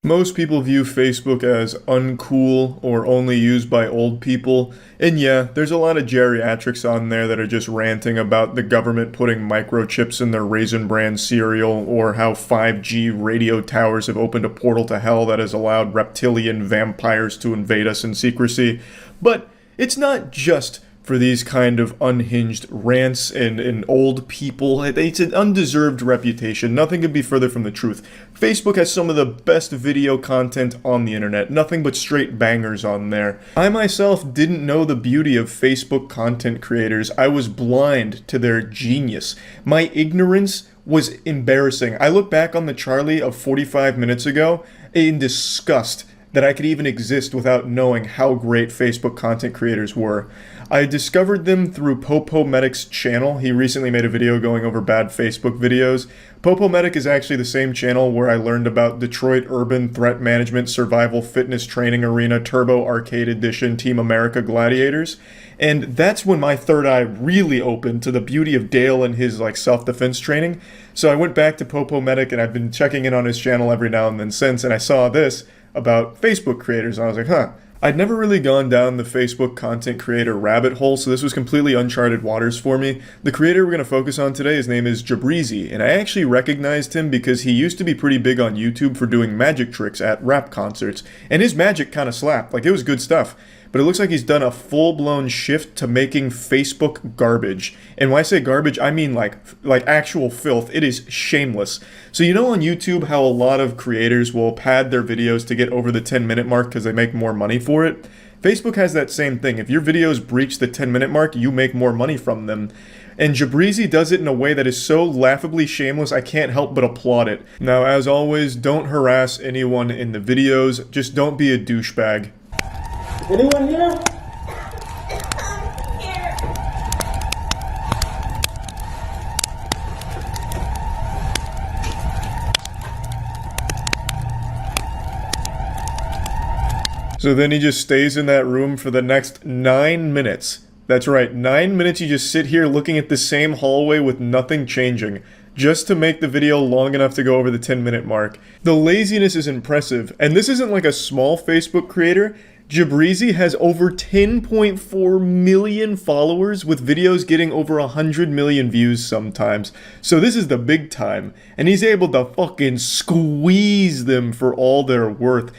Most people view Facebook as uncool or only used by old people, and yeah, there's a lot of geriatrics on there that are just ranting about the government putting microchips in their Raisin Bran cereal, or how 5G radio towers have opened a portal to hell that has allowed reptilian vampires to invade us in secrecy. But it's not just for these kind of unhinged rants and old people. It's an undeserved reputation. Nothing could be further from the truth. Facebook has some of the best video content on the internet. Nothing but straight bangers on there. I myself didn't know the beauty of Facebook content creators. I was blind to their genius. My ignorance was embarrassing. I look back on the Charlie of 45 minutes ago in disgust that I could even exist without knowing how great Facebook content creators were. I discovered them through Popo Medic's channel. He recently made a video going over bad Facebook videos. Popo Medic is actually the same channel where I learned about Detroit Urban Threat Management Survival Fitness Training Arena Turbo Arcade Edition Team America Gladiators. And that's when my third eye really opened to the beauty of Dale and his self-defense training. So I went back to Popo Medic and I've been checking in on his channel every now and then since, and I saw this about Facebook creators, and I was like, huh. I'd never really gone down the Facebook content creator rabbit hole, so this was completely uncharted waters for me. The creator we're going to focus on today, his name is Jabrizi, and I actually recognized him because he used to be pretty big on YouTube for doing magic tricks at rap concerts, and his magic kind of slapped. It was good stuff. But it looks like he's done a full-blown shift to making Facebook garbage. And when I say garbage, I mean like actual filth. It is shameless. So you know on YouTube how a lot of creators will pad their videos to get over the 10-minute mark because they make more money for it? Facebook has that same thing. If your videos breach the 10-minute mark, you make more money from them. And Jabrizi does it in a way that is so laughably shameless, I can't help but applaud it. Now, as always, don't harass anyone in the videos. Just don't be a douchebag. Anyone here? Here. So then he just stays in that room for the next 9 minutes. That's right, 9 minutes you just sit here looking at the same hallway with nothing changing, just to make the video long enough to go over the 10-minute mark. The laziness is impressive, and this isn't like a small Facebook creator. Jabrizi has over 10.4 million followers, with videos getting over 100 million views sometimes. So this is the big time, and he's able to fucking squeeze them for all they're worth.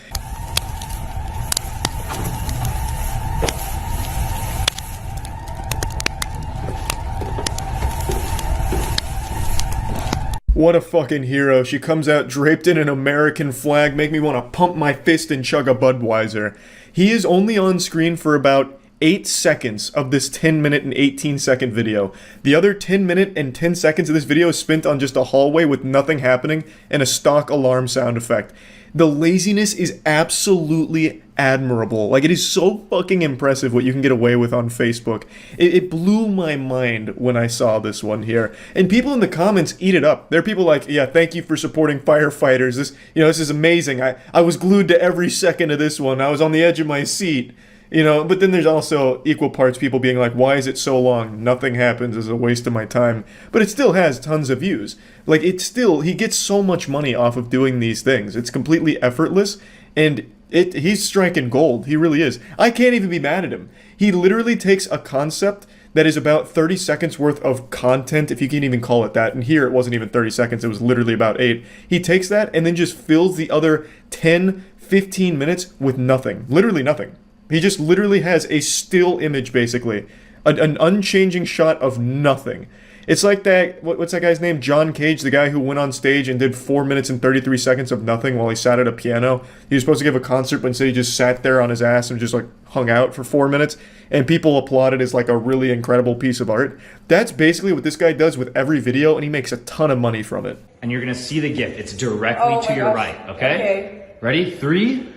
What a fucking hero. She comes out draped in an American flag, make me want to pump my fist and chug a Budweiser. He is only on screen for about 8 seconds of this 10-minute and 18-second video. The other 10-minute and 10 seconds of this video is spent on just a hallway with nothing happening and a stock alarm sound effect. The laziness is absolutely admirable. It is so fucking impressive what you can get away with on Facebook. It blew my mind when I saw this one here. And people in the comments eat it up. There are people like, yeah, thank you for supporting firefighters. This is amazing. I was glued to every second of this one. I was on the edge of my seat. But then there's also equal parts people being like, why is it so long? Nothing happens. It's a waste of my time. But it still has tons of views. He gets so much money off of doing these things. It's completely effortless, and he's striking gold. He really is. I can't even be mad at him. He literally takes a concept that is about 30 seconds worth of content, if you can even call it that. And here it wasn't even 30 seconds. It was literally about 8. He takes that and then just fills the other 10, 15 minutes with nothing. Literally nothing. He just literally has a still image, basically. An unchanging shot of nothing. It's like that, what's that guy's name? John Cage, the guy who went on stage and did 4 minutes and 33 seconds of nothing while he sat at a piano. He was supposed to give a concert, but instead he just sat there on his ass and just hung out for 4 minutes. And people applauded as a really incredible piece of art. That's basically what this guy does with every video, and he makes a ton of money from it. And you're gonna see the gift. It's directly to your right, okay? Ready? 3,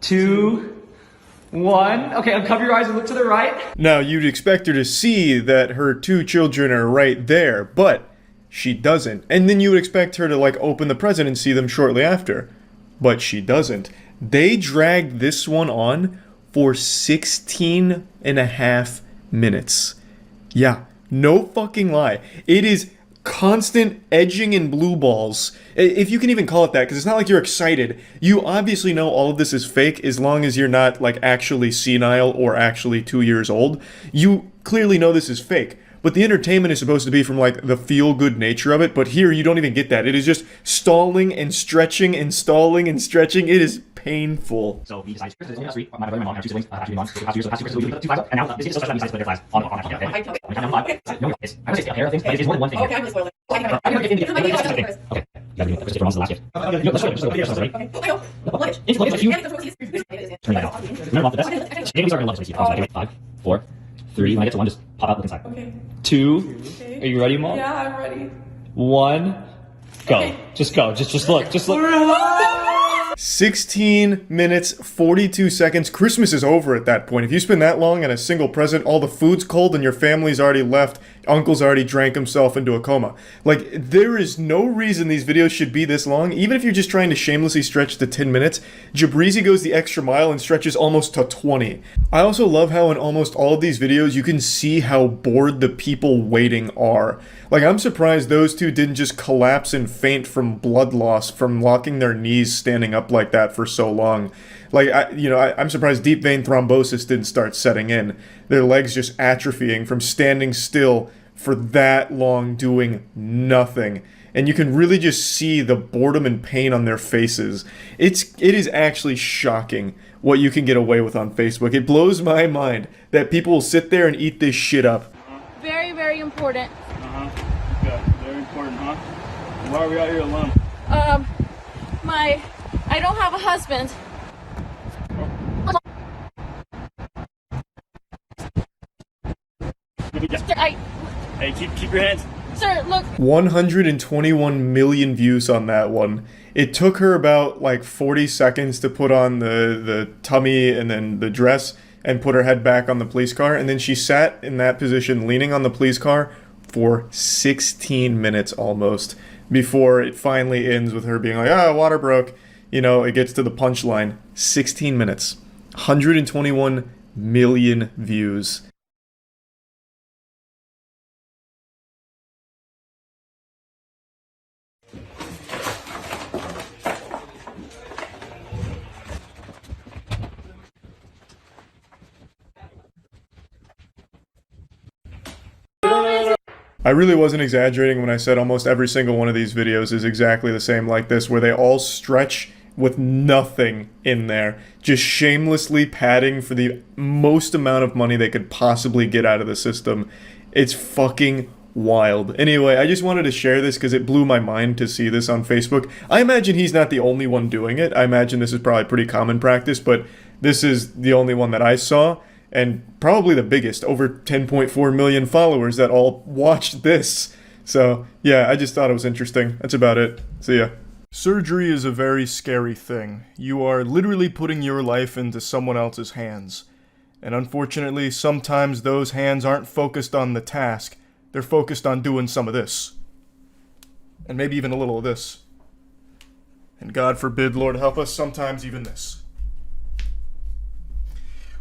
2, 1. Okay, uncover your eyes and look to the right. Now, you'd expect her to see that her 2 children are right there, but she doesn't. And then you would expect her to, open the present and see them shortly after. But she doesn't. They dragged this one on for 16.5 minutes. Yeah, no fucking lie. It is constant edging and blue balls. If you can even call it that, because it's not like you're excited. You obviously know all of this is fake as long as you're not like actually senile or actually 2 years old. You clearly know this is fake. But the entertainment is supposed to be from like the feel-good nature of it, but here you don't even get that. It is just stalling and stretching and stalling and stretching. It is painful. So we decided Chris is in the street. My brother and my mom have two siblings. Have two moms. So we put two flags up, and now this is so special that we decided to split their flags on okay. Okay. No, it's I would say a pair of things, but it's more than one thing. Okay, I'm gonna spoil it. I can give you okay. You gotta do it. Chris, your mom's the last gift. Let's show you. Let's show you. Okay. Oh, luggage. It's luggage. You. Turn that out. Remember off the desk. Maybe start gonna love this. 5, 4, 3. When I get to 1, just pop out, look inside. Okay. 2. Okay. Are you ready, Mom? Yeah, I'm ready. 1. Go. Okay. Just go. Just look. Just look. 16 minutes, 42 seconds. Christmas is over at that point. If you spend that long on a single present, all the food's cold and your family's already left. Uncle's already drank himself into a coma. Like, there is no reason these videos should be this long. Even if you're just trying to shamelessly stretch to 10 minutes, Jabrizi goes the extra mile and stretches almost to 20. I also love how in almost all of these videos, you can see how bored the people waiting are. Like, I'm surprised those two didn't just collapse and faint from blood loss from locking their knees standing up like that for so long. Like, I'm surprised deep vein thrombosis didn't start setting in. Their legs just atrophying from standing still for that long doing nothing. And you can really just see the boredom and pain on their faces. It is actually shocking what you can get away with on Facebook. It blows my mind that people will sit there and eat this shit up. Very, very important. Yeah, very important, huh? Why are we out here alone? I don't have a husband. Hey, keep your hands. Sir, look. 121 million views on that one. It took her about like 40 seconds to put on the tummy and then the dress and put her head back on the police car, and then she sat in that position leaning on the police car for 16 minutes almost before it finally ends with her being like, water broke. You know, it gets to the punchline. 16 minutes. 121 million views. I really wasn't exaggerating when I said almost every single one of these videos is exactly the same like this, where they all stretch with nothing in there, just shamelessly padding for the most amount of money they could possibly get out of the system. It's fucking wild. Anyway, I just wanted to share this because it blew my mind to see this on Facebook. I imagine he's not the only one doing it. I imagine this is probably pretty common practice, but this is the only one that I saw. And probably the biggest, over 10.4 million followers that all watched this. So, yeah, I just thought it was interesting. That's about it. See ya. Surgery is a very scary thing. You are literally putting your life into someone else's hands. And unfortunately, sometimes those hands aren't focused on the task. They're focused on doing some of this. And maybe even a little of this. And God forbid, Lord help us, sometimes even this.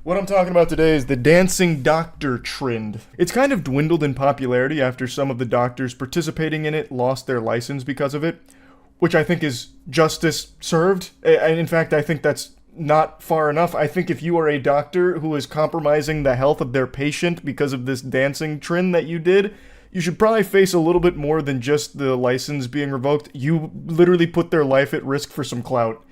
What I'm talking about today is the dancing doctor trend. It's kind of dwindled in popularity after some of the doctors participating in it lost their license because of it, which I think is justice served. And in fact, I think that's not far enough. I think if you are a doctor who is compromising the health of their patient because of this dancing trend that you did, you should probably face a little bit more than just the license being revoked. You literally put their life at risk for some clout.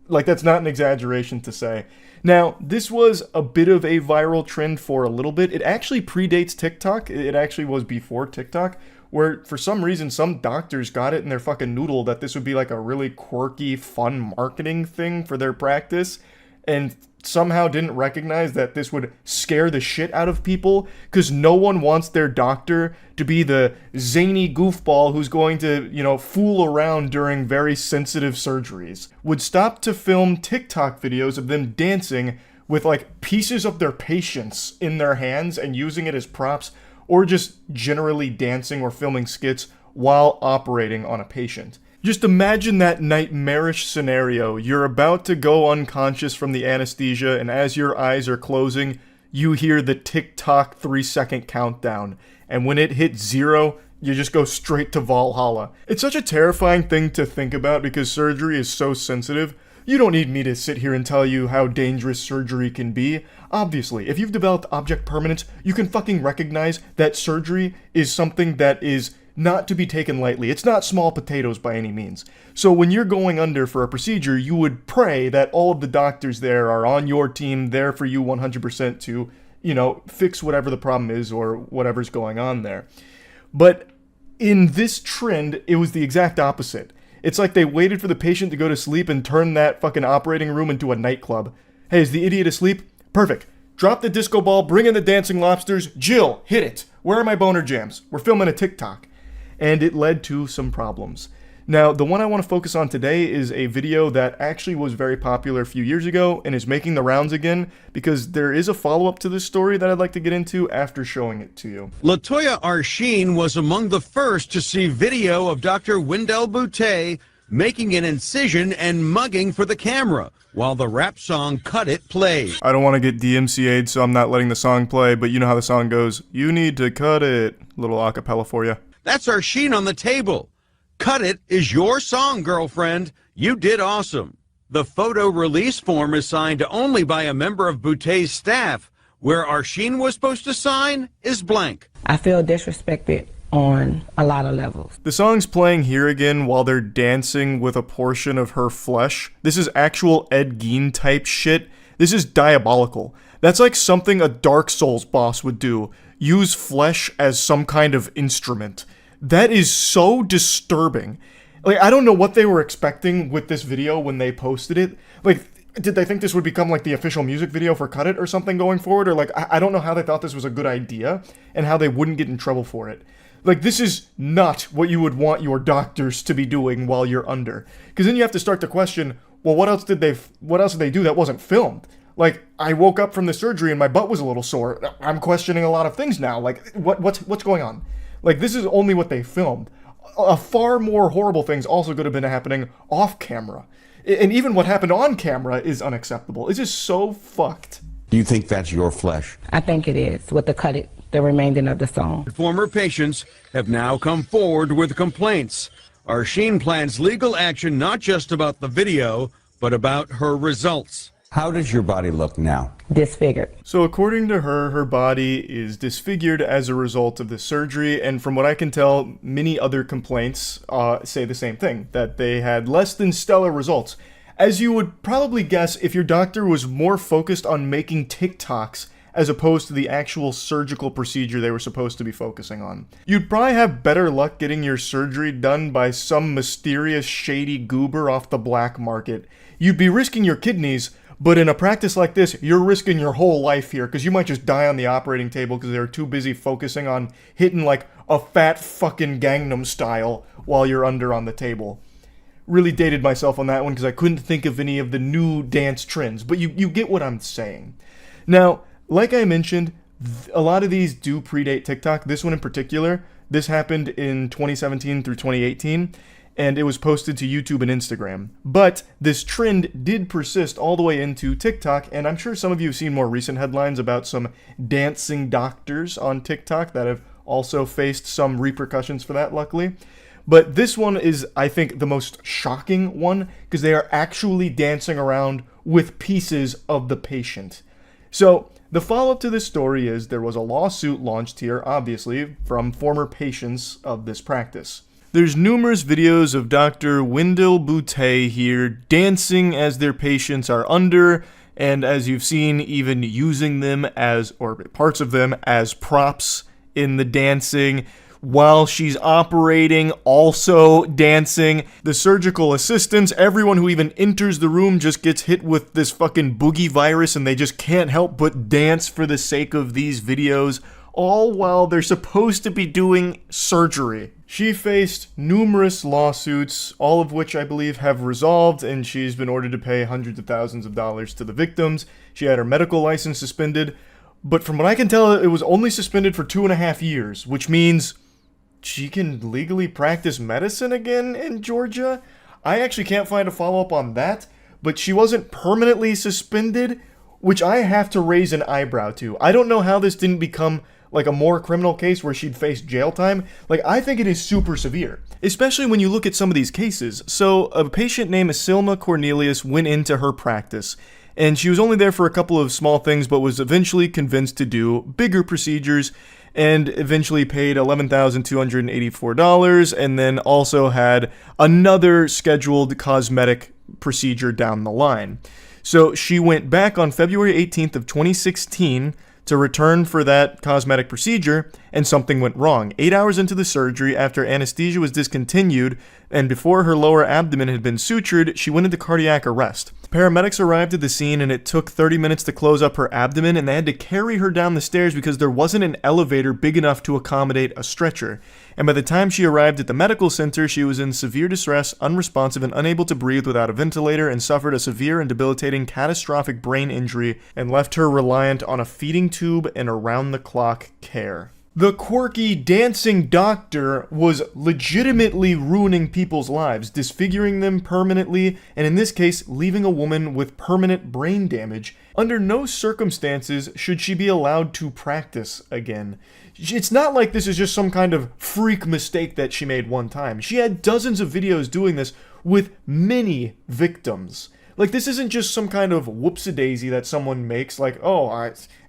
Like, that's not an exaggeration to say. Now, this was a bit of a viral trend for a little bit. It actually predates TikTok. It actually was before TikTok, where for some reason some doctors got it in their fucking noodle that this would be like a really quirky, fun marketing thing for their practice, and somehow didn't recognize that this would scare the shit out of people, because no one wants their doctor to be the zany goofball who's going to, fool around during very sensitive surgeries. Would stop to film TikTok videos of them dancing with like pieces of their patients in their hands and using it as props, or just generally dancing or filming skits while operating on a patient. Just imagine that nightmarish scenario. You're about to go unconscious from the anesthesia, and as your eyes are closing, you hear the tick-tock 3-second countdown. And when it hits 0, you just go straight to Valhalla. It's such a terrifying thing to think about because surgery is so sensitive. You don't need me to sit here and tell you how dangerous surgery can be. Obviously, if you've developed object permanence, you can fucking recognize that surgery is something that is not to be taken lightly. It's not small potatoes by any means. So when you're going under for a procedure, you would pray that all of the doctors there are on your team, there for you 100% to, fix whatever the problem is or whatever's going on there. But in this trend, it was the exact opposite. It's like they waited for the patient to go to sleep and turned that fucking operating room into a nightclub. Hey, is the idiot asleep? Perfect. Drop the disco ball, bring in the dancing lobsters. Jill, hit it. Where are my boner jams? We're filming a TikTok. And it led to some problems. Now, the one I want to focus on today is a video that actually was very popular a few years ago and is making the rounds again because there is a follow-up to this story that I'd like to get into after showing it to you. Latoya Arsheen was among the first to see video of Dr. Wendell Boutte making an incision and mugging for the camera while the rap song Cut It played. I don't want to get DMCA'd, so I'm not letting the song play, but you know how the song goes. You need to cut it. Little acapella for you. That's Arsheen on the table. Cut It is your song, girlfriend. You did awesome. The photo release form is signed only by a member of Boutte's staff. Where Arsheen was supposed to sign is blank. I feel disrespected on a lot of levels. The song's playing here again while they're dancing with a portion of her flesh. This is actual Ed Gein type shit. This is diabolical. That's like something a Dark Souls boss would do. Use flesh as some kind of instrument. That is so disturbing. Like, I don't know what they were expecting with this video when they posted it. Like, did they think this would become like the official music video for Cut It or something going forward? Or like, I don't know how they thought this was a good idea and how they wouldn't get in trouble for it. Like, this is not what you would want your doctors to be doing while you're under. Because then you have to start to question, well, what else did they do that wasn't filmed? Like, I woke up from the surgery and my butt was a little sore. I'm questioning a lot of things now. Like, what's going on? Like, this is only what they filmed. A far more horrible things also could have been happening off camera. And even what happened on camera is unacceptable. It's just so fucked. Do you think that's your flesh? I think it is, with the Cut It, the remaining of the song. Former patients have now come forward with complaints. Arsheen plans legal action not just about the video, but about her results. How does your body look now? Disfigured. So according to her, her body is disfigured as a result of the surgery, and from what I can tell, many other complaints say the same thing, that they had less than stellar results. As you would probably guess if your doctor was more focused on making TikToks as opposed to the actual surgical procedure they were supposed to be focusing on. You'd probably have better luck getting your surgery done by some mysterious shady goober off the black market. You'd be risking your kidneys, but in a practice like this, you're risking your whole life here because you might just die on the operating table because they're too busy focusing on hitting like a fat fucking Gangnam Style while you're under on the table. Really dated myself on that one because I couldn't think of any of the new dance trends, but you get what I'm saying. Now, like I mentioned, a lot of these do predate TikTok. This one in particular, this happened in 2017 through 2018. And it was posted to YouTube and Instagram. But this trend did persist all the way into TikTok, and I'm sure some of you have seen more recent headlines about some dancing doctors on TikTok that have also faced some repercussions for that, luckily. But this one is, I think, the most shocking one, because they are actually dancing around with pieces of the patient. So, the follow-up to this story is there was a lawsuit launched here, obviously, from former patients of this practice. There's numerous videos of Dr. Wendell Boutte here dancing as their patients are under, and as you've seen, even using them as, or parts of them, as props in the dancing. While she's operating, also dancing. The surgical assistants, everyone who even enters the room just gets hit with this fucking boogie virus and they just can't help but dance for the sake of these videos, all while they're supposed to be doing surgery. She faced numerous lawsuits, all of which I believe have resolved, and she's been ordered to pay hundreds of thousands of dollars to the victims. She had her medical license suspended, but from what I can tell, it was only suspended for 2.5 years, which means she can legally practice medicine again in Georgia? I actually can't find a follow-up on that, but she wasn't permanently suspended, which I have to raise an eyebrow to. I don't know how this didn't become like a more criminal case where she'd face jail time, like I think it is super severe, especially when you look at some of these cases. So a patient named Silma Cornelius went into her practice, and she was only there for a couple of small things, but was eventually convinced to do bigger procedures, and eventually paid $11,284, and then also had another scheduled cosmetic procedure down the line. So she went back on February 18th of 2016 to return for that cosmetic procedure, and something went wrong. 8 hours into the surgery, after anesthesia was discontinued, and before her lower abdomen had been sutured, she went into cardiac arrest. Paramedics arrived at the scene, and it took 30 minutes to close up her abdomen, and they had to carry her down the stairs because there wasn't an elevator big enough to accommodate a stretcher. And by the time she arrived at the medical center, she was in severe distress, unresponsive, and unable to breathe without a ventilator, and suffered a severe and debilitating catastrophic brain injury, and left her reliant on a feeding tube and around-the-clock care. The quirky dancing doctor was legitimately ruining people's lives, disfiguring them permanently, and in this case, leaving a woman with permanent brain damage. Under no circumstances should she be allowed to practice again. It's not like this is just some kind of freak mistake that she made one time. She had dozens of videos doing this with many victims. Like, this isn't just some kind of whoopsie-daisy that someone makes, like, oh,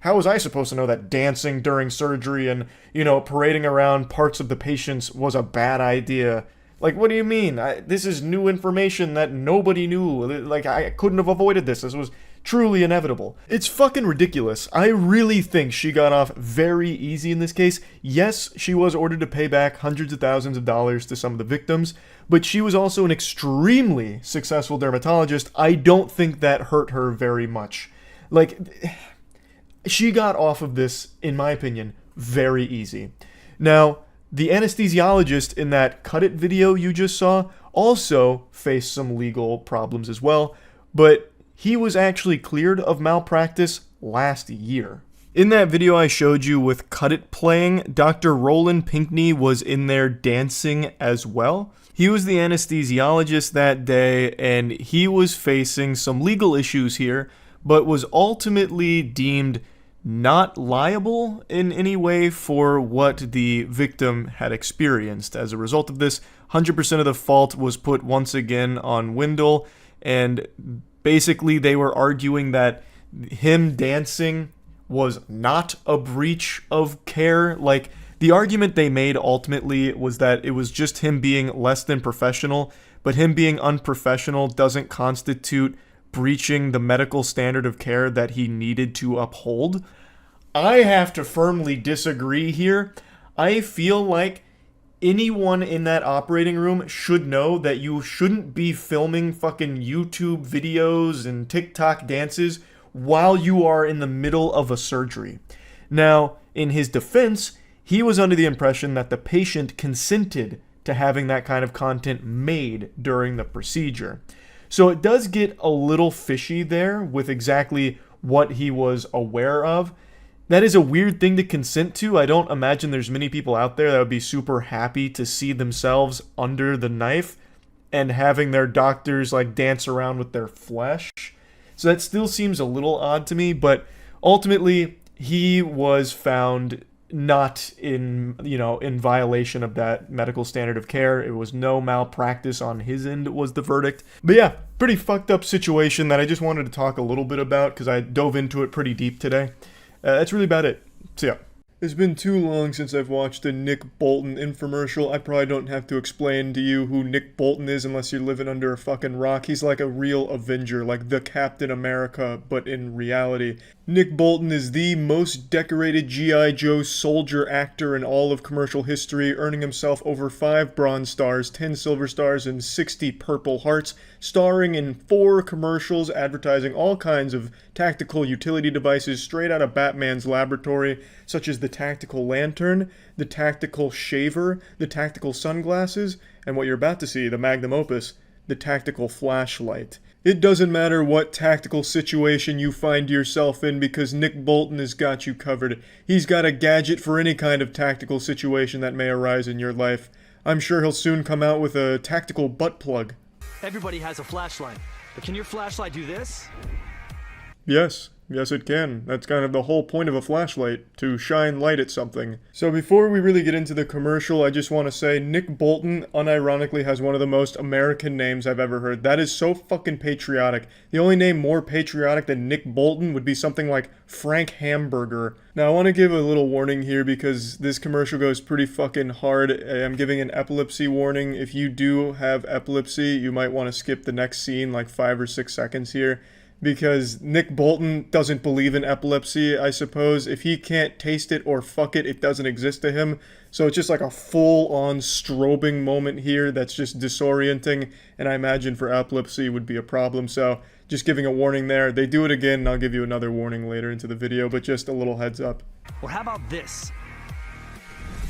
how was I supposed to know that dancing during surgery and, parading around parts of the patients was a bad idea? Like, what do you mean? This is new information that nobody knew. Like, I couldn't have avoided this. This was truly inevitable. It's fucking ridiculous. I really think she got off very easy in this case. Yes, she was ordered to pay back hundreds of thousands of dollars to some of the victims, but she was also an extremely successful dermatologist. I don't think that hurt her very much. Like, she got off of this, in my opinion, very easy. Now, the anesthesiologist in that Cut It video you just saw also faced some legal problems as well, but he was actually cleared of malpractice last year. In that video I showed you with Cut It playing, Dr. Roland Pinkney was in there dancing as well. He was the anesthesiologist that day, and he was facing some legal issues here, but was ultimately deemed not liable in any way for what the victim had experienced. As a result of this, 100% of the fault was put once again on Wendell, and basically they were arguing that him dancing was not a breach of care. Like, the argument they made ultimately was that it was just him being less than professional, but him being unprofessional doesn't constitute breaching the medical standard of care that he needed to uphold. I have to firmly disagree here. I feel like anyone in that operating room should know that you shouldn't be filming fucking YouTube videos and TikTok dances while you are in the middle of a surgery. Now, in his defense, he was under the impression that the patient consented to having that kind of content made during the procedure. So it does get a little fishy there with exactly what he was aware of. That is a weird thing to consent to. I don't imagine there's many people out there that would be super happy to see themselves under the knife and having their doctors like dance around with their flesh. So that still seems a little odd to me, but ultimately he was found not in violation of that medical standard of care. It was no malpractice on his end was the verdict. But yeah, pretty fucked up situation that I just wanted to talk a little bit about because I dove into it pretty deep today. That's really about it. So yeah. It's been too long since I've watched a Nick Bolton infomercial. I probably don't have to explain to you who Nick Bolton is unless you're living under a fucking rock. He's like a real Avenger, like the Captain America, but in reality. Nick Bolton is the most decorated G.I. Joe soldier actor in all of commercial history, earning himself over 5 Bronze Stars, 10 Silver Stars, and 60 Purple Hearts, starring in 4 commercials advertising all kinds of tactical utility devices straight out of Batman's laboratory, such as the tactical lantern, the tactical shaver, the tactical sunglasses, and what you're about to see, the magnum opus, the tactical flashlight. It doesn't matter what tactical situation you find yourself in because Nick Bolton has got you covered. He's got a gadget for any kind of tactical situation that may arise in your life. I'm sure he'll soon come out with a tactical butt plug. Everybody has a flashlight, but can your flashlight do this? Yes. Yes, it can. That's kind of the whole point of a flashlight, to shine light at something. So before we really get into the commercial, I just want to say Nick Bolton unironically has one of the most American names I've ever heard. That is so fucking patriotic. The only name more patriotic than Nick Bolton would be something like Frank Hamburger. Now I want to give a little warning here because this commercial goes pretty fucking hard. I'm giving an epilepsy warning. If you do have epilepsy, you might want to skip the next scene like 5 or 6 seconds here. Because Nick Bolton doesn't believe in epilepsy, I suppose. If he can't taste it or fuck it, it doesn't exist to him. So it's just like a full-on strobing moment here that's just disorienting, and I imagine for epilepsy would be a problem. So just giving a warning there. They do it again, and I'll give you another warning later into the video, but just a little heads up. Or how about this?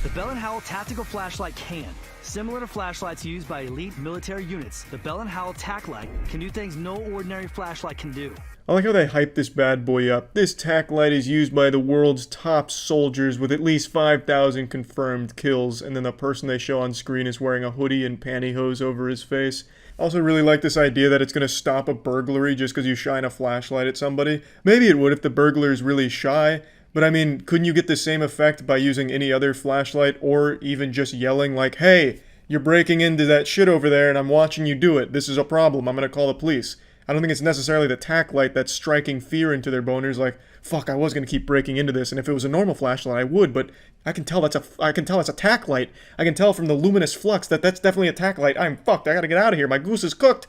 The Bell & Howell Tactical Flashlight can. Similar to flashlights used by elite military units, the Bell & Howell Tac Light can do things no ordinary flashlight can do. I like how they hype this bad boy up. This tac light is used by the world's top soldiers with at least 5,000 confirmed kills, and then the person they show on screen is wearing a hoodie and pantyhose over his face. I also really like this idea that it's going to stop a burglary just because you shine a flashlight at somebody. Maybe it would if the burglar is really shy. But I mean, couldn't you get the same effect by using any other flashlight or even just yelling like, hey, you're breaking into that shit over there and I'm watching you do it. This is a problem. I'm going to call the police. I don't think it's necessarily the tac light that's striking fear into their boners like, fuck, I was going to keep breaking into this, and if it was a normal flashlight I would, but I can tell it's a tac light. I can tell from the luminous flux that that's definitely a tac light. I'm fucked. I got to get out of here. My goose is cooked.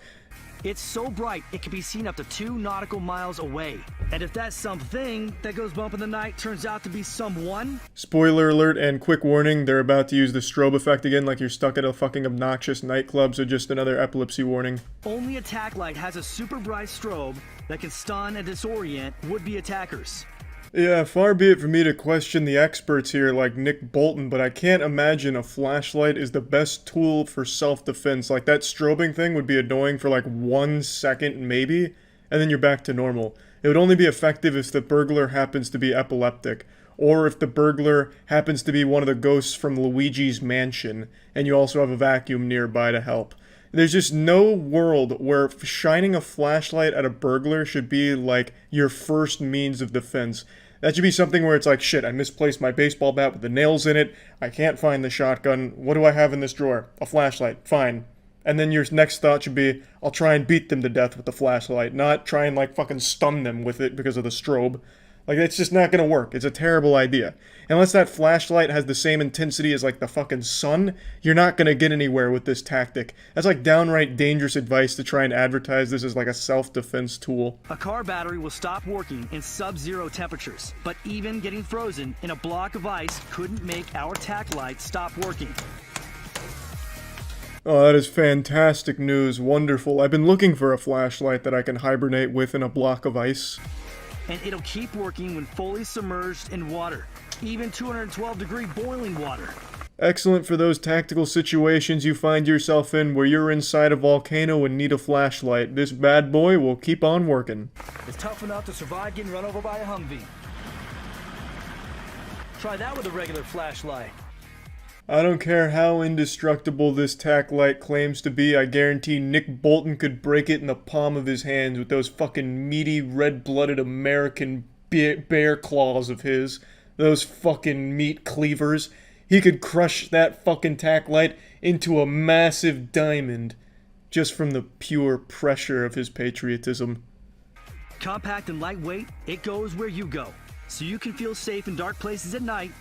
It's so bright, it can be seen up to 2 nautical miles away. And if that something that goes bump in the night turns out to be someone... Spoiler alert and quick warning, they're about to use the strobe effect again like you're stuck at a fucking obnoxious nightclub, so just another epilepsy warning. Only a tac light has a super bright strobe that can stun and disorient would-be attackers. Yeah, far be it for me to question the experts here like Nick Bolton, but I can't imagine a flashlight is the best tool for self-defense. Like, that strobing thing would be annoying for like 1 second maybe, and then you're back to normal. It would only be effective if the burglar happens to be epileptic, or if the burglar happens to be one of the ghosts from Luigi's Mansion, and you also have a vacuum nearby to help. There's just no world where shining a flashlight at a burglar should be like your first means of defense. That should be something where it's like, shit, I misplaced my baseball bat with the nails in it. I can't find the shotgun. What do I have in this drawer? A flashlight. Fine. And then your next thought should be, I'll try and beat them to death with the flashlight, not try and like fucking stun them with it because of the strobe. Like, it's just not gonna work. It's a terrible idea. Unless that flashlight has the same intensity as like the fucking sun, you're not gonna get anywhere with this tactic. That's like downright dangerous advice to try and advertise this as like a self-defense tool. A car battery will stop working in sub-zero temperatures, but even getting frozen in a block of ice couldn't make our tac light stop working. Oh, that is fantastic news. Wonderful. I've been looking for a flashlight that I can hibernate with in a block of ice. And it'll keep working when fully submerged in water, even 212-degree boiling water. Excellent for those tactical situations you find yourself in where you're inside a volcano and need a flashlight. This bad boy will keep on working. It's tough enough to survive getting run over by a Humvee. Try that with a regular flashlight. I don't care how indestructible this tac light claims to be, I guarantee Nick Bolton could break it in the palm of his hands with those fucking meaty, red-blooded American bear claws of his. Those fucking meat cleavers. He could crush that fucking tac light into a massive diamond just from the pure pressure of his patriotism. Compact and lightweight, it goes where you go. So you can feel safe in dark places at night,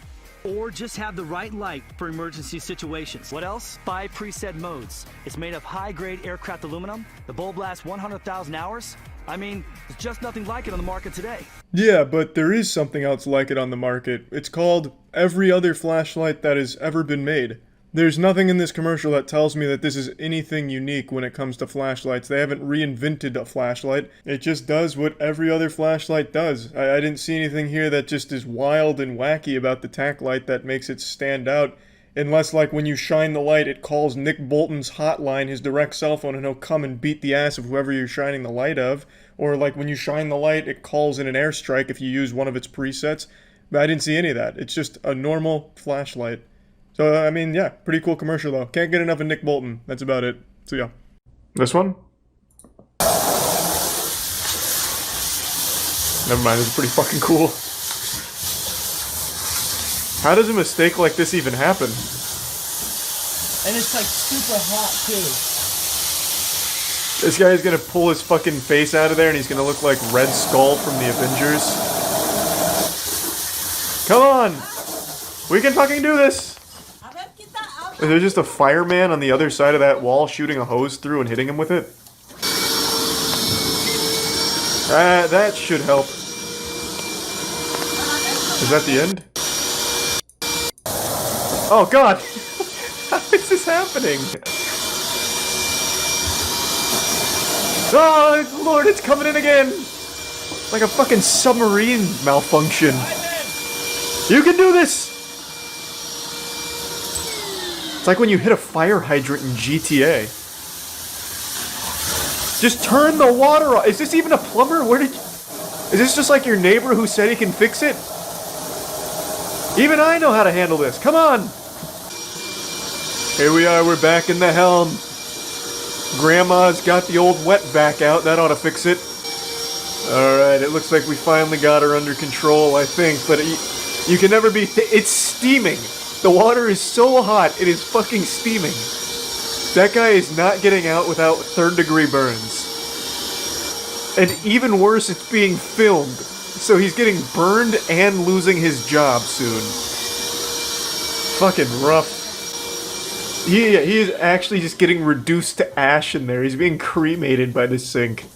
or just have the right light for emergency situations. What else? 5 preset modes. It's made of high-grade aircraft aluminum. The bulb lasts 100,000 hours. I mean, there's just nothing like it on the market today. Yeah, but there is something else like it on the market. It's called every other flashlight that has ever been made. There's nothing in this commercial that tells me that this is anything unique when it comes to flashlights. They haven't reinvented a flashlight. It just does what every other flashlight does. I didn't see anything here that just is wild and wacky about the tac light that makes it stand out. Unless, like, when you shine the light, it calls Nick Bolton's hotline, his direct cell phone, and he'll come and beat the ass of whoever you're shining the light of. Or, like, when you shine the light, it calls in an airstrike if you use one of its presets. But I didn't see any of that. It's just a normal flashlight. So, I mean, yeah, pretty cool commercial, though. Can't get enough of Nick Bolton. That's about it. So, yeah. This one? Never mind, it's pretty fucking cool. How does a mistake like this even happen? And it's like super hot too. This guy's gonna pull his fucking face out of there and he's gonna look like Red Skull from the Avengers. Come on! We can fucking do this! Is there just a fireman on the other side of that wall shooting a hose through and hitting him with it? That should help. Is that the end? Oh god! How is this happening? Oh lord, it's coming in again! Like a fucking submarine malfunction. You can do this! It's like when you hit a fire hydrant in GTA. Just turn the water off. Is this even a plumber? Is this just like your neighbor who said he can fix it? Even I know how to handle this. Come on! Here we are, we're back in the helm. Grandma's got the old wet vac out. That ought to fix it. Alright, it looks like we finally got her under control, I think. But you can never be... It's steaming. The water is so hot, it is fucking steaming. That guy is not getting out without third-degree burns. And even worse, it's being filmed. So he's getting burned and losing his job soon. Fucking rough. He is actually just getting reduced to ash in there. He's being cremated by this sink.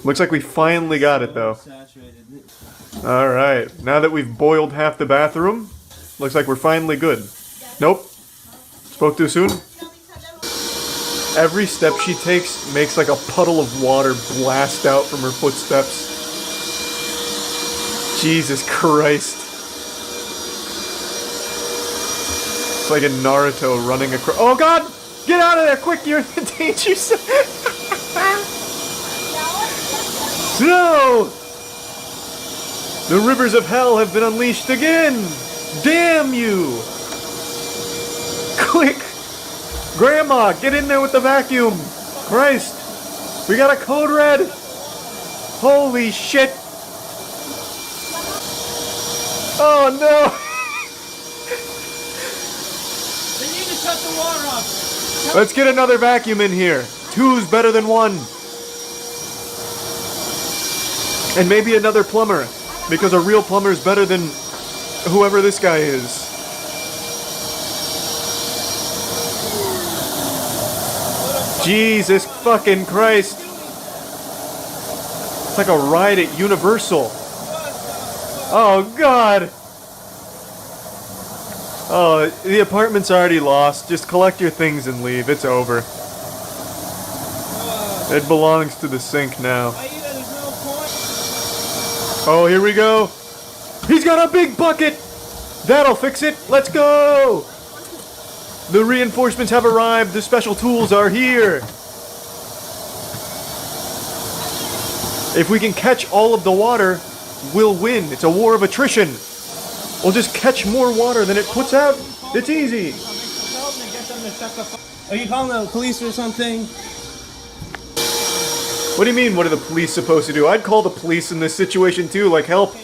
Looks like we finally got it, though. Alright, now that we've boiled half the bathroom, looks like we're finally good. Nope. Spoke too soon? Every step she takes makes like a puddle of water blast out from her footsteps. Jesus Christ. It's like a Naruto running across. Oh god! Get out of there quick! You're in the danger zone! No! The rivers of hell have been unleashed again! Damn you! Quick! Grandma, get in there with the vacuum! Christ! We got a code red! Holy shit! Oh no! They need to cut the water off. Let's get another vacuum in here. Two's better than one. And maybe another plumber. Because a real plumber is better than whoever this guy is. Jesus fucking Christ. It's like a ride at Universal. Oh god. Oh, the apartment's already lost. Just collect your things and leave. It's over. It belongs to the sink now. Oh, here we go. He's got a big bucket. That'll fix it. Let's go. The reinforcements have arrived. The special tools are here. If we can catch all of the water, we'll win. It's a war of attrition. We'll just catch more water than it puts out. It's easy. Are you calling the police or something? What do you mean, what are the police supposed to do? I'd call the police in this situation too, like help.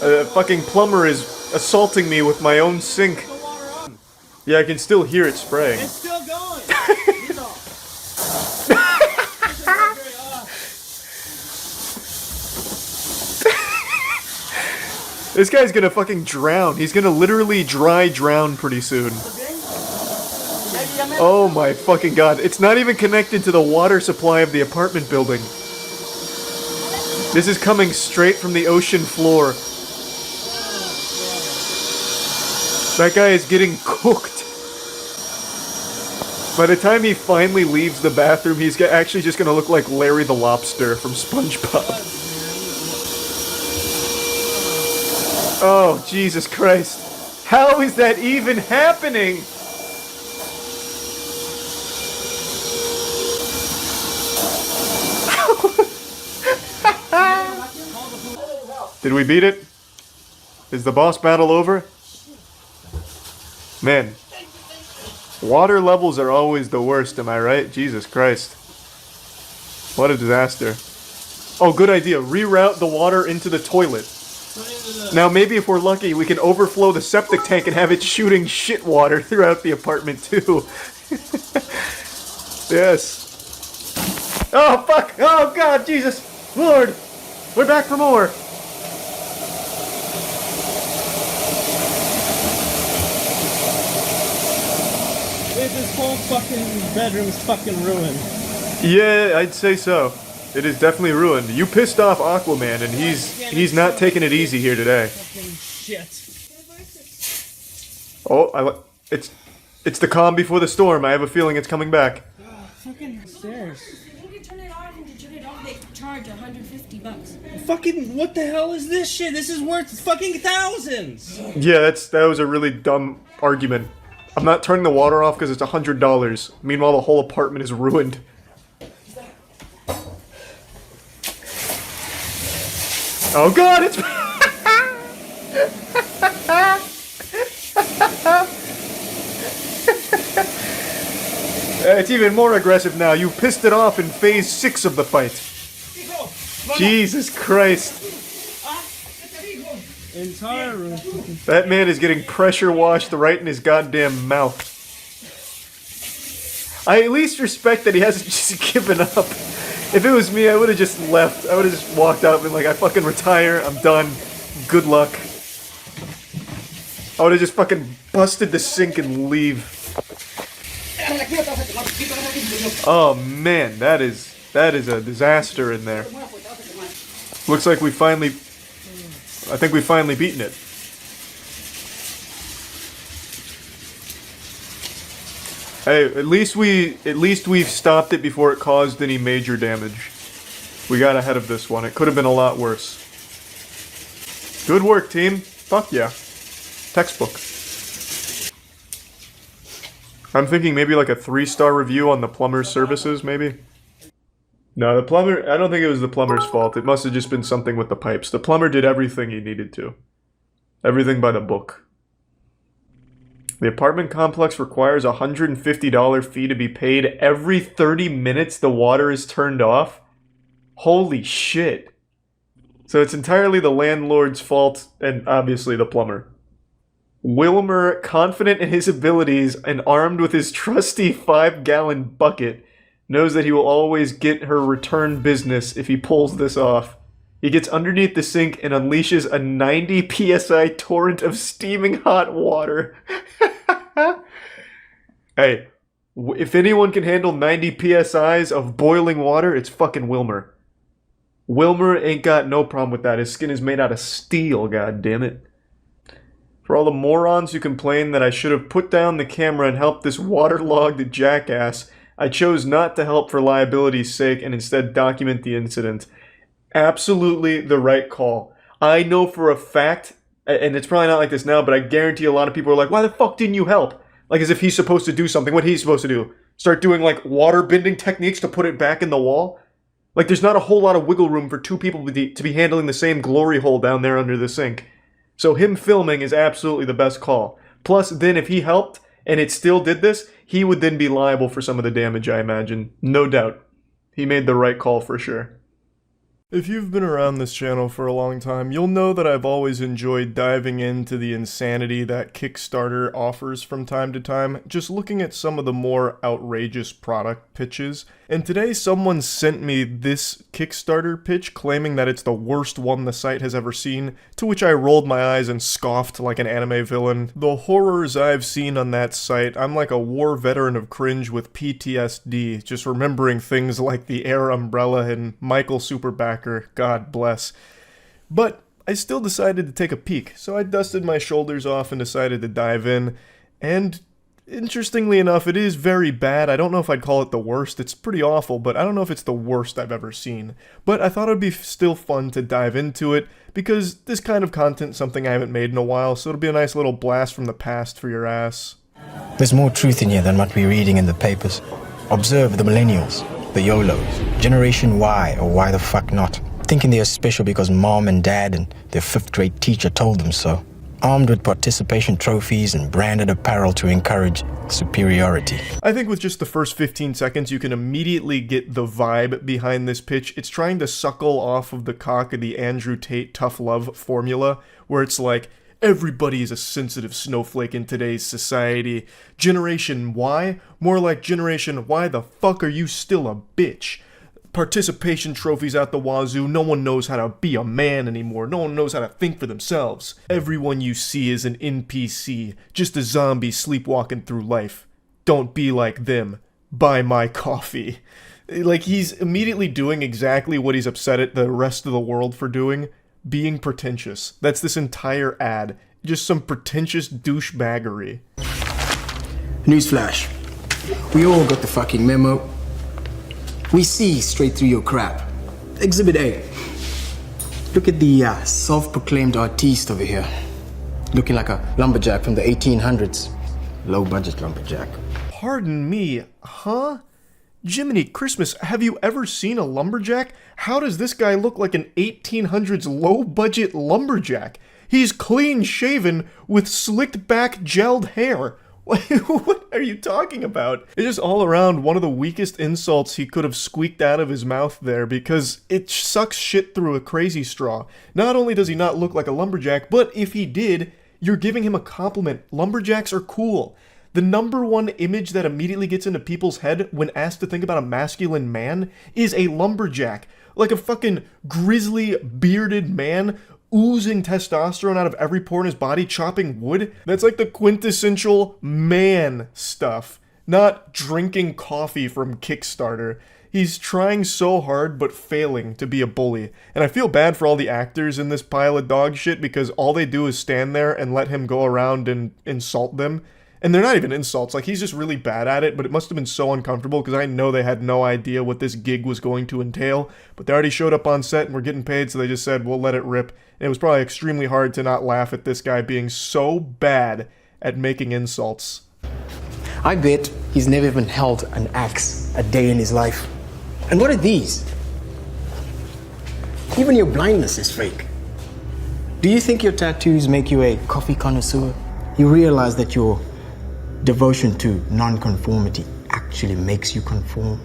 A fucking plumber is assaulting me with my own sink. Yeah, I can still hear it spraying. It's still going. This guy's gonna fucking drown. He's gonna literally dry drown pretty soon. Oh my fucking god. It's not even connected to the water supply of the apartment building. This is coming straight from the ocean floor. That guy is getting cooked. By the time he finally leaves the bathroom, he's actually just gonna look like Larry the Lobster from SpongeBob. Oh, Jesus Christ. How is that even happening? Did we beat it? Is the boss battle over? Man. Water levels are always the worst, am I right? Jesus Christ. What a disaster. Oh, good idea. Reroute the water into the toilet. Now, maybe if we're lucky, we can overflow the septic tank and have it shooting shit water throughout the apartment, too. Yes. Oh, fuck! Oh, God, Jesus! Lord! We're back for more! This whole fucking bedroom is fucking ruined. Yeah, I'd say so. It is definitely ruined. You pissed off Aquaman, and he's not taking it easy here today. Fucking shit. Oh, it's the calm before the storm. I have a feeling it's coming back. Fucking stairs. When you turn it on and to turn it off, they charge $150. Fucking what the hell is this shit? This is worth fucking thousands. Yeah, that was a really dumb argument. I'm not turning the water off because it's $100. Meanwhile, the whole apartment is ruined. Oh God, it's... It's even more aggressive now. You pissed it off in phase 6 of the fight. Jesus Christ. Entire room. That man is getting pressure washed right in his goddamn mouth. I at least respect that he hasn't just given up. If it was me, I would have just left. I would have just walked out and been like, I fucking retire, I'm done, good luck. I would have just fucking busted the sink and leave. Oh man, that is a disaster in there. Looks like we finally... I think we've finally beaten it. Hey, at least we've stopped it before it caused any major damage. We got ahead of this one. It could have been a lot worse. Good work, team. Fuck yeah. Textbook. I'm thinking maybe like a 3-star review on the plumber's services, maybe? No, the plumber... I don't think it was the plumber's fault. It must have just been something with the pipes. The plumber did everything he needed to. Everything by the book. The apartment complex requires a $150 fee to be paid every 30 minutes the water is turned off? Holy shit. So it's entirely the landlord's fault, and obviously the plumber. Wilmer, confident in his abilities and armed with his trusty 5-gallon bucket, knows that he will always get her return business if he pulls this off. He gets underneath the sink and unleashes a 90 psi torrent of steaming hot water. Hey, if anyone can handle 90 psi's of boiling water, it's fucking Wilmer. Wilmer ain't got no problem with that. His skin is made out of steel, goddammit. For all the morons who complain that I should have put down the camera and helped this waterlogged jackass, I chose not to help for liability's sake and instead document the incident. Absolutely the right call. I know for a fact, and it's probably not like this now, but I guarantee a lot of people are like, why the fuck didn't you help? Like as if he's supposed to do something. What he's supposed to do? Start doing like water bending techniques to put it back in the wall? Like there's not a whole lot of wiggle room for two people to be handling the same glory hole down there under the sink. So him filming is absolutely the best call. Plus, then if he helped and it still did this, he would then be liable for some of the damage, I imagine. No doubt. He made the right call for sure. If you've been around this channel for a long time, you'll know that I've always enjoyed diving into the insanity that Kickstarter offers from time to time, just looking at some of the more outrageous product pitches. And today someone sent me this Kickstarter pitch claiming that it's the worst one the site has ever seen, to which I rolled my eyes and scoffed like an anime villain. The horrors I've seen on that site, I'm like a war veteran of Cringe with PTSD, just remembering things like the Air Umbrella and Michael Superbacker, God bless. But I still decided to take a peek, so I dusted my shoulders off and decided to dive in, and interestingly enough, it is very bad. I don't know if I'd call it the worst. It's pretty awful, but I don't know if it's the worst I've ever seen. But I thought it'd be still fun to dive into it, because this kind of content's something I haven't made in a while, so it'll be a nice little blast from the past for your ass. There's more truth in here than what we're reading in the papers. Observe the millennials, the YOLOs, Generation Y, or why the fuck not, thinking they are special because mom and dad and their 5th grade teacher told them so. armed with participation trophies and branded apparel to encourage superiority. I think with just the first 15 seconds, you can immediately get the vibe behind this pitch. It's trying to suckle off of the cock of the Andrew Tate tough love formula, where it's like, everybody is a sensitive snowflake in today's society. Generation Y? More like Generation why the fuck are you still a bitch? Participation trophies out the wazoo, no one knows how to be a man anymore, no one knows how to think for themselves. Everyone you see is an NPC, just a zombie sleepwalking through life. Don't be like them. Buy my coffee. Like, he's immediately doing exactly what he's upset at the rest of the world for doing. Being pretentious. That's this entire ad. Just some pretentious douchebaggery. Newsflash. We all got the fucking memo. We see straight through your crap. Exhibit A. Look at the self-proclaimed artiste over here. Looking like a lumberjack from the 1800s. Low-budget lumberjack. Pardon me, huh? Jiminy Christmas, have you ever seen a lumberjack? How does this guy look like an 1800s low-budget lumberjack? He's clean-shaven with slicked-back gelled hair. What are you talking about? It's just all around one of the weakest insults he could have squeaked out of his mouth there, because it sucks shit through a crazy straw. Not only does he not look like a lumberjack, but if he did, you're giving him a compliment. Lumberjacks are cool. The number one image that immediately gets into people's head when asked to think about a masculine man is a lumberjack. Like a fucking grizzly, bearded man oozing testosterone out of every pore in his body, chopping wood. That's like the quintessential man stuff, not drinking coffee from Kickstarter. He's trying so hard but failing to be a bully. And I feel bad for all the actors in this pile of dog shit, because all they do is stand there and let him go around and insult them. And they're not even insults, like he's just really bad at it, but it must have been so uncomfortable because I know they had no idea what this gig was going to entail, but they already showed up on set and were getting paid, so they just said, we'll let it rip. And it was probably extremely hard to not laugh at this guy being so bad at making insults. I bet he's never even held an axe a day in his life. And what are these? Even your blindness is fake. Do you think your tattoos make you a coffee connoisseur? You realize that your devotion to non-conformity actually makes you conform.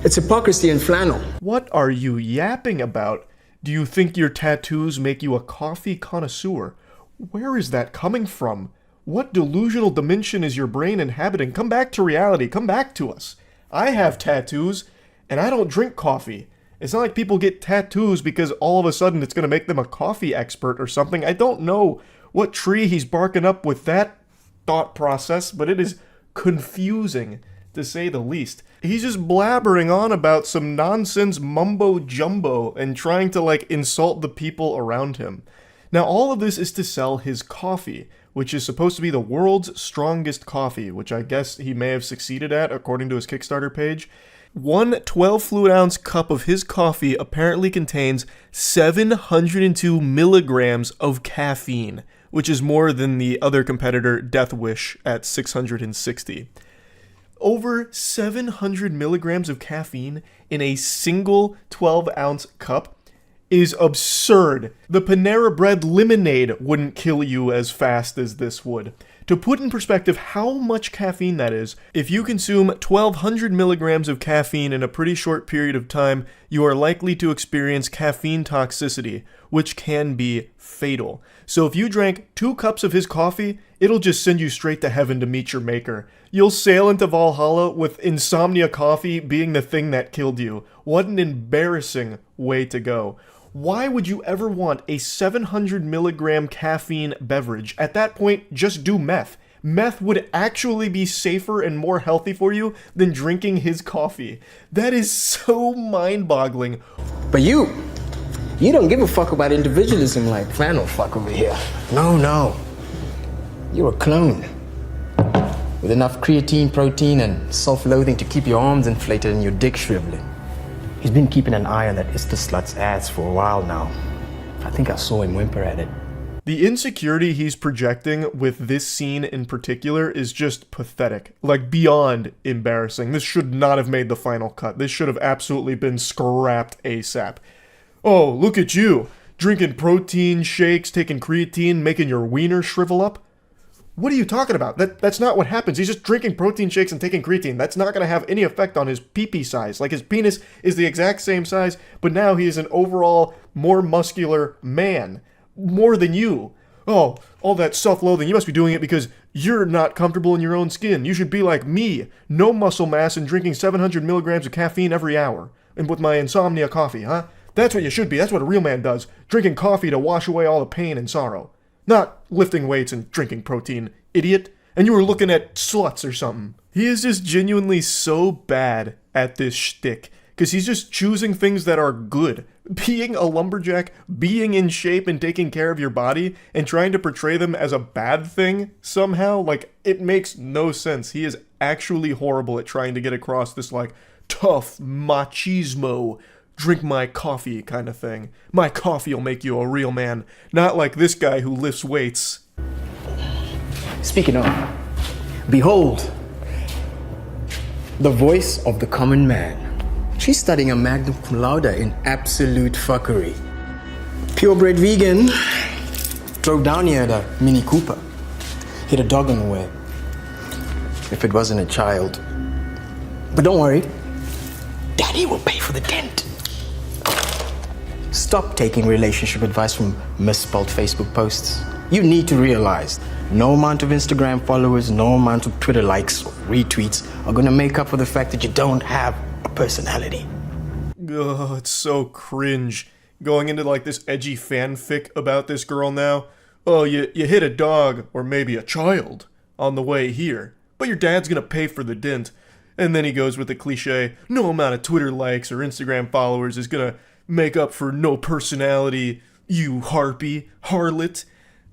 It's hypocrisy and flannel. What are you yapping about? Do you think your tattoos make you a coffee connoisseur? Where is that coming from? What delusional dimension is your brain inhabiting? Come back to reality. Come back to us. I have tattoos, and I don't drink coffee. It's not like people get tattoos because all of a sudden it's going to make them a coffee expert or something. I don't know what tree he's barking up with that thought process, but it is confusing, to say the least. He's just blabbering on about some nonsense mumbo-jumbo and trying to, like, insult the people around him. Now, all of this is to sell his coffee, which is supposed to be the world's strongest coffee, which I guess he may have succeeded at, according to his Kickstarter page. One 12 fluid ounce cup of his coffee apparently contains 702 milligrams of caffeine, which is more than the other competitor, Death Wish, at 660. Over 700 milligrams of caffeine in a single 12-ounce cup is absurd. The Panera Bread lemonade wouldn't kill you as fast as this would. To put in perspective how much caffeine that is, if you consume 1,200 milligrams of caffeine in a pretty short period of time, you are likely to experience caffeine toxicity, which can be fatal. So if you drank 2 cups of his coffee, it'll just send you straight to heaven to meet your maker. You'll sail into Valhalla with insomnia coffee being the thing that killed you. What an embarrassing way to go. Why would you ever want a 700 milligram caffeine beverage? At that point, just do meth. Meth would actually be safer and more healthy for you than drinking his coffee. That is so mind-boggling. But you don't give a fuck about individualism like flannel fuck over here. No. You're a clone. With enough creatine, protein, and self-loathing to keep your arms inflated and your dick shriveling. He's been keeping an eye on that Ista Slut's ads for a while now. I think I saw him whimper at it. The insecurity he's projecting with this scene in particular is just pathetic. Like, beyond embarrassing. This should not have made the final cut. This should have absolutely been scrapped ASAP. Oh, look at you. drinking protein shakes, taking creatine, making your wiener shrivel up? What are you talking about? That's not what happens. He's just drinking protein shakes and taking creatine. That's not going to have any effect on his pee-pee size. Like, his penis is the exact same size, but now he is an overall more muscular man. More than you. Oh, all that self-loathing, you must be doing it because you're not comfortable in your own skin. You should be like me. No muscle mass and drinking 700 milligrams of caffeine every hour. And with my insomnia coffee, huh? That's what you should be. That's what a real man does. Drinking coffee to wash away all the pain and sorrow. Not lifting weights and drinking protein, idiot. And you were looking at sluts or something. He is just genuinely so bad at this shtick. Because he's just choosing things that are good. Being a lumberjack, being in shape and taking care of your body, and trying to portray them as a bad thing somehow, like, it makes no sense. He is actually horrible at trying to get across this, like, tough machismo, drink my coffee kind of thing. My coffee will make you a real man. Not like this guy who lifts weights. Speaking of, behold, the voice of the common man. She's studying a magna cum laude in absolute fuckery. Purebred vegan. Drove down here at a Mini Cooper. Hit a dog on the way. If it wasn't a child. But don't worry. Daddy will pay for the dent. Stop taking relationship advice from misspelled Facebook posts. You need to realize no amount of Instagram followers, no amount of Twitter likes or retweets are gonna make up for the fact that you don't have a personality. Ugh, it's so cringe. Going into like this edgy fanfic about this girl now. Oh, you hit a dog, or maybe a child, on the way here, but your dad's gonna pay for the dent. And then he goes with the cliche, no amount of Twitter likes or Instagram followers is gonna make up for no personality, you harlot.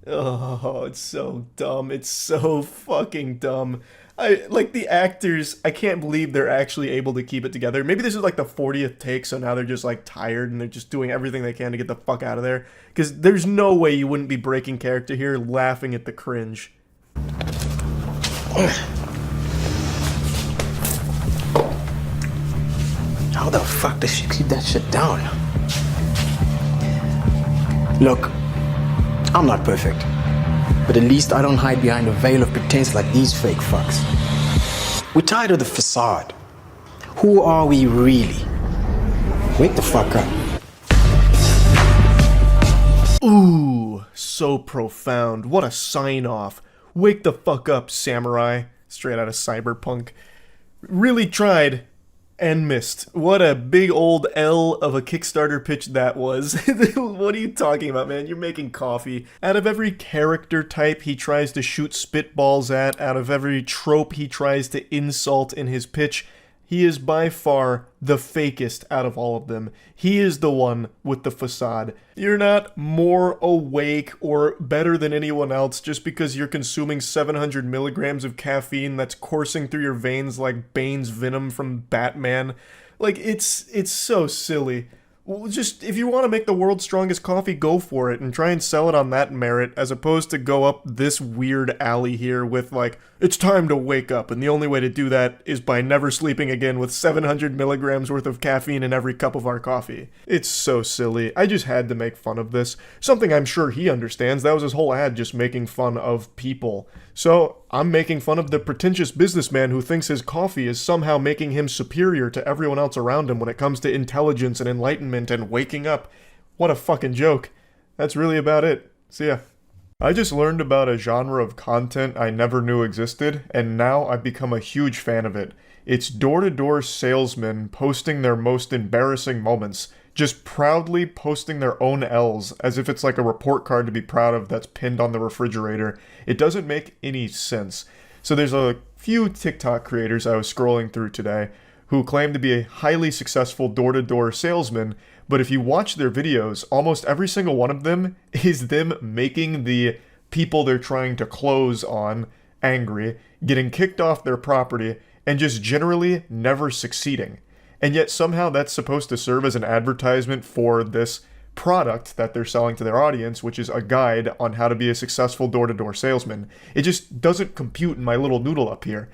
Oh, it's so dumb. It's so fucking dumb. Like, the actors, I can't believe they're actually able to keep it together. Maybe this is like the 40th take, so now they're just like tired and they're just doing everything they can to get the fuck out of there. Because there's no way you wouldn't be breaking character here laughing at the cringe. How the fuck does she keep that shit down? Look, I'm not perfect. But at least I don't hide behind a veil of pretense like these fake fucks. We're tired of the facade. Who are we really? Wake the fuck up. Ooh, so profound. What a sign-off. Wake the fuck up, samurai. Straight out of Cyberpunk. Really tried. And missed. What a big old L of a Kickstarter pitch that was. What are you talking about, man? You're making coffee. Out of every character type he tries to shoot spitballs at, out of every trope he tries to insult in his pitch, he is by far the fakest out of all of them. He is the one with the facade. You're not more awake or better than anyone else just because you're consuming 700 milligrams of caffeine that's coursing through your veins like Bane's venom from Batman. Like, it's so silly. Well, just, if you want to make the world's strongest coffee, go for it and try and sell it on that merit, as opposed to go up this weird alley here with, like, it's time to wake up, and the only way to do that is by never sleeping again with 700 milligrams worth of caffeine in every cup of our coffee. It's so silly. I just had to make fun of this. Something I'm sure he understands. That was his whole ad, just making fun of people. So, I'm making fun of the pretentious businessman who thinks his coffee is somehow making him superior to everyone else around him when it comes to intelligence and enlightenment and waking up. What a fucking joke. That's really about it. See ya. I just learned about a genre of content I never knew existed, and now I've become a huge fan of it. It's door-to-door salesmen posting their most embarrassing moments, just proudly posting their own L's, as if it's like a report card to be proud of that's pinned on the refrigerator. It doesn't make any sense. So there's a few TikTok creators I was scrolling through today who claim to be a highly successful door-to-door salesman, but if you watch their videos, almost every single one of them is them making the people they're trying to close on angry, getting kicked off their property, and just generally never succeeding. And yet somehow that's supposed to serve as an advertisement for this product that they're selling to their audience, which is a guide on how to be a successful door-to-door salesman. It just doesn't compute in my little noodle up here.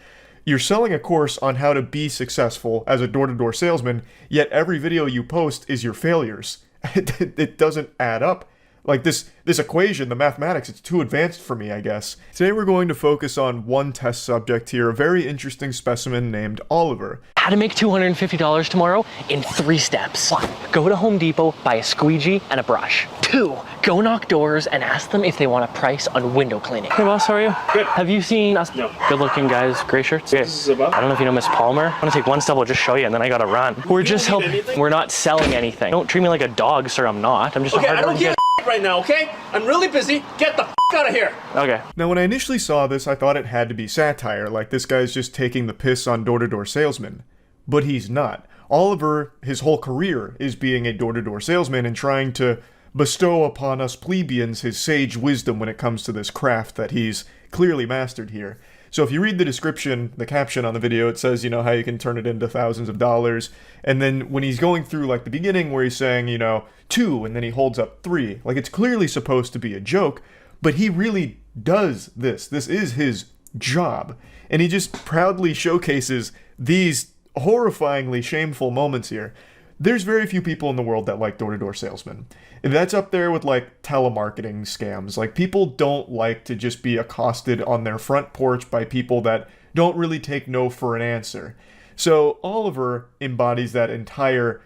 You're selling a course on how to be successful as a door-to-door salesman, yet every video you post is your failures. it doesn't add up. Like this equation, the mathematics, it's too advanced for me, I guess. Today we're going to focus on one test subject here, a very interesting specimen named Oliver. How to make $250 tomorrow in 3 steps. 1. Go to Home Depot, buy a squeegee and a brush. 2. Go knock doors and ask them if they want a price on window cleaning. Hey boss, how are you? Good. Have you seen us? No. Good looking guys, gray shirts? Okay. This is about? I don't know if you know Miss Palmer. I'm gonna take one step, I'll just show you and then I gotta run. We're just helping. We're not selling anything. Don't treat me like a dog, sir, I'm not. I'm just okay, a hard I don't working give a right now, okay? I'm really busy. Get the out of here. Okay. Now, when I initially saw this, I thought it had to be satire, like this guy's just taking the piss on door-to-door salesmen. But he's not. Oliver, his whole career is being a door-to-door salesman and trying to bestow upon us plebeians his sage wisdom when it comes to this craft that he's clearly mastered here. So if you read the description, the caption on the video, it says, you know, how you can turn it into thousands of dollars. And then when he's going through, like, the beginning where he's saying, you know, 2, and then he holds up 3. Like, it's clearly supposed to be a joke, but he really does this. This is his job. And he just proudly showcases these horrifyingly shameful moments here. There's very few people in the world that like door-to-door salesmen. That's up there with, like, telemarketing scams. Like, people don't like to just be accosted on their front porch by people that don't really take no for an answer. So Oliver embodies that entire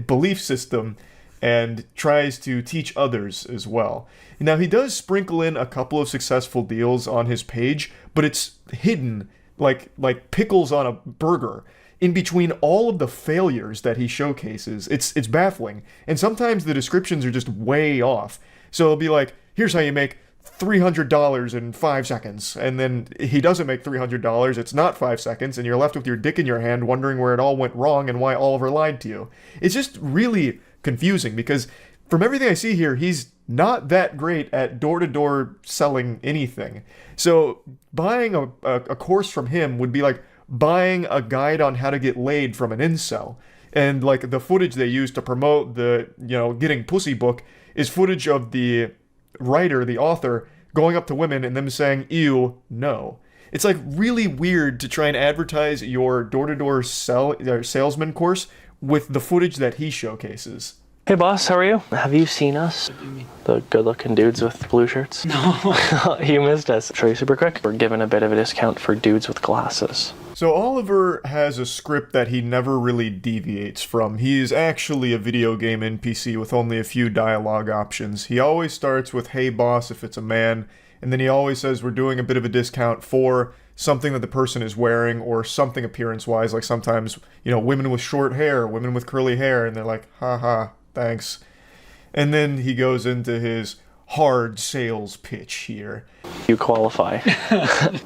belief system and tries to teach others as well. Now, he does sprinkle in a couple of successful deals on his page, but it's hidden like pickles on a burger in between all of the failures that he showcases. It's baffling. And sometimes the descriptions are just way off. So it'll be like, here's how you make $300 in 5 seconds. And then he doesn't make $300, it's not 5 seconds, and you're left with your dick in your hand wondering where it all went wrong and why Oliver lied to you. It's just really confusing because from everything I see here, he's not that great at door-to-door selling anything. So buying a course from him would be like buying a guide on how to get laid from an incel. And like the footage they use to promote the, you know, getting pussy book is footage of the writer, the author, going up to women and them saying, ew, no. It's like really weird to try and advertise your door-to-door salesman course with the footage that he showcases. Hey boss, how are you? Have you seen us? What do you mean? The good-looking dudes with blue shirts? No. You missed us. Show you super quick. We're giving a bit of a discount for dudes with glasses. So Oliver has a script that he never really deviates from. He is actually a video game NPC with only a few dialogue options. He always starts with, hey boss, if it's a man, and then he always says we're doing a bit of a discount for something that the person is wearing or something appearance-wise, like sometimes, you know, women with short hair, women with curly hair, and they're like, haha, thanks. And then he goes into his hard sales pitch here. You qualify.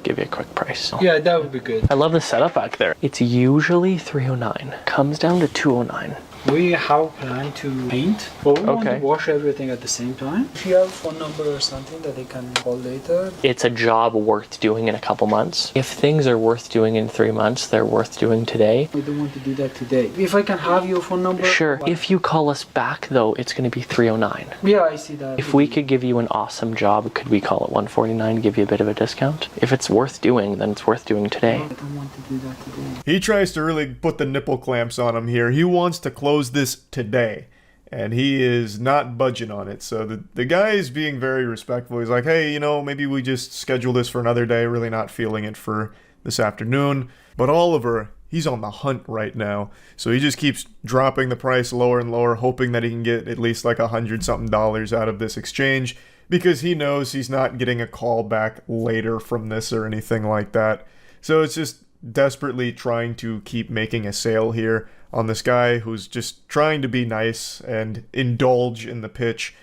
Give you a quick price. Yeah, that would be good. I love the setup back there. It's usually $309. Comes down to $209. We have a plan to paint, but we want to wash everything at the same time. If you have a phone number or something that they can call later. It's a job worth doing in a couple months. If things are worth doing in 3 months, they're worth doing today. I don't want to do that today. If I can have your phone number. Sure. If you call us back though, it's going to be $309. Yeah, I see that. If we could give you an awesome job, could we call it $149, give you a bit of a discount? If it's worth doing, then it's worth doing today. I don't want to do that today. He tries to really put the nipple clamps on him here. He wants to close this today, and he is not budging on it. So the guy is being very respectful. He's like, hey, you know, maybe we just schedule this for another day, really not feeling it for this afternoon. But Oliver, he's on the hunt right now, so he just keeps dropping the price lower and lower, hoping that he can get at least like $100-something out of this exchange, because he knows he's not getting a call back later from this or anything like that. So it's just desperately trying to keep making a sale here on this guy who's just trying to be nice and indulge in the pitch,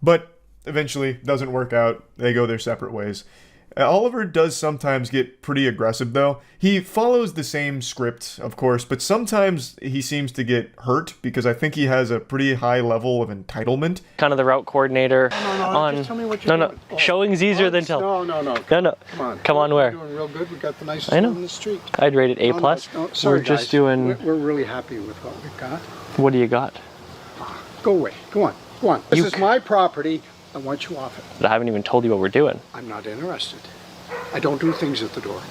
but eventually doesn't work out. They go their separate ways. Oliver does sometimes get pretty aggressive, though. He follows the same script, of course, but sometimes he seems to get hurt because I think he has a pretty high level of entitlement. Kind of the route coordinator. Just tell me what you're doing. Showing's easier than telling. No. No. Come on, where? We're doing real good. We got the nicest one in the street. I'd rate it A+. Sorry, we're just guys. doing... We're really happy with what we've got. What do you got? Go away. Go on. This is my property. I want you off it. But I haven't even told you what we're doing. I'm not interested. I don't do things at the door.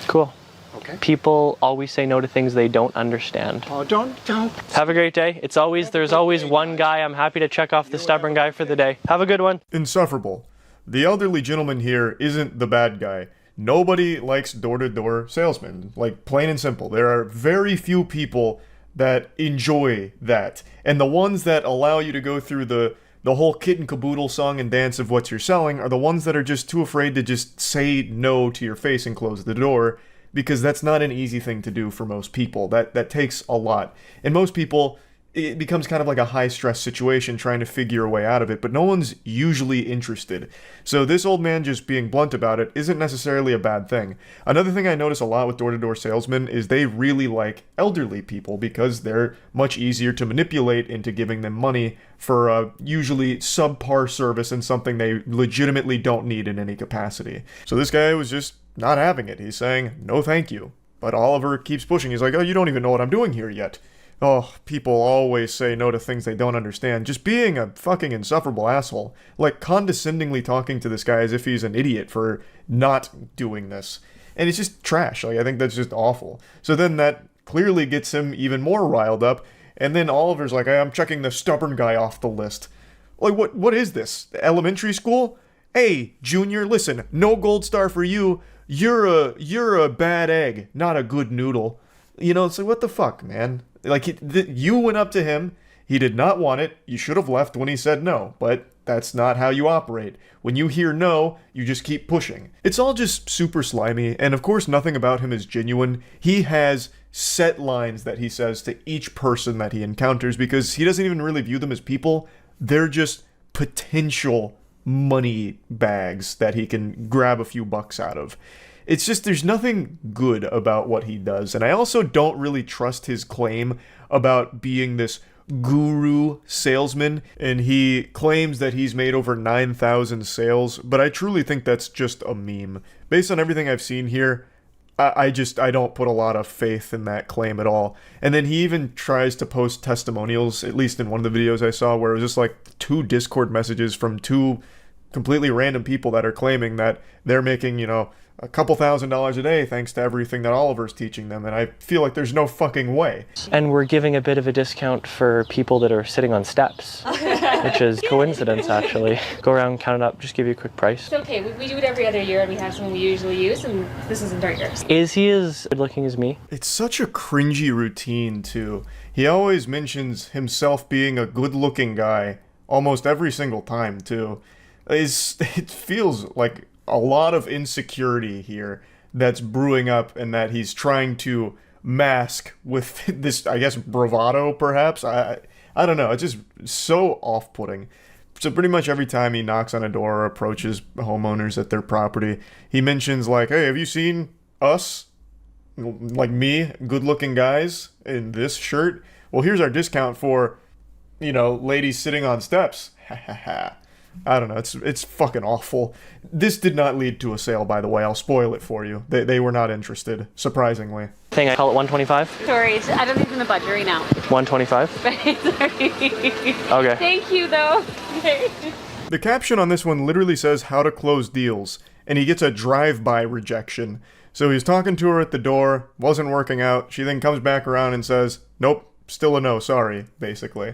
Cool. Okay. People always say no to things they don't understand. Oh, don't. Have a great day. There's always one guy. I'm happy to check off the stubborn guy for the day. Have a good one. Insufferable. The elderly gentleman here isn't the bad guy. Nobody likes door-to-door salesmen. Like, plain and simple. There are very few people that enjoy that. And the ones that allow you to go through the whole kit and caboodle song and dance of what you're selling are the ones that are just too afraid to just say no to your face and close the door, because that's not an easy thing to do for most people. That takes a lot. And most people, it becomes kind of like a high-stress situation trying to figure a way out of it, but no one's usually interested. So this old man just being blunt about it isn't necessarily a bad thing. Another thing I notice a lot with door-to-door salesmen is they really like elderly people because they're much easier to manipulate into giving them money for a usually subpar service and something they legitimately don't need in any capacity. So this guy was just not having it. He's saying, no thank you. But Oliver keeps pushing. He's like, oh, you don't even know what I'm doing here yet. Oh, people always say no to things they don't understand. Just being a fucking insufferable asshole. Like, condescendingly talking to this guy as if he's an idiot for not doing this. And it's just trash. Like, I think that's just awful. So then that clearly gets him even more riled up. And then Oliver's like, I'm checking the stubborn guy off the list. Like, what is this? Elementary school? Hey, Junior, listen, no gold star for you. You're a bad egg, not a good noodle. You know, it's like, what the fuck, man? Like, you went up to him, he did not want it, you should have left when he said no, but that's not how you operate. When you hear no, you just keep pushing. It's all just super slimy, and of course nothing about him is genuine. He has set lines that he says to each person that he encounters because he doesn't even really view them as people. They're just potential money bags that he can grab a few bucks out of. It's just, there's nothing good about what he does. And I also don't really trust his claim about being this guru salesman. And he claims that he's made over 9,000 sales. But I truly think that's just a meme. Based on everything I've seen here, I don't put a lot of faith in that claim at all. And then he even tries to post testimonials, at least in one of the videos I saw, where it was just like 2 Discord messages from 2 completely random people that are claiming that they're making, you know, a couple $1,000s a day thanks to everything that Oliver's teaching them, and I feel like there's no fucking way. And we're giving a bit of a discount for people that are sitting on steps, which is coincidence, actually. Go around, count it up, just give you a quick price. It's okay, we do it every other year, and we have someone we usually use, and this isn't our year. Is he as good looking as me? It's such a cringy routine, too. He always mentions himself being a good-looking guy, almost every single time, too. It feels like a lot of insecurity here that's brewing up and that he's trying to mask with this, I guess, bravado, perhaps? I don't know. It's just so off-putting. So pretty much every time he knocks on a door or approaches homeowners at their property, he mentions, like, hey, have you seen us? Like me, good-looking guys in this shirt? Well, here's our discount for, you know, ladies sitting on steps. Ha ha ha. I don't know, it's fucking awful. This did not lead to a sale, by the way. I'll spoil it for you. They were not interested, surprisingly. I call it 125? Sorry, I don't think it's in the budget right now. 125? Sorry. Okay. Thank you, though. The caption on this one literally says how to close deals, and he gets a drive-by rejection. So he's talking to her at the door, wasn't working out. She then comes back around and says, nope, still a no, sorry, basically.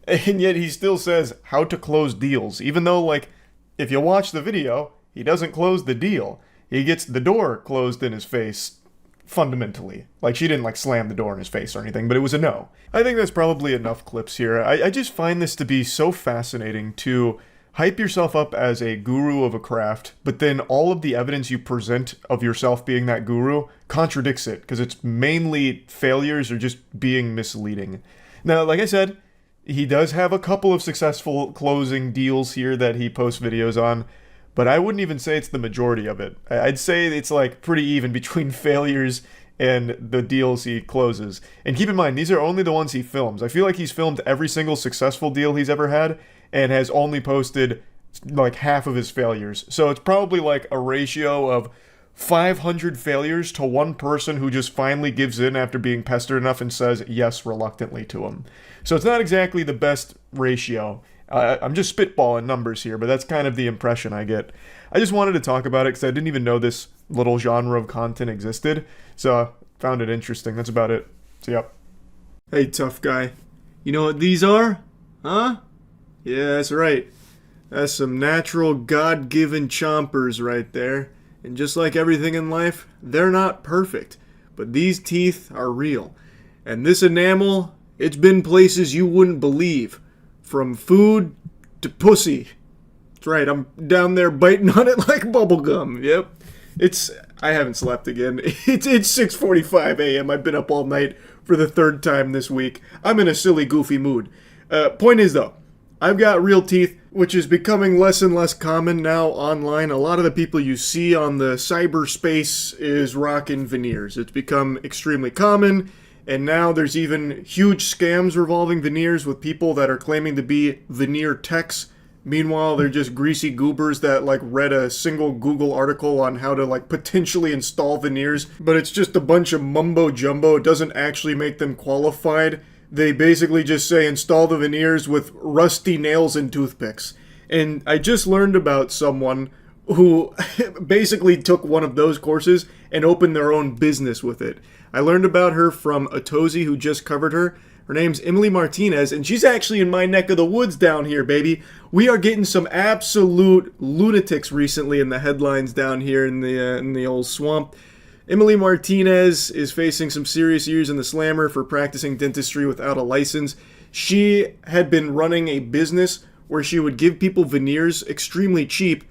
And yet he still says how to close deals, even though, like, if you watch the video, he doesn't close the deal. He gets the door closed in his face, fundamentally. Like, she didn't, like, slam the door in his face or anything, but it was a no. I think that's probably enough clips here. I just find this to be so fascinating to hype yourself up as a guru of a craft, but then all of the evidence you present of yourself being that guru contradicts it, because it's mainly failures or just being misleading. Now, like I said, he does have a couple of successful closing deals here that he posts videos on, but I wouldn't even say it's the majority of it. I'd say it's like pretty even between failures and the deals he closes. And keep in mind, these are only the ones he films. I feel like he's filmed every single successful deal he's ever had and has only posted like half of his failures. So it's probably like a ratio of 500 failures to one person who just finally gives in after being pestered enough and says yes reluctantly to him. So it's not exactly the best ratio. I'm just spitballing numbers here, but that's kind of the impression I get. I just wanted to talk about it because I didn't even know this little genre of content existed. So, found it interesting. That's about it. So, yep. Hey, tough guy. You know what these are? Huh? Yeah, that's right. That's some natural, God-given chompers right there. And just like everything in life, they're not perfect. But these teeth are real. And this enamel, it's been places you wouldn't believe. From food to pussy. That's right, I'm down there biting on it like bubblegum. Yep. I haven't slept again. It's 6:45 a.m. I've been up all night for the third time this week. I'm in a silly, goofy mood. Point is, though, I've got real teeth, which is becoming less and less common now online. A lot of the people you see on the cyberspace is rocking veneers. It's become extremely common, and now there's even huge scams revolving veneers with people that are claiming to be veneer techs. Meanwhile, they're just greasy goobers that read a single Google article on how to potentially install veneers, but it's just a bunch of mumbo jumbo. It doesn't actually make them qualified. They basically just say install the veneers with rusty nails and toothpicks. And I just learned about someone who basically took one of those courses and opened their own business with it. I learned about her from Atozi, who just covered her. Her name's Emily Martinez, and she's actually in my neck of the woods down here, baby. We are getting some absolute lunatics recently in the headlines down here in the old swamp. Emily Martinez is facing some serious years in the slammer for practicing dentistry without a license. She had been running a business where she would give people veneers extremely cheap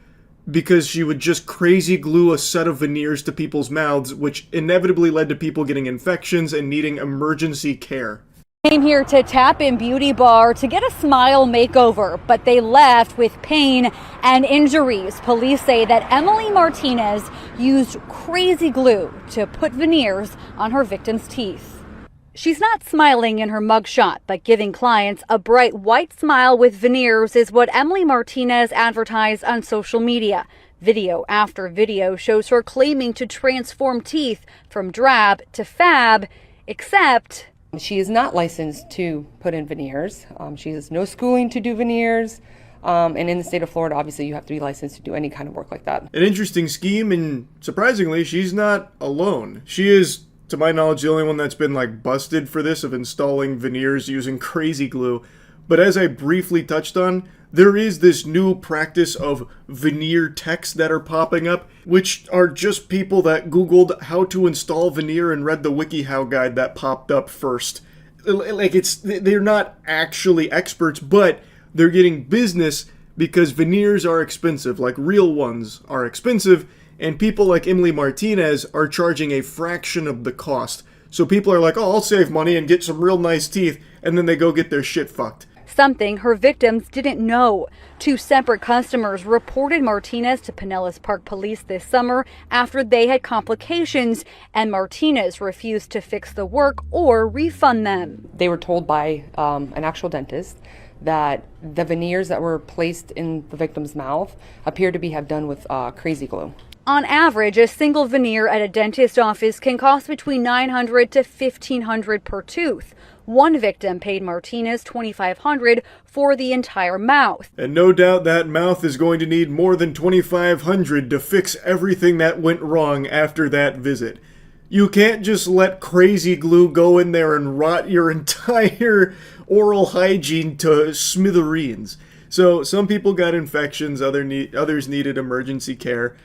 because she would just crazy glue a set of veneers to people's mouths, which inevitably led to people getting infections and needing emergency care. Came here to Tap In Beauty Bar to get a smile makeover, but they left with pain and injuries. Police say that Emily Martinez used crazy glue to put veneers on her victim's teeth. She's not smiling in her mugshot, but giving clients a bright white smile with veneers is what Emily Martinez advertised on social media. Video after video shows her claiming to transform teeth from drab to fab, except she is not licensed to put in veneers. She has no schooling to do veneers. And in the state of Florida, obviously, you have to be licensed to do any kind of work like that. An interesting scheme, and surprisingly, she's not alone. She is, to my knowledge, the only one that's been busted for this, of installing veneers using crazy glue. But as I briefly touched on, there is this new practice of veneer techs that are popping up, which are just people that Googled how to install veneer and read the WikiHow guide that popped up first. They're not actually experts, but they're getting business because veneers are expensive, real ones are expensive, and people like Emily Martinez are charging a fraction of the cost. So people are like, oh, I'll save money and get some real nice teeth, and then they go get their shit fucked. Something her victims didn't know. 2 separate customers reported Martinez to Pinellas Park Police this summer after they had complications, and Martinez refused to fix the work or refund them. They were told by an actual dentist that the veneers that were placed in the victim's mouth appeared to have done with crazy glue. On average, a single veneer at a dentist office can cost between $900 to $1,500 per tooth. One victim paid Martinez $2,500 for the entire mouth. And no doubt that mouth is going to need more than $2,500 to fix everything that went wrong after that visit. You can't just let crazy glue go in there and rot your entire oral hygiene to smithereens. So some people got infections, others needed emergency care,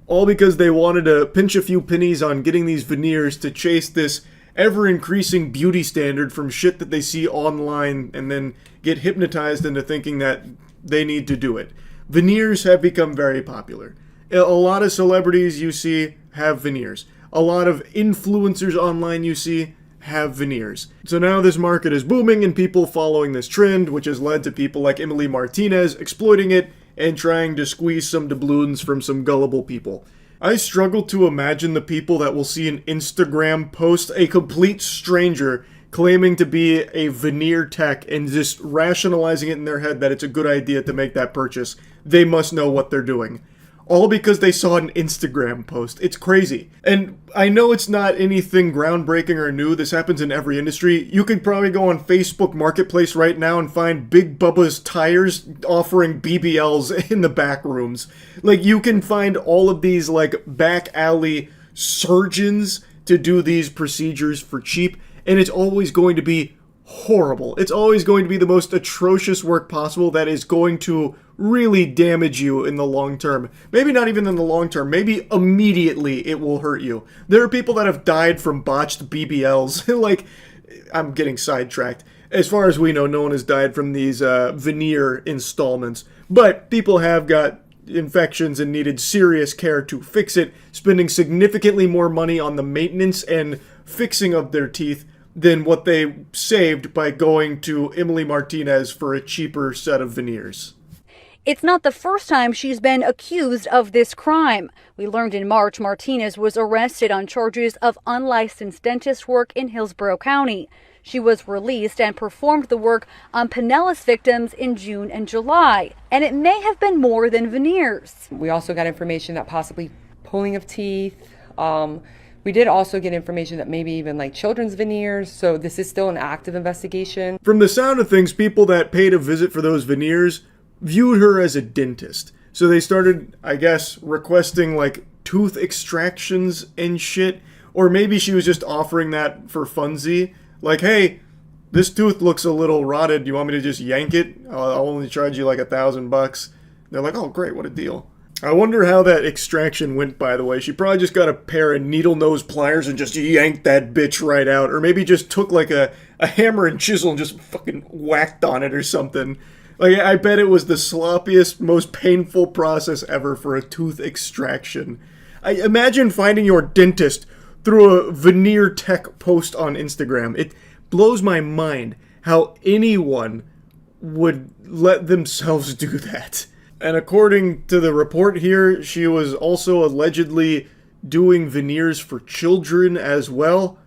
all because they wanted to pinch a few pennies on getting these veneers to chase this ever-increasing beauty standard from shit that they see online and then get hypnotized into thinking that they need to do it. Veneers have become very popular. A lot of celebrities you see have veneers. A lot of influencers online you see have veneers. So now this market is booming and people following this trend, which has led to people like Emily Martinez exploiting it and trying to squeeze some doubloons from some gullible people. I struggle to imagine the people that will see an Instagram post, a complete stranger claiming to be a veneer tech and just rationalizing it in their head that it's a good idea to make that purchase. They must know what they're doing. All because they saw an Instagram post. It's crazy. And I know it's not anything groundbreaking or new. This happens in every industry. You could probably go on Facebook Marketplace right now and find Big Bubba's Tires offering BBLs in the back rooms. You can find all of these back alley surgeons to do these procedures for cheap, and it's always going to be horrible. It's always going to be the most atrocious work possible that is going to really damage you in the long term. Maybe not even in the long term. Maybe immediately it will hurt you. There are people that have died from botched BBLs. Like, I'm getting sidetracked. As far as we know, no one has died from these veneer installments. But people have got infections and needed serious care to fix it, spending significantly more money on the maintenance and fixing of their teeth than what they saved by going to Emily Martinez for a cheaper set of veneers. It's not the first time she's been accused of this crime. We learned in March Martinez was arrested on charges of unlicensed dentist work in Hillsborough County. She was released and performed the work on Pinellas victims in June and July. And it may have been more than veneers. We also got information that possibly pulling of teeth. We did also get information that maybe even like children's veneers. So this is still an active investigation. From the sound of things, people that paid a visit for those veneers viewed her as a dentist. So they started, I guess, requesting like tooth extractions and shit. Or maybe she was just offering that for funsy. Like, hey, this tooth looks a little rotted. Do you want me to just yank it? I'll only charge you like $1,000. They're like, oh, great, what a deal. I wonder how that extraction went, by the way. She probably just got a pair of needle nose pliers and just yanked that bitch right out. Or maybe just took like a hammer and chisel and just fucking whacked on it or something. Like, I bet it was the sloppiest, most painful process ever for a tooth extraction. I imagine finding your dentist through a veneer tech post on Instagram. It blows my mind how anyone would let themselves do that. And according to the report here, she was also allegedly doing veneers for children as well.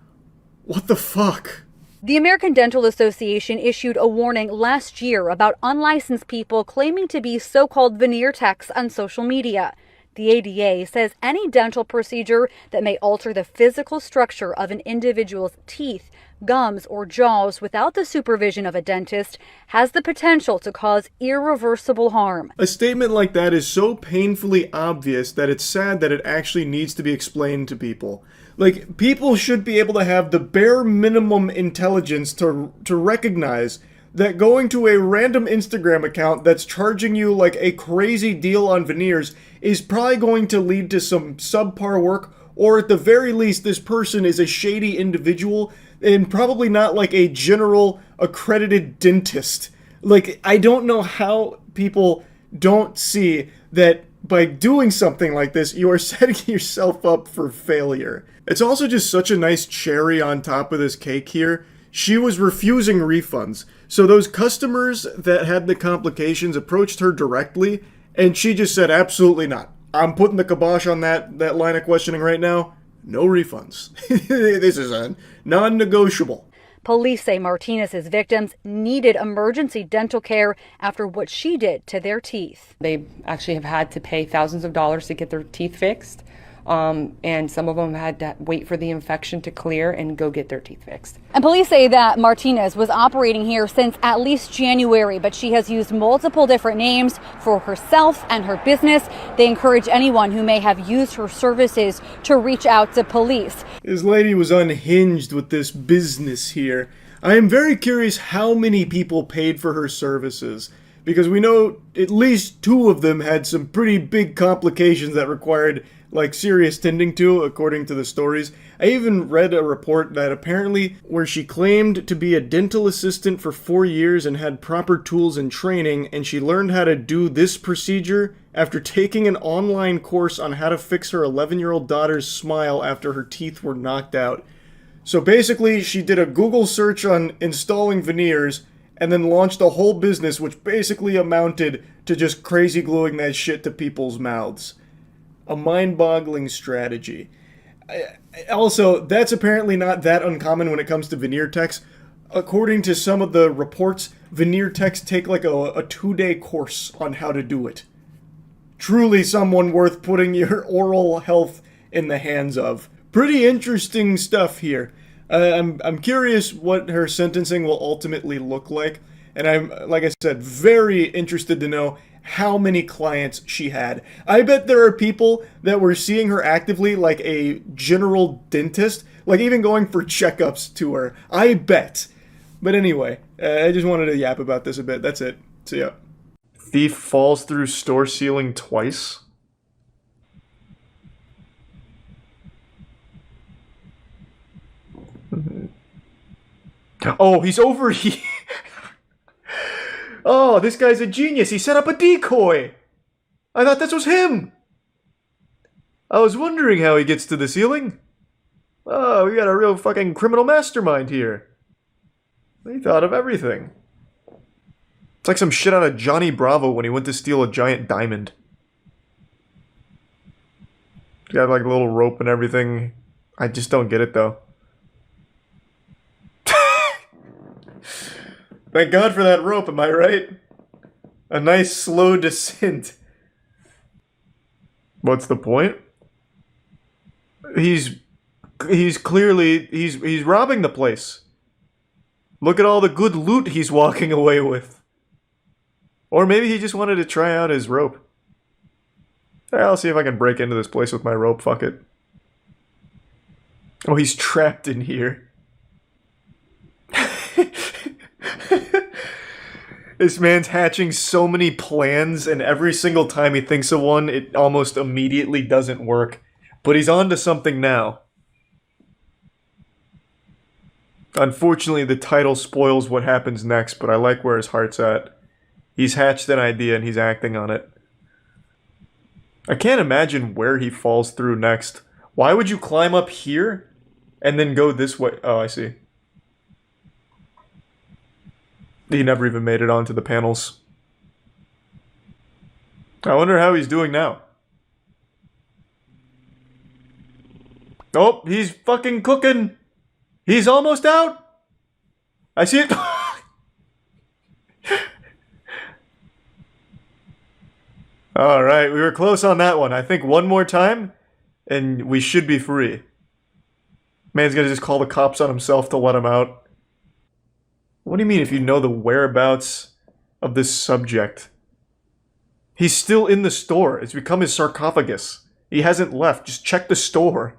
What the fuck? The American Dental Association issued a warning last year about unlicensed people claiming to be so-called veneer techs on social media. The ADA says any dental procedure that may alter the physical structure of an individual's teeth, gums, or jaws without the supervision of a dentist has the potential to cause irreversible harm. A statement like that is so painfully obvious that it's sad that it actually needs to be explained to people. Like, people should be able to have the bare minimum intelligence to recognize that going to a random Instagram account that's charging you like a crazy deal on veneers is probably going to lead to some subpar work, or at the very least, this person is a shady individual and probably not like a general accredited dentist. Like, I don't know how people don't see that by doing something like this, you are setting yourself up for failure. It's also just such a nice cherry on top of this cake here. She was refusing refunds. So those customers that had the complications approached her directly, and she just said, absolutely not. I'm putting the kibosh on that line of questioning right now. No refunds. This is a non-negotiable. Police say Martinez's victims needed emergency dental care after what she did to their teeth. They actually have had to pay thousands of dollars to get their teeth fixed. And some of them had to wait for the infection to clear and go get their teeth fixed. And police say that Martinez was operating here since at least January, but she has used multiple different names for herself and her business. They encourage anyone who may have used her services to reach out to police. This lady was unhinged with this business here. I am very curious how many people paid for her services, because we know at least 2 of them had some pretty big complications that required like serious tending to, according to the stories. I even read a report that apparently where she claimed to be a dental assistant for 4 years and had proper tools and training, and she learned how to do this procedure after taking an online course on how to fix her 11-year-old daughter's smile after her teeth were knocked out. So basically, she did a Google search on installing veneers and then launched a whole business which basically amounted to just crazy gluing that shit to people's mouths. A mind-boggling strategy. Also, that's apparently not that uncommon when it comes to veneer techs. According to some of the reports, veneer techs take like a 2-day course on how to do it. Truly someone worth putting your oral health in the hands of. Pretty interesting stuff here. I'm curious what her sentencing will ultimately look like. And I'm, like I said, very interested to know how many clients she had. I bet there are people that were seeing her actively like a general dentist Like, even going for checkups to her. I bet. But anyway, I just wanted to yap about this a bit. That's it. See ya. Thief falls through store ceiling twice. Oh, he's over here. Oh, this guy's a genius. He set up a decoy. I thought this was him. I was wondering how he gets to the ceiling. Oh, we got a real fucking criminal mastermind here. He thought of everything. It's like some shit out of Johnny Bravo when he went to steal a giant diamond. He got like a little rope and everything. I just don't get it though. Thank God for that rope, am I right? A nice slow descent. What's the point? He's clearly he's robbing the place. Look at all the good loot he's walking away with. Or maybe he just wanted to try out his rope. I'll see if I can break into this place with my rope, fuck it. Oh, he's trapped in here. This man's hatching so many plans, and every single time he thinks of one, it almost immediately doesn't work. But he's on to something now. Unfortunately, the title spoils what happens next, but I like where his heart's at. He's hatched an idea and he's acting on it. I can't imagine where he falls through next. Why would you climb up here and then go this way? Oh, I see. He never even made it onto the panels. I wonder how he's doing now. Oh, he's fucking cooking. He's almost out. I see it. Alright, we were close on that one. I think one more time, and we should be free. Man's gonna just call the cops on himself to let him out. What do you mean if you know the whereabouts of this subject? He's still in the store. It's become his sarcophagus. He hasn't left. Just check the store.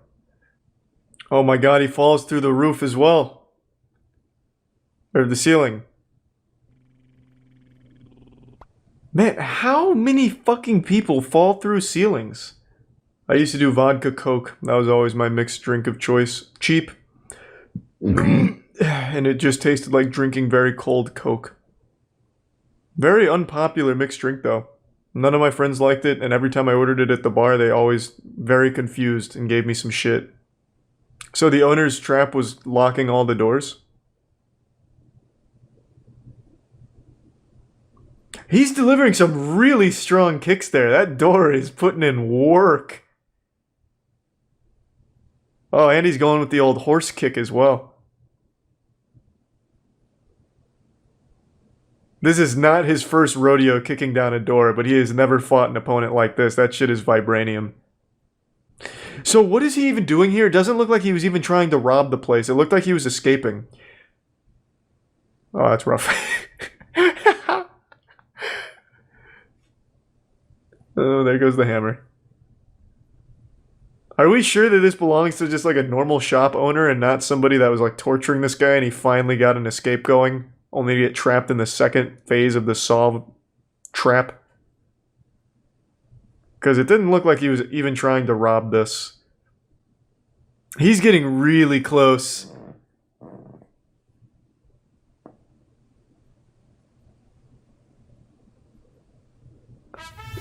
Oh my god, he falls through the roof as well. Or the ceiling. Man, how many fucking people fall through ceilings? I used to do vodka coke. That was always my mixed drink of choice. Cheap. And it just tasted like drinking very cold coke. Very unpopular mixed drink though. None of my friends liked it, and every time I ordered it at the bar, they always very confused and gave me some shit. So the owner's trap was locking all the doors? He's delivering some really strong kicks there. That door is putting in work. Oh, and he's going with the old horse kick as well. This is not his first rodeo kicking down a door, but he has never fought an opponent like this. That shit is vibranium. So what is he even doing here? It doesn't look like he was even trying to rob the place. It looked like he was escaping. Oh, that's rough. Oh, there goes the hammer. Are we sure that this belongs to just like a normal shop owner and not somebody that was like torturing this guy and he finally got an escape going? Only to get trapped in the second phase of the solve trap? Because it didn't look like he was even trying to rob this. He's getting really close.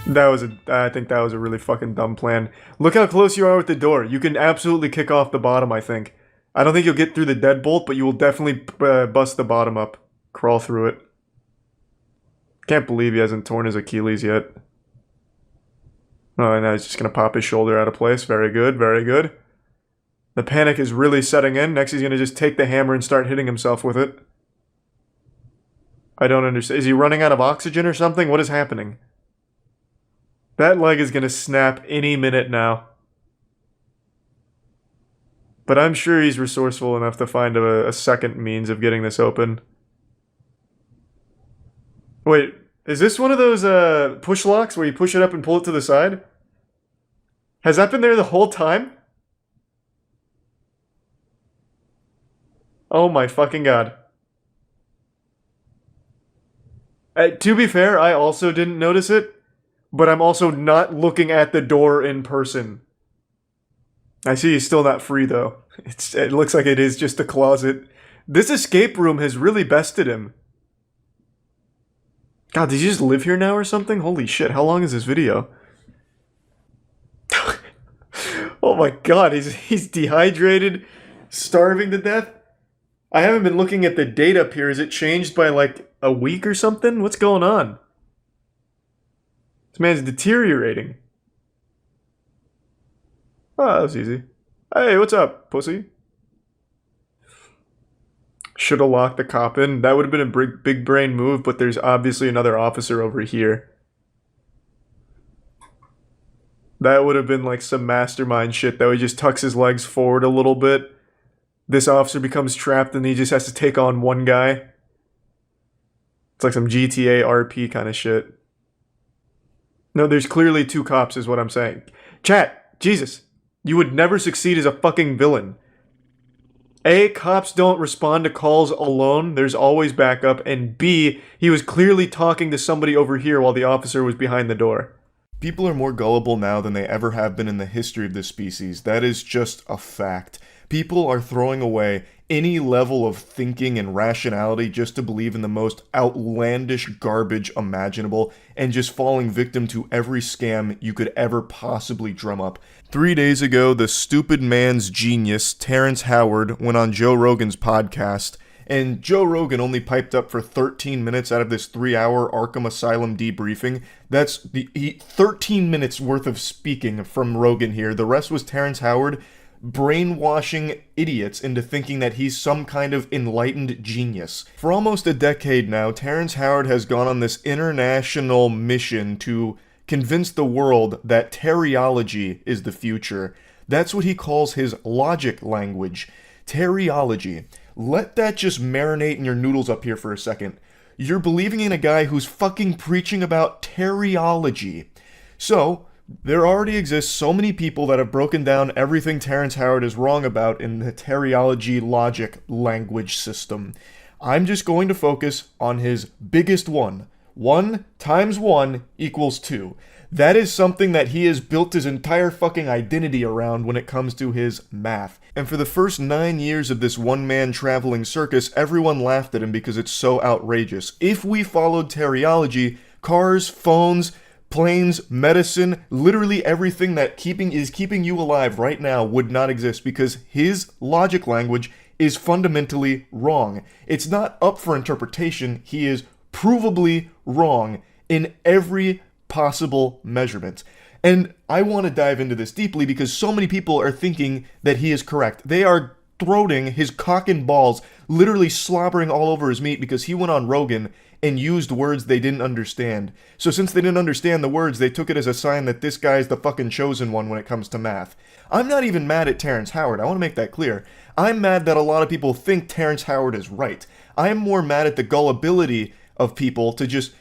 I think that was a really fucking dumb plan. Look how close you are with the door. You can absolutely kick off the bottom, I think. I don't think you'll get through the deadbolt, but you will definitely bust the bottom up. Crawl through it. Can't believe he hasn't torn his Achilles yet. Oh, and now he's just gonna pop his shoulder out of place. Very good, very good. The panic is really setting in. Next he's gonna just take the hammer and start hitting himself with it. I don't understand. Is he running out of oxygen or something? What is happening? That leg is gonna snap any minute now. But I'm sure he's resourceful enough to find a second means of getting this open. Wait, is this one of those push locks where you push it up and pull it to the side? Has that been there the whole time? Oh my fucking god. To be fair, I also didn't notice it, but I'm also not looking at the door in person. I see he's still not free, though. It looks like it is just a closet. This escape room has really bested him. God, did he just live here now or something? Holy shit, how long is this video? Oh my god, he's dehydrated, starving to death. I haven't been looking at the date up here. Is it changed by like a week or something? What's going on? This man's deteriorating. Oh, that was easy. Hey, what's up, pussy? Should have locked the cop in. That would have been a big brain move, but there's obviously another officer over here. That would have been like some mastermind shit, though. He just tucks his legs forward a little bit. This officer becomes trapped and he just has to take on one guy. It's like some GTA RP kind of shit. No, there's clearly two cops is what I'm saying. Chat, Jesus, you would never succeed as a fucking villain. A, cops don't respond to calls alone, there's always backup, and B, he was clearly talking to somebody over here while the officer was behind the door. People are more gullible now than they ever have been in the history of this species. That is just a fact. People are throwing away any level of thinking and rationality just to believe in the most outlandish garbage imaginable and just falling victim to every scam you could ever possibly drum up. 3 days ago, the stupid man's genius, Terrence Howard, went on Joe Rogan's podcast, and Joe Rogan only piped up for 13 minutes out of this 3-hour Arkham Asylum debriefing. That's 13 minutes worth of speaking from Rogan here. The rest was Terrence Howard brainwashing idiots into thinking that he's some kind of enlightened genius. For almost a decade now, Terrence Howard has gone on this international mission to convince the world that teriology is the future. That's what he calls his logic language. Teriology. Let that just marinate in your noodles up here for a second. You're believing in a guy who's fucking preaching about teriology. So, there already exists so many people that have broken down everything Terrence Howard is wrong about in the teriology logic language system. I'm just going to focus on his biggest one. 1 times 1 equals 2. That is something that he has built his entire fucking identity around when it comes to his math. And for the first 9 years of this one-man traveling circus, everyone laughed at him because it's so outrageous. If we followed teriology, cars, phones, planes, medicine, literally everything that is keeping you alive right now would not exist because his logic language is fundamentally wrong. It's not up for interpretation. He is provably wrong in every possible measurement. And I want to dive into this deeply because so many people are thinking that he is correct. They are throating his cock and balls, literally slobbering all over his meat because he went on Rogan and used words they didn't understand. So since they didn't understand the words, they took it as a sign that this guy's the fucking chosen one when it comes to math. I'm not even mad at Terrence Howard, I want to make that clear. I'm mad that a lot of people think Terrence Howard is right. I'm more mad at the gullibility of people to just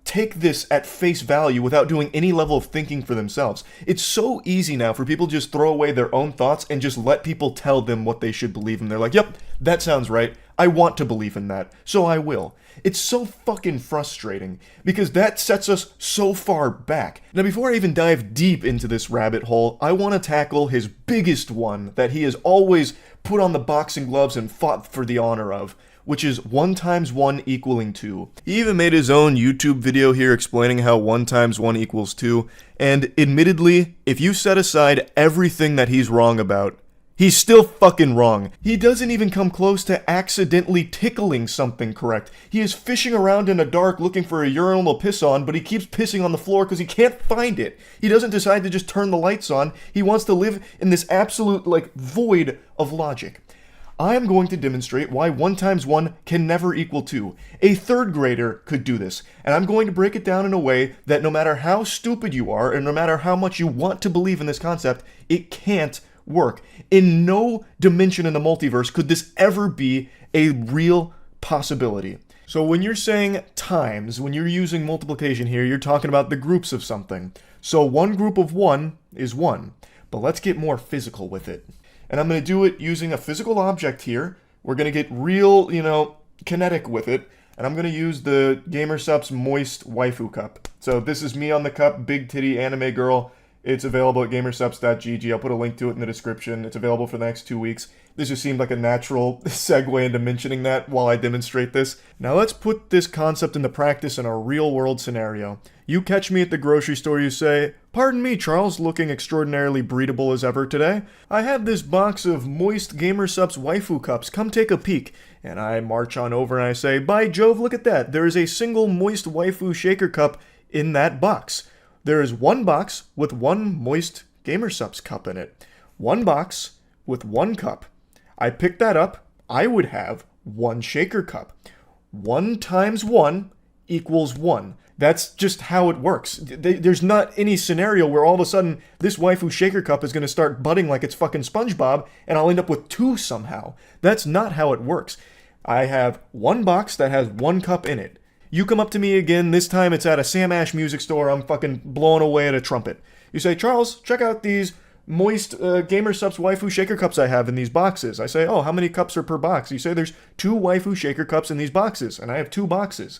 take this at face value without doing any level of thinking for themselves. It's so easy now for people to just throw away their own thoughts and just let people tell them what they should believe in. They're like, yep, that sounds right. I want to believe in that, so I will. It's so fucking frustrating because that sets us so far back. Now, before I even dive deep into this rabbit hole, I want to tackle his biggest one that he has always put on the boxing gloves and fought for the honor of, which is 1 times 1 equaling 2. He even made his own YouTube video here explaining how 1 times 1 equals 2, and admittedly, if you set aside everything that he's wrong about, he's still fucking wrong. He doesn't even come close to accidentally tickling something correct. He is fishing around in the dark looking for a urinal to piss on, but he keeps pissing on the floor because he can't find it. He doesn't decide to just turn the lights on. He wants to live in this absolute, void of logic. I am going to demonstrate why 1 times 1 can never equal 2. A 3rd grader could do this, and I'm going to break it down in a way that no matter how stupid you are, and no matter how much you want to believe in this concept, it can't work. In no dimension in the multiverse could this ever be a real possibility. So when you're saying times, when you're using multiplication here, you're talking about the groups of something. So one group of 1 is 1, but let's get more physical with it. And I'm going to do it using a physical object here We're going to get real, kinetic with it. And I'm going to use the GamerSupps Moist Waifu Cup. So this is me on the cup, big titty anime girl. It's available at gamersupps.gg. I'll put a link to it in the description. It's available for the next 2 weeks. This just seemed like a natural segue into mentioning that while I demonstrate this. Now let's put this concept into practice in a real-world scenario. You catch me at the grocery store, you say, "Pardon me, Charles, looking extraordinarily breedable as ever today. I have this box of moist GamerSupps waifu cups. Come take a peek." And I march on over and I say, "By Jove, look at that. There is a single moist waifu shaker cup in that box. There is one box with one moist GamerSupps cup in it. One box with one cup. I pick that up. I would have one shaker cup. 1 times 1 equals 1. That's just how it works. There's not any scenario where all of a sudden this waifu shaker cup is going to start budding like it's fucking SpongeBob and I'll end up with 2 somehow. That's not how it works. I have one box that has one cup in it. You come up to me again, this time it's at a Sam Ash music store, I'm fucking blowing away at a trumpet. You say, "Charles, check out these moist GamerSupps waifu shaker cups I have in these boxes." I say, "Oh, how many cups are per box?" You say, "There's 2 waifu shaker cups in these boxes," and I have 2 boxes.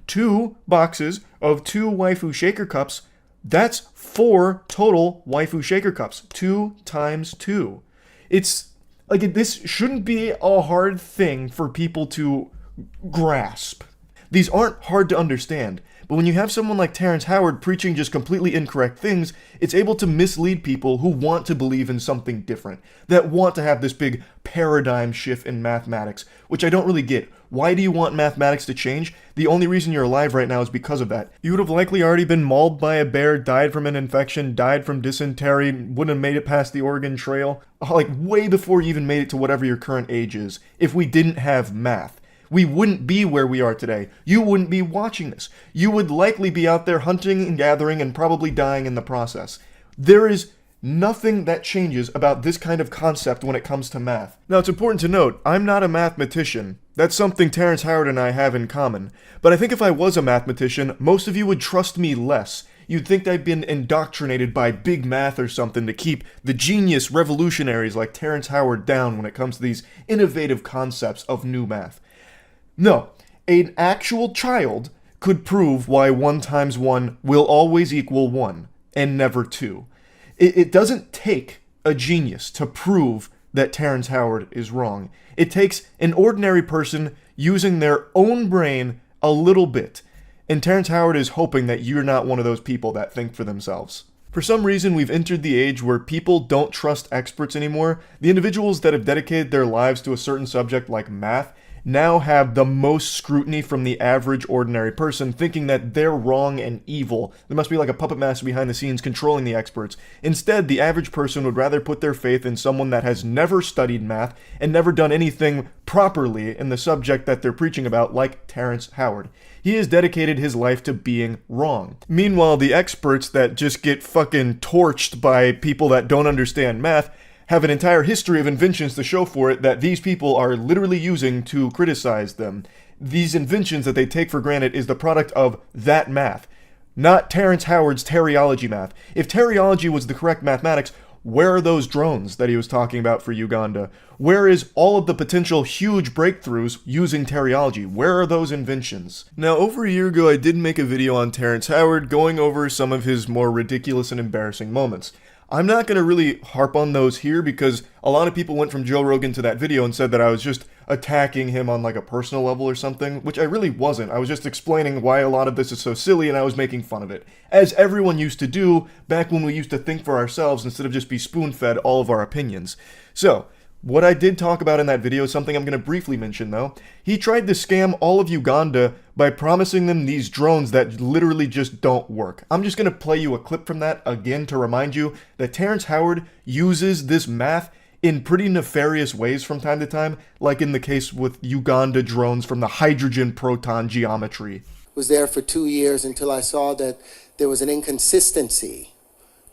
2 boxes of 2 waifu shaker cups, that's 4 total waifu shaker cups. 2 times 2. It's like, this shouldn't be a hard thing for people to grasp. These aren't hard to understand, but when you have someone like Terrence Howard preaching just completely incorrect things, it's able to mislead people who want to believe in something different, that want to have this big paradigm shift in mathematics, which I don't really get. Why do you want mathematics to change? The only reason you're alive right now is because of that. You would have likely already been mauled by a bear, died from an infection, died from dysentery, wouldn't have made it past the Oregon Trail, like way before you even made it to whatever your current age is, if we didn't have math. We wouldn't be where we are today. You wouldn't be watching this. You would likely be out there hunting and gathering and probably dying in the process. There is nothing that changes about this kind of concept when it comes to math. Now, it's important to note, I'm not a mathematician. That's something Terrence Howard and I have in common. But I think if I was a mathematician, most of you would trust me less. You'd think I'd been indoctrinated by big math or something to keep the genius revolutionaries like Terrence Howard down when it comes to these innovative concepts of new math. No, an actual child could prove why 1 times 1 will always equal 1, and never 2. It doesn't take a genius to prove that Terrence Howard is wrong. It takes an ordinary person using their own brain a little bit, and Terrence Howard is hoping that you're not one of those people that think for themselves. For some reason, we've entered the age where people don't trust experts anymore. The individuals that have dedicated their lives to a certain subject like math now have the most scrutiny from the average ordinary person, thinking that they're wrong and evil. There must be like a puppet master behind the scenes controlling the experts. Instead, the average person would rather put their faith in someone that has never studied math and never done anything properly in the subject that they're preaching about, like Terrence Howard. He has dedicated his life to being wrong. Meanwhile, the experts that just get fucking torched by people that don't understand math have an entire history of inventions to show for it that these people are literally using to criticize them. These inventions that they take for granted is the product of that math, not Terrence Howard's teriology math. If teriology was the correct mathematics, where are those drones that he was talking about for Uganda? Where is all of the potential huge breakthroughs using teriology? Where are those inventions? Now, over a year ago, I did make a video on Terrence Howard going over some of his more ridiculous and embarrassing moments. I'm not going to really harp on those here because a lot of people went from Joe Rogan to that video and said that I was just attacking him on like a personal level or something, which I really wasn't. I was just explaining why a lot of this is so silly and I was making fun of it, as everyone used to do back when we used to think for ourselves instead of just be spoon-fed all of our opinions. So, what I did talk about in that video is something I'm going to briefly mention though. He tried to scam all of Uganda by promising them these drones that literally just don't work. I'm just going to play you a clip from that again to remind you that Terrence Howard uses this math in pretty nefarious ways from time to time, like in the case with Uganda drones from the hydrogen proton geometry. Was there for 2 years until I saw that there was an inconsistency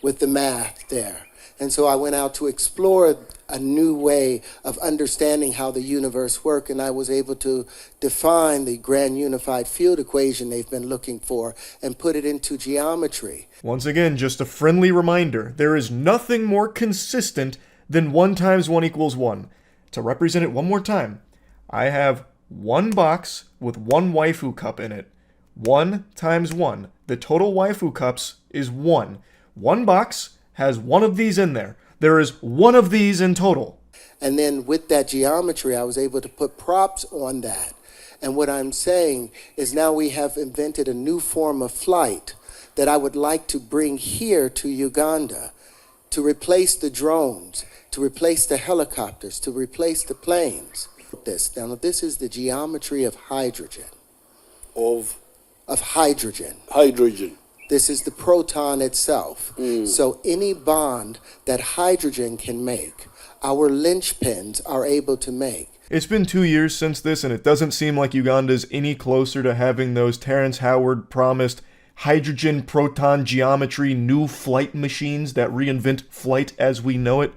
with the math there. And so I went out to explore a new way of understanding how the universe works, and I was able to define the grand unified field equation they've been looking for and put it into geometry. Once again, just a friendly reminder, there is nothing more consistent than 1 times 1 equals 1. to represent it one more time, I have one box with one waifu cup in it. 1 times 1. The total waifu cups is 1. One box has one of these in there. There is one of these in total. And then with that geometry, I was able to put props on that. And what I'm saying is now we have invented a new form of flight that I would like to bring here to Uganda to replace the drones, to replace the helicopters, to replace the planes. Now, this is the geometry of hydrogen. Of hydrogen. Hydrogen. This is the proton itself. So any bond that hydrogen can make, our linchpins are able to make. It's been 2 years since this, and it doesn't seem like Uganda's any closer to having those Terrence Howard promised hydrogen proton geometry new flight machines that reinvent flight as we know it.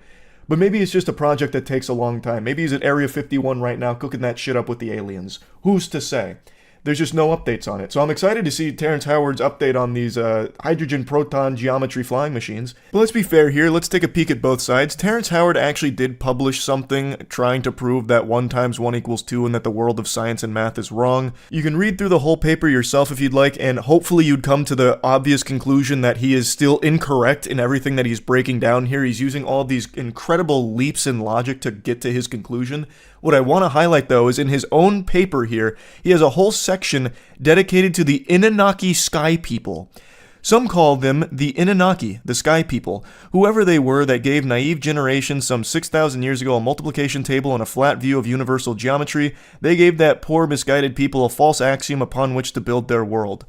But maybe it's just a project that takes a long time. Maybe he's at Area 51 right now cooking that shit up with the aliens. Who's to say? There's just no updates on it. So I'm excited to see Terrence Howard's update on these hydrogen proton geometry flying machines. But let's be fair here. Let's take a peek at both sides. Terrence Howard actually did publish something trying to prove that 1 times 1 equals 2 and that the world of science and math is wrong. You can read through the whole paper yourself if you'd like, and hopefully you'd come to the obvious conclusion that he is still incorrect in everything that he's breaking down here. He's using all these incredible leaps in logic to get to his conclusion. What I want to highlight, though, is in his own paper here, he has a whole section dedicated to the Anunnaki Sky People. Some call them the Anunnaki, the Sky People, whoever they were that gave naive generations some 6,000 years ago a multiplication table and a flat view of universal geometry. They gave that poor, misguided people a false axiom upon which to build their world.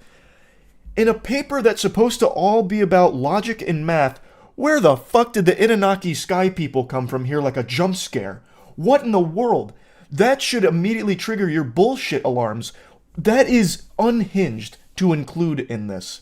In a paper that's supposed to all be about logic and math, where the fuck did the Anunnaki Sky People come from here like a jump scare? What in the world? That should immediately trigger your bullshit alarms. That is unhinged to include in this.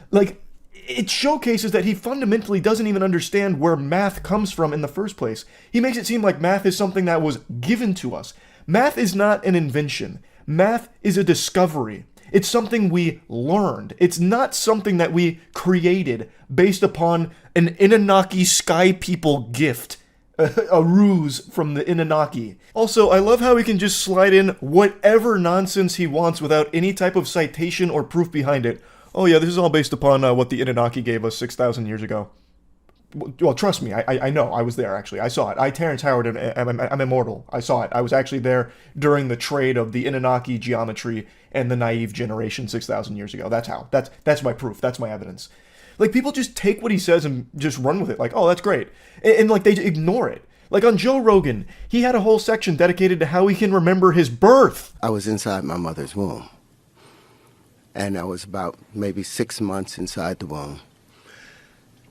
Like, it showcases that he fundamentally doesn't even understand where math comes from in the first place. He makes it seem like math is something that was given to us. Math is not an invention. Math is a discovery. It's something we learned. It's not something that we created based upon an Anunnaki Sky People gift. A ruse from the Anunnaki. Also, I love how he can just slide in whatever nonsense he wants without any type of citation or proof behind it. Oh yeah, this is all based upon what the Anunnaki gave us 6,000 years ago. Well, trust me, I know. I was there, actually. I saw it. Terrence Howard, I'm immortal. I saw it. I was actually there during the trade of the Anunnaki geometry and the naive generation 6,000 years ago. That's how. That's my proof. That's my evidence. Like, people just take what he says and just run with it. Like, oh, that's great. And like, they ignore it. Like, on Joe Rogan, he had a whole section dedicated to how he can remember his birth. I was inside my mother's womb. And I was about maybe 6 months inside the womb.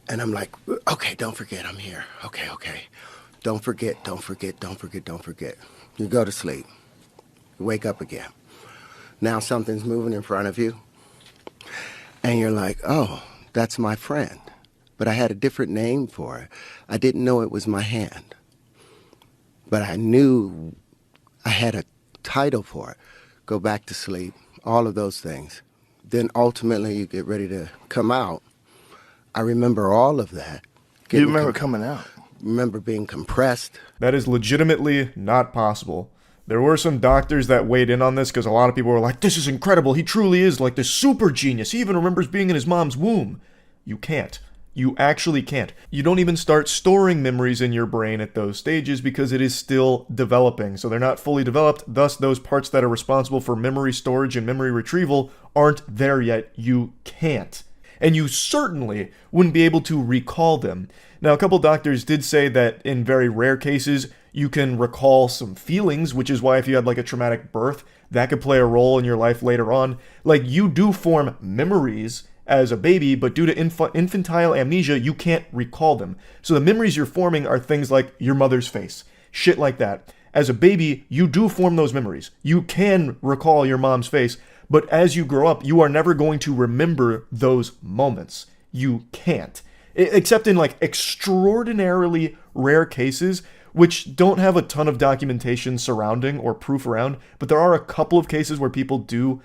And I'm like, okay, don't forget I'm here. Okay. Don't forget. You go to sleep. You wake up again. Now something's moving in front of you. And you're like, oh, that's my friend. But I had a different name for it. I didn't know it was my hand. But I knew I had a title for it. Go back to sleep, all of those things. Then ultimately you get ready to come out. I remember all of that. You remember coming out? Remember being compressed. That is legitimately not possible. There were some doctors that weighed in on this because a lot of people were like, this is incredible. He truly is like this super genius. He even remembers being in his mom's womb. You can't. You actually can't. You don't even start storing memories in your brain at those stages because it is still developing. So they're not fully developed. Thus, those parts that are responsible for memory storage and memory retrieval aren't there yet. You can't. And you certainly wouldn't be able to recall them. Now, a couple doctors did say that in very rare cases, you can recall some feelings, which is why if you had like a traumatic birth, that could play a role in your life later on. Like, you do form memories as a baby, but due to infantile amnesia, you can't recall them. So the memories you're forming are things like your mother's face, shit like that. As a baby, you do form those memories. You can recall your mom's face, but as you grow up, you are never going to remember those moments. You can't. Except in like extraordinarily rare cases, which don't have a ton of documentation surrounding or proof around, but there are a couple of cases where people do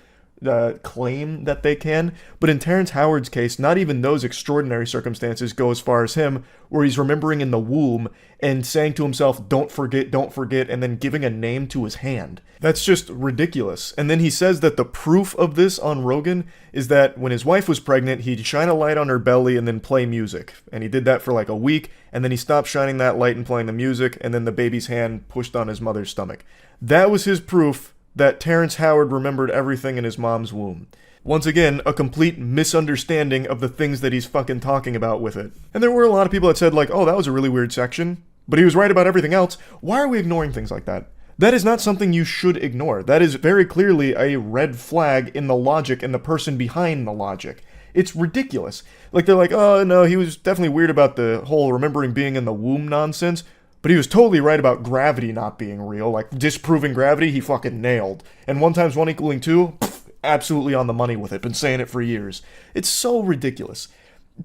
claim that they can. But in Terrence Howard's case, not even those extraordinary circumstances go as far as him, where he's remembering in the womb and saying to himself, don't forget, and then giving a name to his hand. That's just ridiculous. And then he says that the proof of this on Rogan is that when his wife was pregnant, he'd shine a light on her belly and then play music. And he did that for like a week, and then he stopped shining that light and playing the music, and then the baby's hand pushed on his mother's stomach. That was his proof that Terrence Howard remembered everything in his mom's womb. Once again, a complete misunderstanding of the things that he's fucking talking about with it. And there were a lot of people that said like, oh, that was a really weird section, but he was right about everything else. Why are we ignoring things like that? That is not something you should ignore. That is very clearly a red flag in the logic and the person behind the logic. It's ridiculous. Like, they're like, oh, no, he was definitely weird about the whole remembering being in the womb nonsense, but he was totally right about gravity not being real. Like, disproving gravity, he fucking nailed. And 1 × 1 = 2, absolutely on the money with it. Been saying it for years. It's so ridiculous.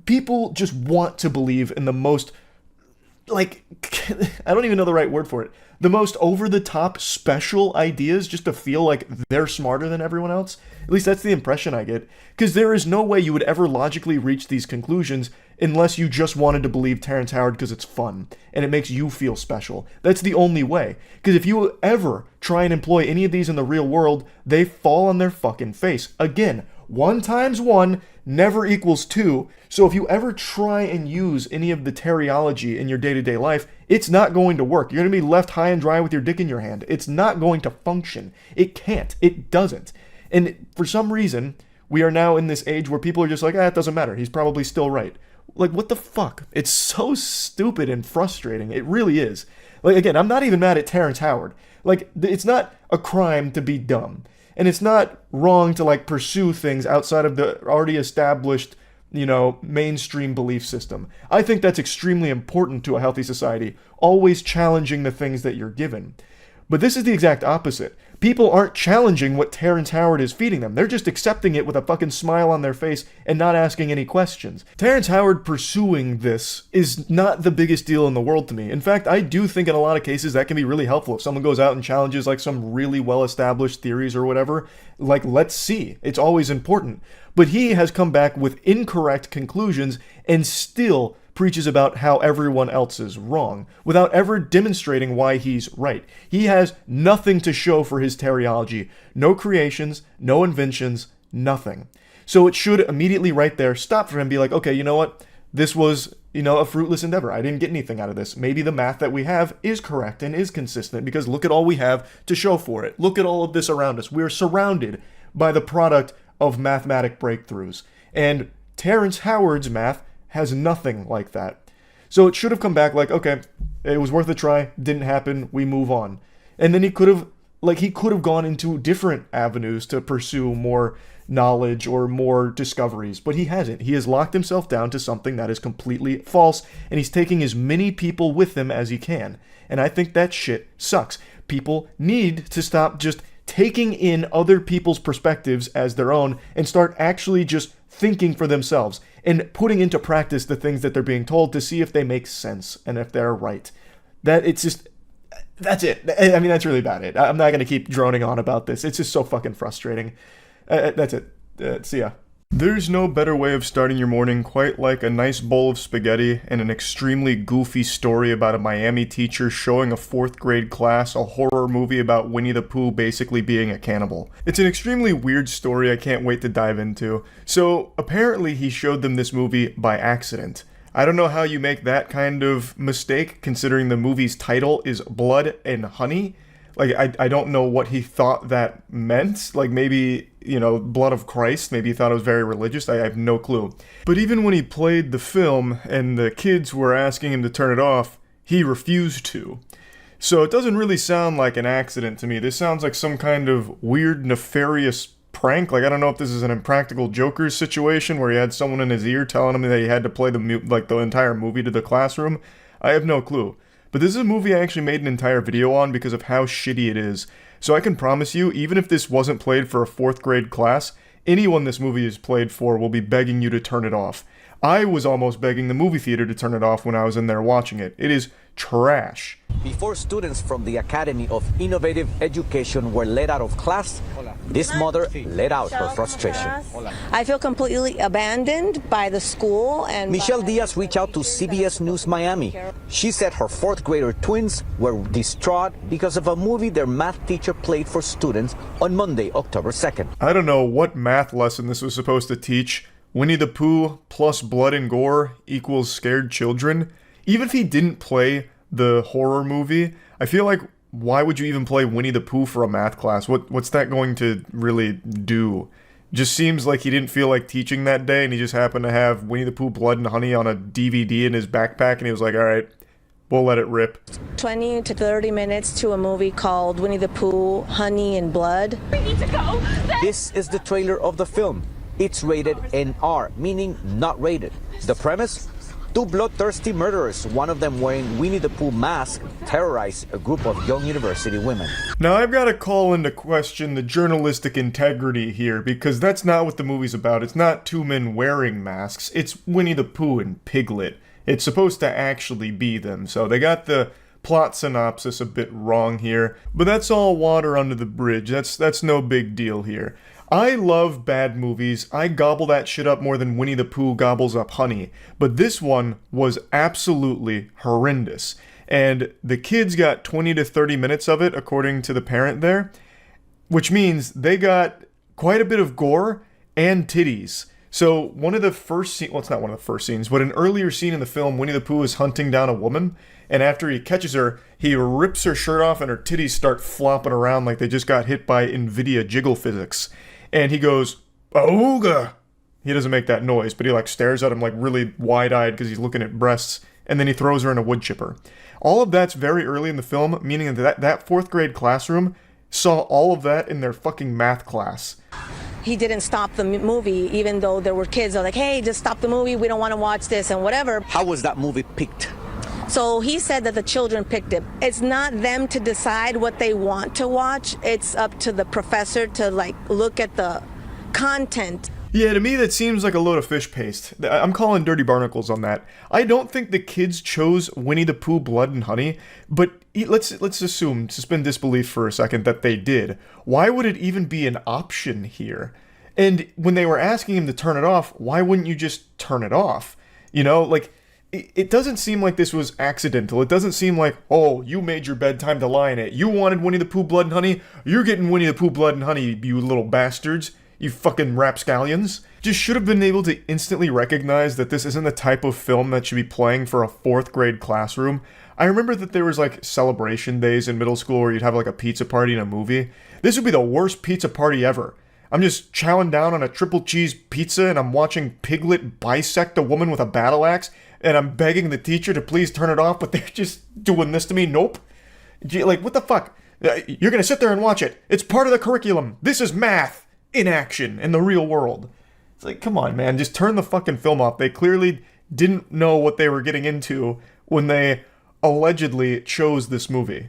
People just want to believe in the most, like, I don't even know the right word for it. The most over-the-top special ideas just to feel like they're smarter than everyone else. At least that's the impression I get. Because there is no way you would ever logically reach these conclusions unless you just wanted to believe Terrence Howard because it's fun and it makes you feel special. That's the only way. Because if you ever try and employ any of these in the real world, they fall on their fucking face. Again, 1 × 1 never equals 2. So if you ever try and use any of the teriology in your day-to-day life, it's not going to work. You're going to be left high and dry with your dick in your hand. It's not going to function. It can't. It doesn't. And for some reason, we are now in this age where people are just like, it doesn't matter. He's probably still right. Like, what the fuck? It's so stupid and frustrating. It really is. Like, again, I'm not even mad at Terrence Howard. Like, it's not a crime to be dumb. And it's not wrong to, like, pursue things outside of the already established, mainstream belief system. I think that's extremely important to a healthy society, always challenging the things that you're given. But this is the exact opposite. People aren't challenging what Terrence Howard is feeding them. They're just accepting it with a fucking smile on their face and not asking any questions. Terrence Howard pursuing this is not the biggest deal in the world to me. In fact, I do think in a lot of cases that can be really helpful. If someone goes out and challenges like some really well-established theories or whatever, like, let's see. It's always important. But he has come back with incorrect conclusions and still preaches about how everyone else is wrong, without ever demonstrating why he's right. He has nothing to show for his teriology. No creations, no inventions, nothing. So it should immediately right there stop for him and be like, okay, you know what? This was, a fruitless endeavor. I didn't get anything out of this. Maybe the math that we have is correct and is consistent because look at all we have to show for it. Look at all of this around us. We're surrounded by the product of mathematic breakthroughs. And Terrence Howard's math has nothing like that. So it should have come back like, okay, it was worth a try, didn't happen, we move on. And then he could have gone into different avenues to pursue more knowledge or more discoveries, but he hasn't. He has locked himself down to something that is completely false, and he's taking as many people with him as he can. And I think that shit sucks. People need to stop just taking in other people's perspectives as their own and start actually just thinking for themselves and putting into practice the things that they're being told to see if they make sense and if they're right. That's it. I mean, that's really about it. I'm not going to keep droning on about this. It's just so fucking frustrating. That's it. See ya. There's no better way of starting your morning quite like a nice bowl of spaghetti and an extremely goofy story about a Miami teacher showing a 4th grade class a horror movie about Winnie the Pooh basically being a cannibal. It's an extremely weird story I can't wait to dive into. So apparently he showed them this movie by accident. I don't know how you make that kind of mistake considering the movie's title is Blood and Honey. Like, I don't know what he thought that meant. Like, maybe, blood of Christ. Maybe he thought it was very religious. I have no clue. But even when he played the film and the kids were asking him to turn it off, he refused to. So it doesn't really sound like an accident to me. This sounds like some kind of weird, nefarious prank. Like, I don't know if this is an Impractical Jokers situation where he had someone in his ear telling him that he had to play the entire movie to the classroom. I have no clue. But this is a movie I actually made an entire video on because of how shitty it is. So I can promise you, even if this wasn't played for a 4th grade class, anyone this movie is played for will be begging you to turn it off. I was almost begging the movie theater to turn it off when I was in there watching it. It is trash. Before students from the Academy of Innovative Education were let out of class, this mother let out her frustration. I feel completely abandoned by the school. And Michelle Diaz reached out to CBS News Miami. She said her fourth grader twins were distraught because of a movie their math teacher played for students on Monday, October 2nd. I don't know what math lesson this was supposed to teach. Winnie the Pooh plus blood and gore equals scared children. Even if he didn't play the horror movie, I feel like, why would you even play Winnie the Pooh for a math class? What's that going to really do? Just seems like he didn't feel like teaching that day, and he just happened to have Winnie the Pooh Blood and Honey on a DVD in his backpack, and he was like, all right, we'll let it rip. 20 to 30 minutes to a movie called Winnie the Pooh, Honey and Blood. We need to go. This is the trailer of the film. It's rated NR, meaning not rated. The premise? Two bloodthirsty murderers, one of them wearing Winnie the Pooh mask, terrorize a group of young university women. Now I've got to call into question the journalistic integrity here, because that's not what the movie's about. It's not two men wearing masks, it's Winnie the Pooh and Piglet. It's supposed to actually be them, so they got the plot synopsis a bit wrong here, but that's all water under the bridge. That's no big deal here. I love bad movies. I gobble that shit up more than Winnie the Pooh gobbles up honey. But this one was absolutely horrendous. And the kids got 20 to 30 minutes of it, according to the parent there. Which means they got quite a bit of gore and titties. So one of the first scenes, well, it's not one of the first scenes, but an earlier scene in the film, Winnie the Pooh is hunting down a woman. And after he catches her, he rips her shirt off and her titties start flopping around like they just got hit by NVIDIA jiggle physics. And he goes, "Ooga." He doesn't make that noise, but he like stares at him like really wide-eyed because he's looking at breasts, and then he throws her in a wood chipper. All of that's very early in the film, meaning that fourth grade classroom saw all of that in their fucking math class. He didn't stop the movie, even though there were kids that were like, hey, just stop the movie, we don't want to watch this and whatever. How was that movie picked? So he said that the children picked it. It's not them to decide what they want to watch. It's up to the professor to like look at the content. Yeah, to me that seems like a load of fish paste. I'm calling dirty barnacles on that. I don't think the kids chose Winnie the Pooh Blood and Honey, but let's assume, suspend disbelief for a second, that they did. Why would it even be an option here? And when they were asking him to turn it off, why wouldn't you just turn it off? You know, like, it doesn't seem like this was accidental. It doesn't seem like, oh, you made your bed, time to lie in it. You wanted Winnie the Pooh Blood and Honey? You're getting Winnie the Pooh Blood and Honey, you little bastards. You fucking rapscallions. Just should have been able to instantly recognize that this isn't the type of film that should be playing for a fourth grade classroom. I remember that there was like celebration days in middle school where you'd have like a pizza party and a movie. This would be the worst pizza party ever. I'm just chowing down on a triple cheese pizza and I'm watching Piglet bisect a woman with a battle axe and I'm begging the teacher to please turn it off, but they're just doing this to me. Nope. Like, what the fuck? You're gonna sit there and watch it. It's part of the curriculum. This is math in action in the real world. It's like, come on, man, just turn the fucking film off. They clearly didn't know what they were getting into when they allegedly chose this movie.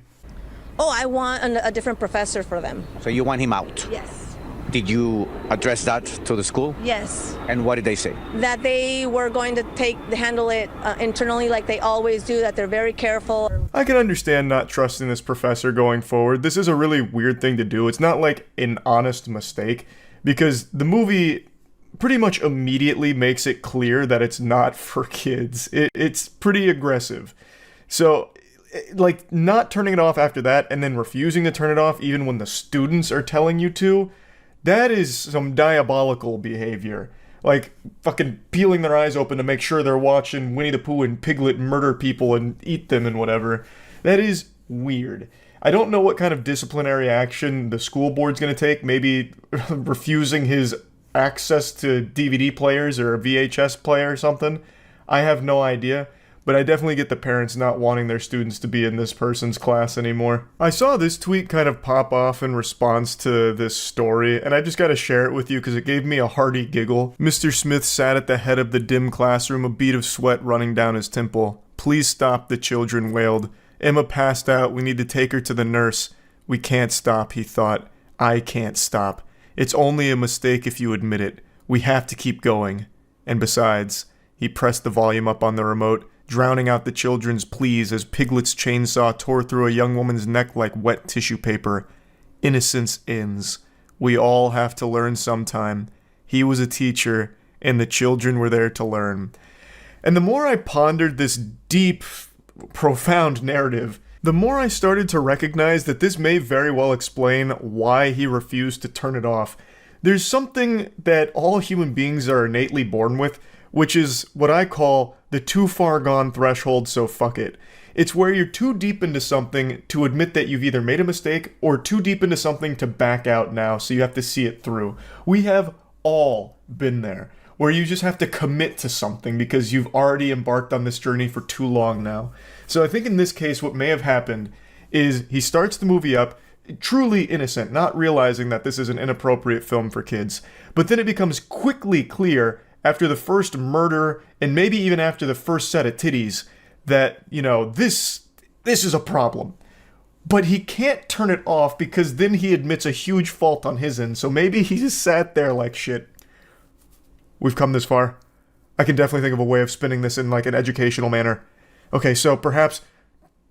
Oh, I want a different professor for them. So you want him out? Yes. Did you address that to the school? Yes. And what did they say? That they were going to handle it internally like they always do, that they're very careful. I can understand not trusting this professor going forward. This is a really weird thing to do. It's not like an honest mistake, because the movie pretty much immediately makes it clear that it's not for kids. It's pretty aggressive. So, like, not turning it off after that and then refusing to turn it off even when the students are telling you to, that is some diabolical behavior. Like, fucking peeling their eyes open to make sure they're watching Winnie the Pooh and Piglet murder people and eat them and whatever. That is weird. I don't know what kind of disciplinary action the school board's going to take. Maybe refusing his access to DVD players or a VHS player or something. I have no idea. But I definitely get the parents not wanting their students to be in this person's class anymore. I saw this tweet kind of pop off in response to this story, and I just gotta share it with you because it gave me a hearty giggle. Mr. Smith sat at the head of the dim classroom, a bead of sweat running down his temple. "Please stop," the children wailed. "Emma passed out. We need to take her to the nurse." "We can't stop," he thought. "I can't stop. It's only a mistake if you admit it. We have to keep going. And besides," he pressed the volume up on the remote, drowning out the children's pleas as Piglet's chainsaw tore through a young woman's neck like wet tissue paper. Innocence ends. We all have to learn sometime. He was a teacher, and the children were there to learn. And the more I pondered this deep, profound narrative, the more I started to recognize that this may very well explain why he refused to turn it off. There's something that all human beings are innately born with, which is what I call the too far gone threshold, so fuck it. It's where you're too deep into something to admit that you've either made a mistake or too deep into something to back out now, so you have to see it through. We have all been there, where you just have to commit to something because you've already embarked on this journey for too long now. So I think in this case what may have happened is he starts the movie up truly innocent, not realizing that this is an inappropriate film for kids, but then it becomes quickly clear after the first murder and maybe even after the first set of titties that, you know, this is a problem. But he can't turn it off because then he admits a huge fault on his end, so maybe he just sat there like, shit, we've come this far. I can definitely think of a way of spinning this in like an educational manner. Okay, so perhaps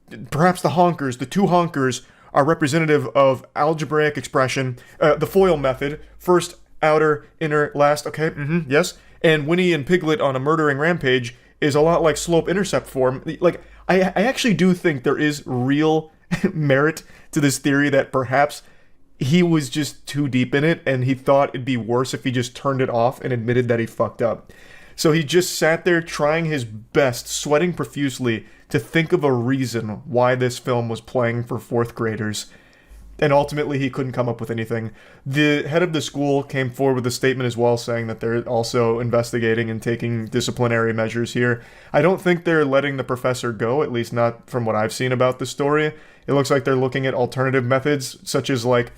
the honkers, the two honkers, are representative of algebraic expression, the FOIL method, first, outer, inner, last, okay, yes. And Winnie and Piglet on a murdering rampage is a lot like slope-intercept form. Like, I actually do think there is real merit to this theory that perhaps he was just too deep in it and he thought it'd be worse if he just turned it off and admitted that he fucked up. So he just sat there trying his best, sweating profusely, to think of a reason why this film was playing for fourth graders. And ultimately he couldn't come up with anything. The head of the school came forward with a statement as well saying that they're also investigating and taking disciplinary measures here. I don't think they're letting the professor go, at least not from what I've seen about the story. It looks like they're looking at alternative methods, such as like,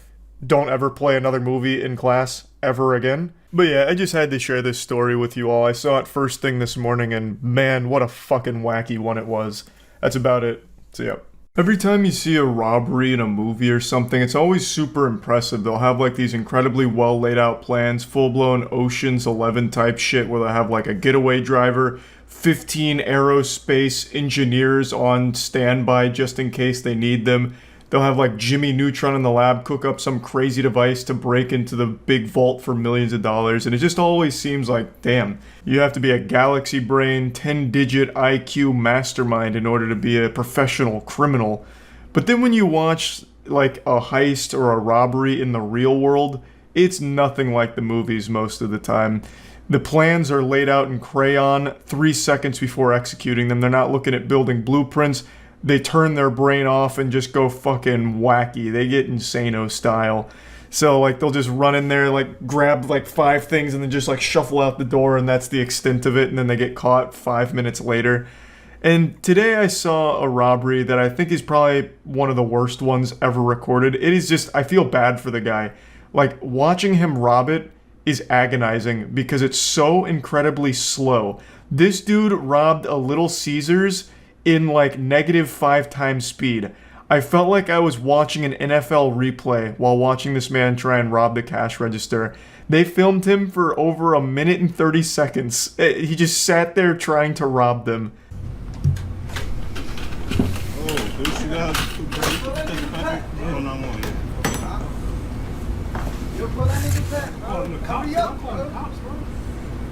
don't ever play another movie in class ever again. But yeah, I just had to share this story with you all. I saw it first thing this morning and man, what a fucking wacky one it was. That's about it. So yeah. Every time you see a robbery in a movie or something, it's always super impressive. They'll have like these incredibly well laid out plans, full-blown Ocean's 11 type shit where they'll have like a getaway driver, 15 aerospace engineers on standby just in case they need them. They'll have like Jimmy Neutron in the lab cook up some crazy device to break into the big vault for millions of dollars. And it just always seems like, damn, you have to be a galaxy brain, 10-digit IQ mastermind in order to be a professional criminal. But then when you watch like a heist or a robbery in the real world, it's nothing like the movies most of the time. The plans are laid out in crayon 3 seconds before executing them. They're not looking at building blueprints. They turn their brain off and just go fucking wacky. They get insano style. So like they'll just run in there, like grab like 5 things and then just like shuffle out the door, and that's the extent of it, and then they get caught 5 minutes later. And today I saw a robbery that I think is probably one of the worst ones ever recorded. It is just, I feel bad for the guy. Like watching him rob it is agonizing because it's so incredibly slow. This dude robbed a Little Caesars in like -5 times speed. I felt like I was watching an NFL replay while watching this man try and rob the cash register. They filmed him for over 1 minute and 30 seconds. He just sat there trying to rob them.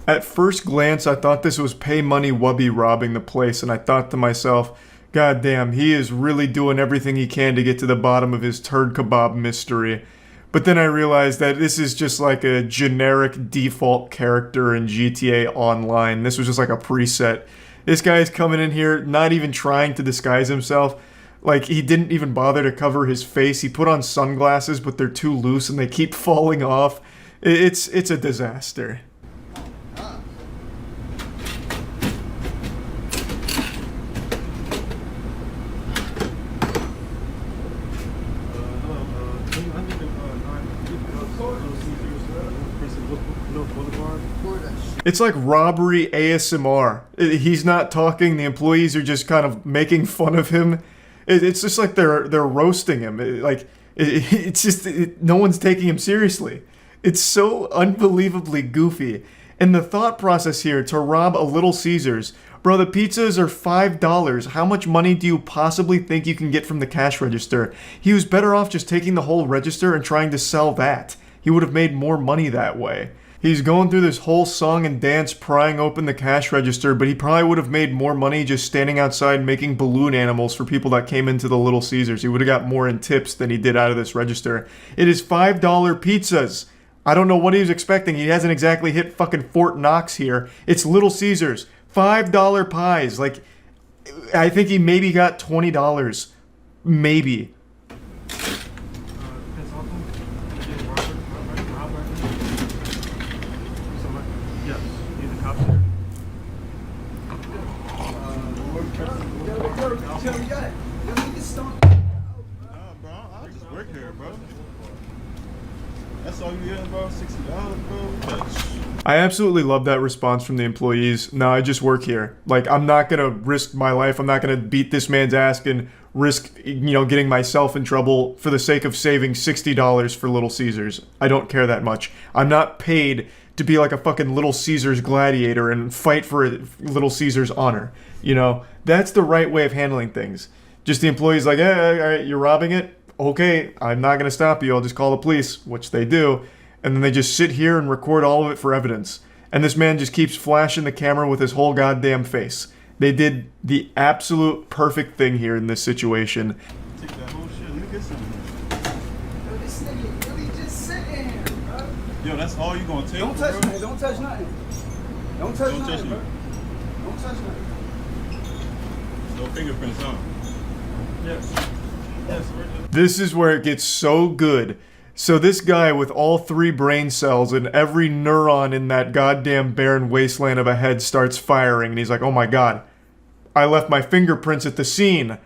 At first glance, I thought this was Pay Money Wubby robbing the place, and I thought to myself, God damn, he is really doing everything he can to get to the bottom of his turd kebab mystery. But then I realized that this is just like a generic default character in GTA Online. This was just like a preset. This guy's coming in here not even trying to disguise himself. Like, he didn't even bother to cover his face. He put on sunglasses, but they're too loose and they keep falling off. It's a disaster. It's like robbery ASMR. He's not talking, the employees are just kind of making fun of him. It's just like they're roasting him. No one's taking him seriously. It's so unbelievably goofy. And the thought process here to rob a Little Caesars. Bro, the pizzas are $5. How much money do you possibly think you can get from the cash register? He was better off just taking the whole register and trying to sell that. He would have made more money that way. He's going through this whole song and dance prying open the cash register, but he probably would have made more money just standing outside making balloon animals for people that came into the Little Caesars. He would have got more in tips than he did out of this register. It is $5 pizzas. I don't know what he was expecting. He hasn't exactly hit fucking Fort Knox here. It's Little Caesars. $5 pies. Like, I think he maybe got $20. Maybe. That's all you getting, bro? $60, bro? I absolutely love that response from the employees. No, I just work here. Like, I'm not gonna risk my life. I'm not gonna beat this man's ass and risk, getting myself in trouble for the sake of saving $60 for Little Caesars. I don't care that much. I'm not paid to be like a fucking Little Caesars gladiator and fight for Little Caesars honor. That's the right way of handling things. Just the employees like, hey, all right, you're robbing it? Okay, I'm not going to stop you. I'll just call the police, which they do. And then they just sit here and record all of it for evidence. And this man just keeps flashing the camera with his whole goddamn face. They did the absolute perfect thing here in this situation. Take that whole shit. Let me get some. Yo, this nigga really just sitting here, bro. Yo, that's all you gonna take? Don't touch bro? me. Don't touch nothing. Don't touch nothing, bro. Don't touch nothing. No fingerprints, huh? Yes. This is where it gets so good. So this guy with all 3 brain cells and every neuron in that goddamn barren wasteland of a head starts firing, and he's like, oh my god, I left my fingerprints at the scene.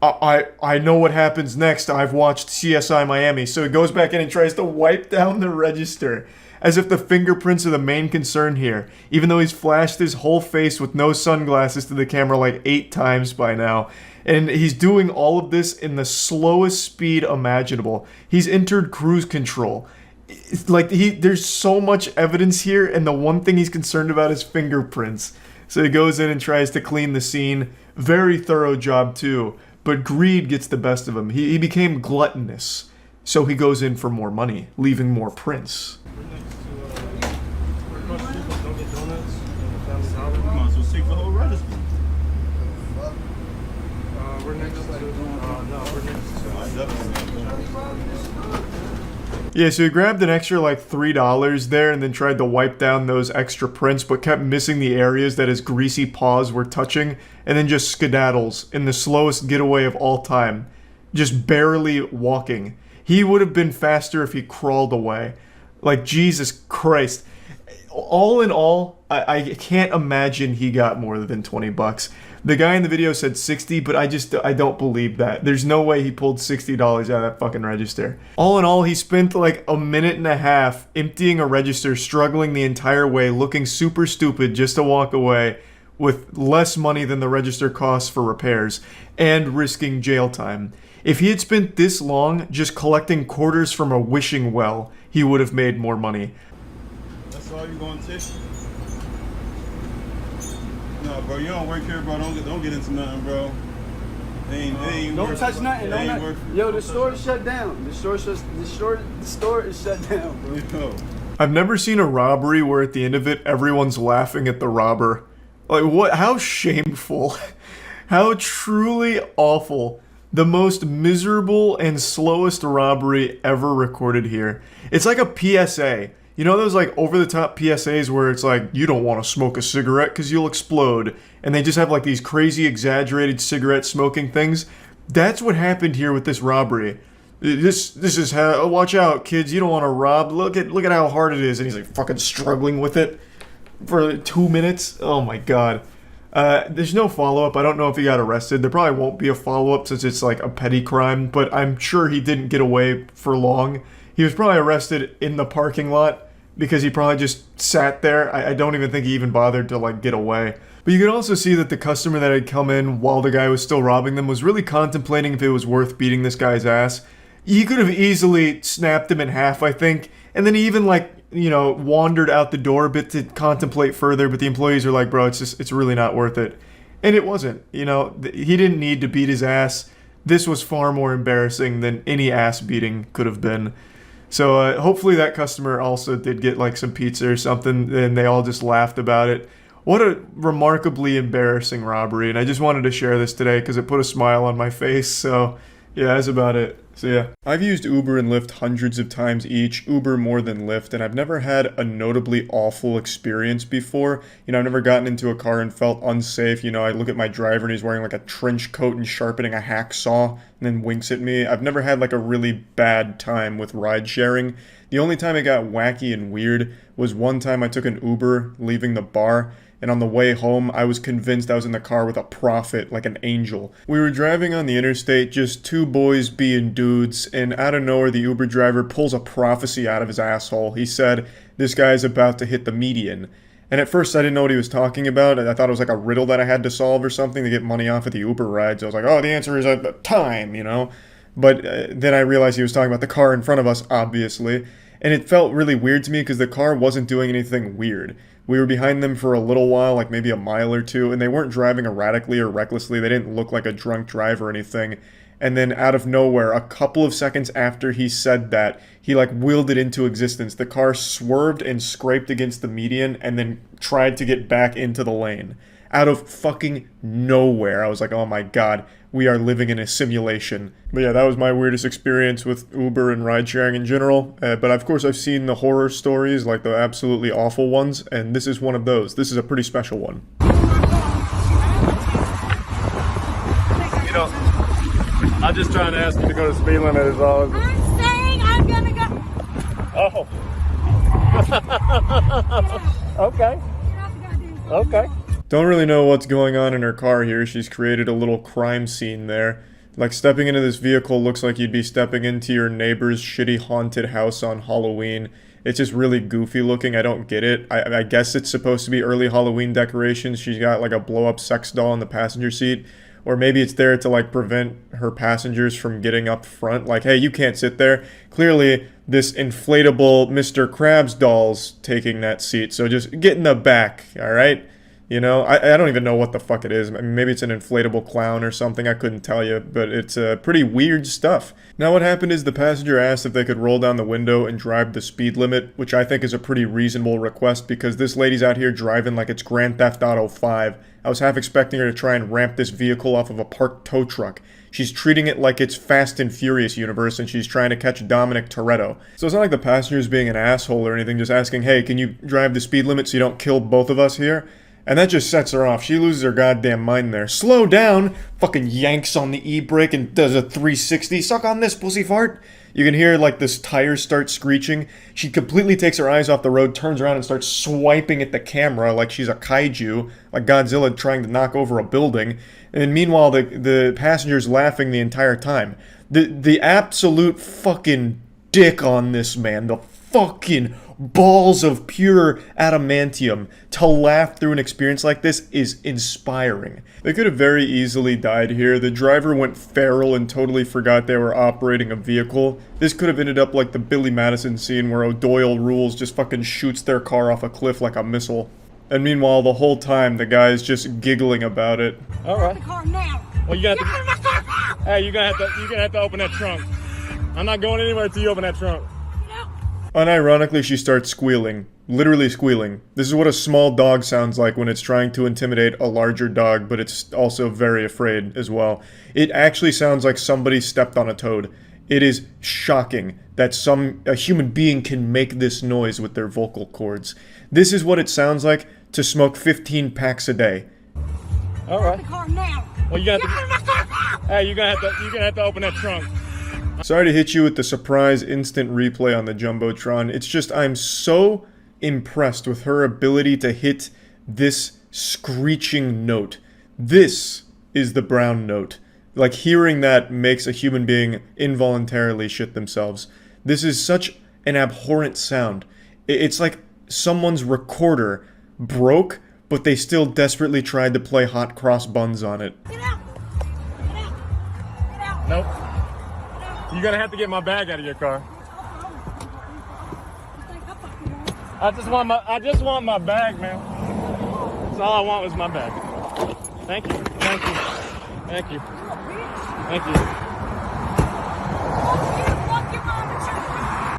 I know what happens next. I've watched CSI Miami. So he goes back in and tries to wipe down the register, as if the fingerprints are the main concern here, even though he's flashed his whole face with no sunglasses to the camera like 8 times by now. And he's doing all of this in the slowest speed imaginable. He's entered cruise control. It's like there's so much evidence here, and the one thing he's concerned about is fingerprints. So he goes in and tries to clean the scene. Very thorough job too. But greed gets the best of him. He became gluttonous. So he goes in for more money, leaving more prints. Yeah, so he grabbed an extra like $3 there and then tried to wipe down those extra prints, but kept missing the areas that his greasy paws were touching, and then just skedaddles in the slowest getaway of all time, just barely walking. He would have been faster if he crawled away. Like, Jesus Christ. All in all, I can't imagine he got more than 20 bucks. The guy in the video said 60, but I don't believe that. There's no way he pulled $60 out of that fucking register. All in all, he spent like a minute and a half emptying a register, struggling the entire way, looking super stupid just to walk away with less money than the register costs for repairs, and risking jail time. If he had spent this long just collecting quarters from a wishing well, he would have made more money. That's all you gonna take? No, bro, you don't work here, bro. Don't get into nothing, bro. Don't touch nothing. Yo, the store is shut down. The store is shut down, bro. Yo. I've never seen a robbery where at the end of it, everyone's laughing at the robber. Like, what? How shameful. How truly awful. The most miserable and slowest robbery ever recorded here. It's like a PSA. You know those like over-the-top PSAs where it's like, you don't want to smoke a cigarette because you'll explode. And they just have like these crazy exaggerated cigarette smoking things. That's what happened here with this robbery. This is how, watch out kids, you don't want to rob. Look at how hard it is. And he's like fucking struggling with it for 2 minutes. Oh my god. There's no follow-up. I don't know if he got arrested. There probably won't be a follow-up since it's like a petty crime, but I'm sure he didn't get away for long. He was probably arrested in the parking lot because he probably just sat there. I don't even think he even bothered to like get away. But you could also see that the customer that had come in while the guy was still robbing them was really contemplating if it was worth beating this guy's ass. He could have easily snapped him in half, I think, and then he even like you know, wandered out the door a bit to contemplate further, but the employees are like, bro, it's really not worth it. And it wasn't, you know, he didn't need to beat his ass. This was far more embarrassing than any ass beating could have been. So hopefully that customer also did get like some pizza or something, and they all just laughed about it. What a remarkably embarrassing robbery, and I just wanted to share this today because it put a smile on my face. So yeah, that's about it. So yeah, I've used Uber and Lyft hundreds of times each, Uber more than Lyft, and I've never had a notably awful experience before. You know, I've never gotten into a car and felt unsafe. You know, I look at my driver and he's wearing like a trench coat and sharpening a hacksaw and then winks at me. I've never had like a really bad time with ride sharing. The only time it got wacky and weird was one time I took an Uber leaving the bar, and on the way home, I was convinced I was in the car with a prophet, like an angel. We were driving on the interstate, just two boys being dudes, and out of nowhere, the Uber driver pulls a prophecy out of his asshole. He said, this guy's about to hit the median. And at first, I didn't know what he was talking about. I thought it was like a riddle that I had to solve or something to get money off of the Uber rides. I was like, oh, the answer is time, you know? But then I realized he was talking about the car in front of us, obviously. And it felt really weird to me because the car wasn't doing anything weird. We were behind them for a little while, like maybe a mile or two, and they weren't driving erratically or recklessly. They didn't look like a drunk driver or anything. And then out of nowhere, a couple of seconds after he said that, he like willed it into existence. The car swerved and scraped against the median and then tried to get back into the lane. Out of fucking nowhere. I was like, oh my god, we are living in a simulation. But yeah, that was my weirdest experience with Uber and ride sharing in general. But of course I've seen the horror stories, like the absolutely awful ones, and this is one of those. This is a pretty special one. You know, I'm just trying to ask you to go to the speed limit is all. I'm saying I'm gonna go. Oh. Okay. Okay. Don't really know what's going on in her car here. She's created a little crime scene there. Like, stepping into this vehicle looks like you'd be stepping into your neighbor's shitty haunted house on Halloween. It's just really goofy looking. I don't get it. I guess it's supposed to be early Halloween decorations. She's got like a blow-up sex doll in the passenger seat. Or maybe it's there to like prevent her passengers from getting up front. Like, hey, you can't sit there. Clearly, this inflatable Mr. Krabs doll's taking that seat. So just get in the back, alright? You know, I don't even know what the fuck it is. I mean, maybe it's an inflatable clown or something. I couldn't tell you, but it's pretty weird stuff. Now what happened is the passenger asked if they could roll down the window and drive the speed limit, which I think is a pretty reasonable request because this lady's out here driving like it's Grand Theft Auto 5. I was half expecting her to try and ramp this vehicle off of a parked tow truck. She's treating it like it's Fast and Furious universe and she's trying to catch Dominic Toretto. So it's not like the passenger's being an asshole or anything, just asking, hey, can you drive the speed limit so you don't kill both of us here? And that just sets her off. She loses her goddamn mind there. Slow down! Fucking yanks on the e-brake and does a 360. Suck on this, pussy fart! You can hear, like, this tire start screeching. She completely takes her eyes off the road, turns around and starts swiping at the camera like she's a kaiju, like Godzilla trying to knock over a building. And meanwhile, the passenger's laughing the entire time. The absolute fucking dick on this man. The fucking balls of pure adamantium to laugh through an experience like this is inspiring. They could have very easily died here. The driver went feral and totally forgot they were operating a vehicle. This could have ended up like the Billy Madison scene where O'Doyle Rules just fucking shoots their car off a cliff like a missile. And meanwhile, the whole time, the guy's just giggling about it. All right. Well, you got to. Hey, you're gonna have to open that trunk. I'm not going anywhere until you open that trunk. Unironically, she starts squealing. Literally squealing. This is what a small dog sounds like when it's trying to intimidate a larger dog, but it's also very afraid as well. It actually sounds like somebody stepped on a toad. It is shocking that a human being can make this noise with their vocal cords. This is what it sounds like to smoke 15 packs a day. All right. Well, you got to. Hey, you're gonna have to open that trunk. Sorry to hit you with the surprise instant replay on the Jumbotron. It's just I'm so impressed with her ability to hit this screeching note. This is the brown note. Like, hearing that makes a human being involuntarily shit themselves. This is such an abhorrent sound. It's like someone's recorder broke, but they still desperately tried to play hot cross buns on it. Get out! Nope. You're gonna have to get my bag out of your car. I just want my bag, man. That's all I want was my bag. Thank you. Thank you. Thank you. Thank you.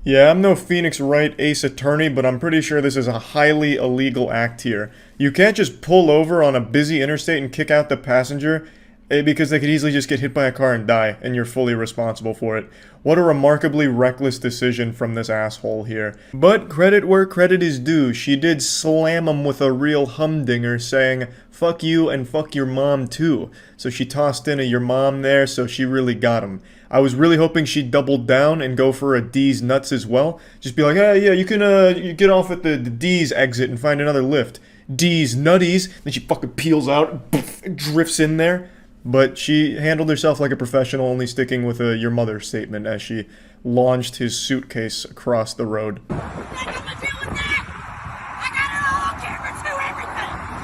Yeah, I'm no Phoenix Wright Ace Attorney, but I'm pretty sure this is a highly illegal act here. You can't just pull over on a busy interstate and kick out the passenger, because they could easily just get hit by a car and die, and you're fully responsible for it. What a remarkably reckless decision from this asshole here. But credit where credit is due, she did slam him with a real humdinger, saying, "Fuck you and fuck your mom too." So she tossed in a "your mom" there, so she really got him. I was really hoping she'd double down and go for a D's nuts as well. Just be like, "Hey, yeah, you can you get off at the D's exit and find another Lyft. D's nutties." Then she fucking peels out, poof, drifts in there. But she handled herself like a professional, only sticking with a "your mother" statement as she launched his suitcase across the road.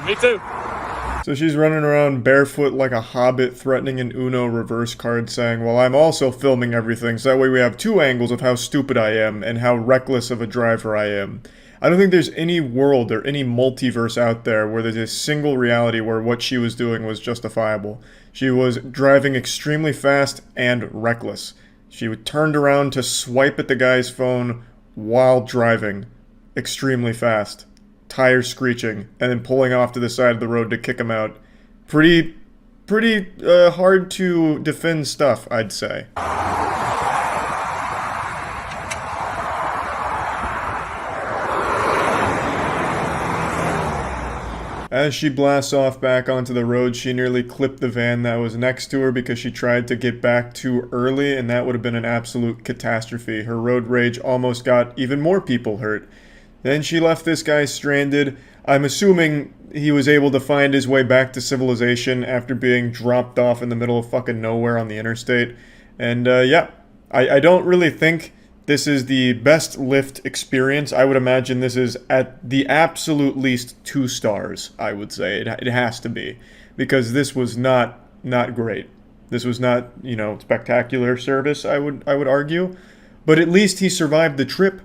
Me too. So she's running around barefoot like a hobbit, threatening an Uno reverse card, saying, "Well, I'm also filming everything, so that way we have two angles of how stupid I am and how reckless of a driver I am." I don't think there's any world or any multiverse out there where there's a single reality where what she was doing was justifiable. She was driving extremely fast and reckless. She turned around to swipe at the guy's phone while driving extremely fast, tires screeching, and then pulling off to the side of the road to kick him out. Pretty hard to defend stuff, I'd say. As she blasts off back onto the road, she nearly clipped the van that was next to her because she tried to get back too early, and that would have been an absolute catastrophe. Her road rage almost got even more people hurt. Then she left this guy stranded. I'm assuming he was able to find his way back to civilization after being dropped off in the middle of fucking nowhere on the interstate. And yeah, I don't really think this is the best Lyft experience. I would imagine this is at the absolute least 2 stars, I would say. It has to be. Because this was not great. This was not, spectacular service, I would argue. But at least he survived the trip.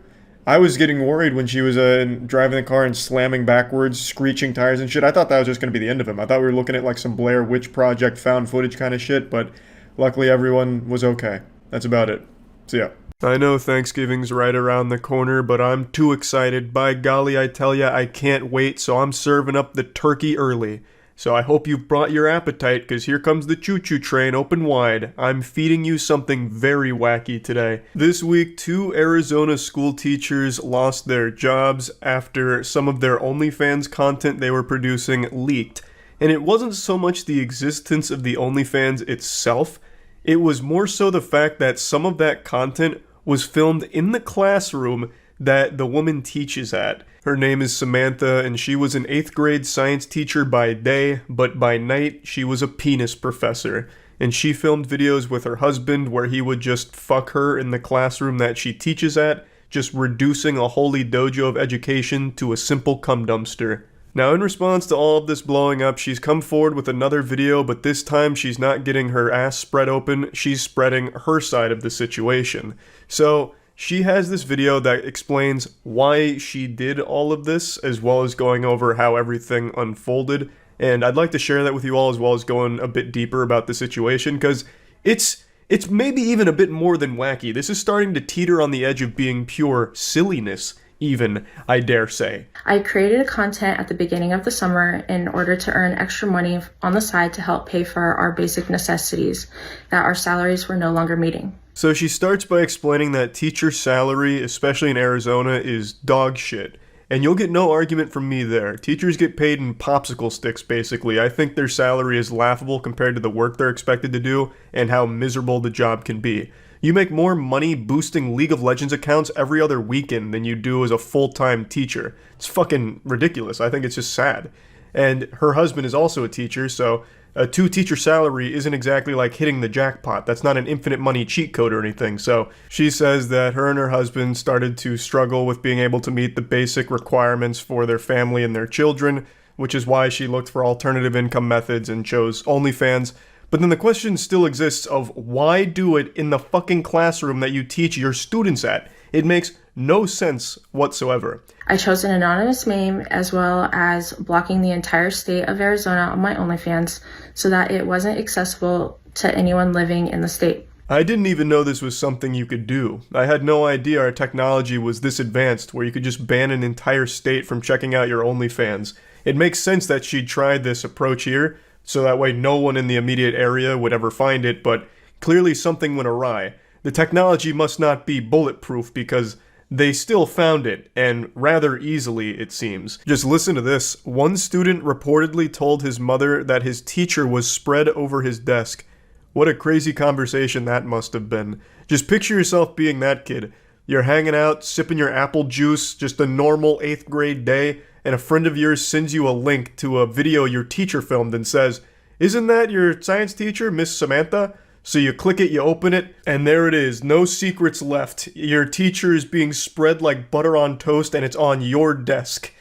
I was getting worried when she was driving the car and slamming backwards, screeching tires and shit. I thought that was just going to be the end of him. I thought we were looking at like some Blair Witch Project found footage kind of shit, but luckily everyone was okay. That's about it. So yeah. I know Thanksgiving's right around the corner, but I'm too excited. By golly, I tell ya, I can't wait, so I'm serving up the turkey early. So I hope you've brought your appetite, because here comes the choo-choo train open wide. I'm feeding you something very wacky today. This week, 2 Arizona school teachers lost their jobs after some of their OnlyFans content they were producing leaked. And it wasn't so much the existence of the OnlyFans itself, it was more so the fact that some of that content was filmed in the classroom that the woman teaches at. Her name is Samantha, and she was an 8th grade science teacher by day, but by night, she was a penis professor. And she filmed videos with her husband where he would just fuck her in the classroom that she teaches at, just reducing a holy dojo of education to a simple cum dumpster. Now, in response to all of this blowing up, she's come forward with another video, but this time she's not getting her ass spread open, she's spreading her side of the situation. So, she has this video that explains why she did all of this, as well as going over how everything unfolded, and I'd like to share that with you all, as well as going a bit deeper about the situation, because it's maybe even a bit more than wacky. This is starting to teeter on the edge of being pure silliness, even, I dare say. I created content at the beginning of the summer in order to earn extra money on the side to help pay for our basic necessities that our salaries were no longer meeting. So she starts by explaining that teacher salary, especially in Arizona, is dog shit. And you'll get no argument from me there. Teachers get paid in popsicle sticks, basically. I think their salary is laughable compared to the work they're expected to do and how miserable the job can be. You make more money boosting League of Legends accounts every other weekend than you do as a full-time teacher. It's fucking ridiculous. I think it's just sad. And her husband is also a teacher, so a 2-teacher salary isn't exactly like hitting the jackpot. That's not an infinite money cheat code or anything. So she says that her and her husband started to struggle with being able to meet the basic requirements for their family and their children, which is why she looked for alternative income methods and chose OnlyFans. But then the question still exists of why do it in the fucking classroom that you teach your students at? It makes no sense whatsoever. I chose an anonymous name as well as blocking the entire state of Arizona on my OnlyFans so that it wasn't accessible to anyone living in the state. I didn't even know this was something you could do. I had no idea our technology was this advanced where you could just ban an entire state from checking out your OnlyFans. It makes sense that she tried this approach here, so that way no one in the immediate area would ever find it, but clearly something went awry. The technology must not be bulletproof because they still found it, and rather easily, it seems. Just listen to this. One student reportedly told his mother that his teacher was spread over his desk. What a crazy conversation that must have been. Just picture yourself being that kid. You're hanging out, sipping your apple juice, just a normal 8th grade day, and a friend of yours sends you a link to a video your teacher filmed and says, "Isn't that your science teacher, Miss Samantha?" So you click it, you open it, and there it is. No secrets left. Your teacher is being spread like butter on toast, and it's on your desk.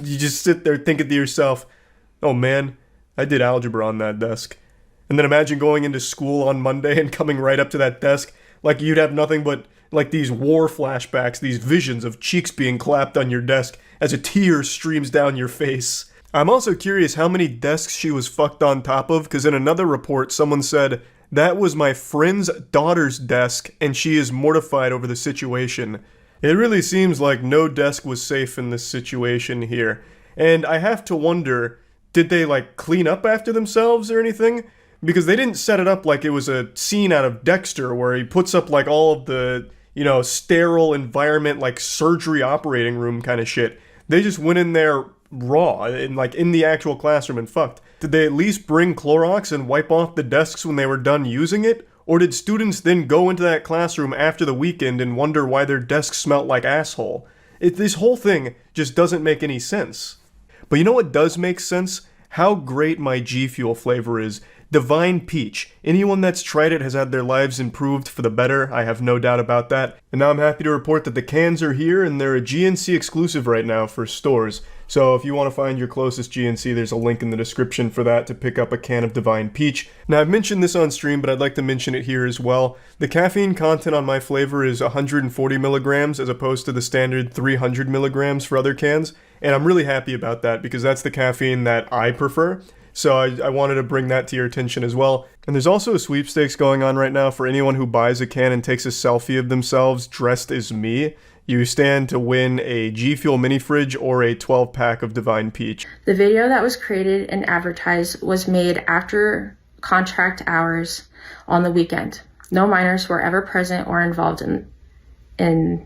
You just sit there thinking to yourself, oh man, I did algebra on that desk. And then imagine going into school on Monday and coming right up to that desk like you'd have nothing but like these war flashbacks, these visions of cheeks being clapped on your desk as a tear streams down your face. I'm also curious how many desks she was fucked on top of, because in another report someone said, "That was my friend's daughter's desk and she is mortified over the situation." It really seems like no desk was safe in this situation here. And I have to wonder, did they like clean up after themselves or anything? Because they didn't set it up like it was a scene out of Dexter where he puts up like all of the, sterile environment, like surgery operating room kind of shit. They just went in there raw and like in the actual classroom and fucked. Did they at least bring Clorox and wipe off the desks when they were done using it? Or did students then go into that classroom after the weekend and wonder why their desks smelt like asshole? This whole thing just doesn't make any sense. But you know what does make sense? How great my G Fuel flavor is. Divine Peach. Anyone that's tried it has had their lives improved for the better, I have no doubt about that. And now I'm happy to report that the cans are here and they're a GNC exclusive right now for stores. So if you want to find your closest GNC, there's a link in the description for that to pick up a can of Divine Peach. Now I've mentioned this on stream, but I'd like to mention it here as well. The caffeine content on my flavor is 140 milligrams as opposed to the standard 300 milligrams for other cans. And I'm really happy about that because that's the caffeine that I prefer. So I wanted to bring that to your attention as well. And there's also a sweepstakes going on right now for anyone who buys a can and takes a selfie of themselves dressed as me. You stand to win a G Fuel mini fridge or a 12-pack of Divine Peach. The video that was created and advertised was made after contract hours on the weekend. No minors were ever present or involved in the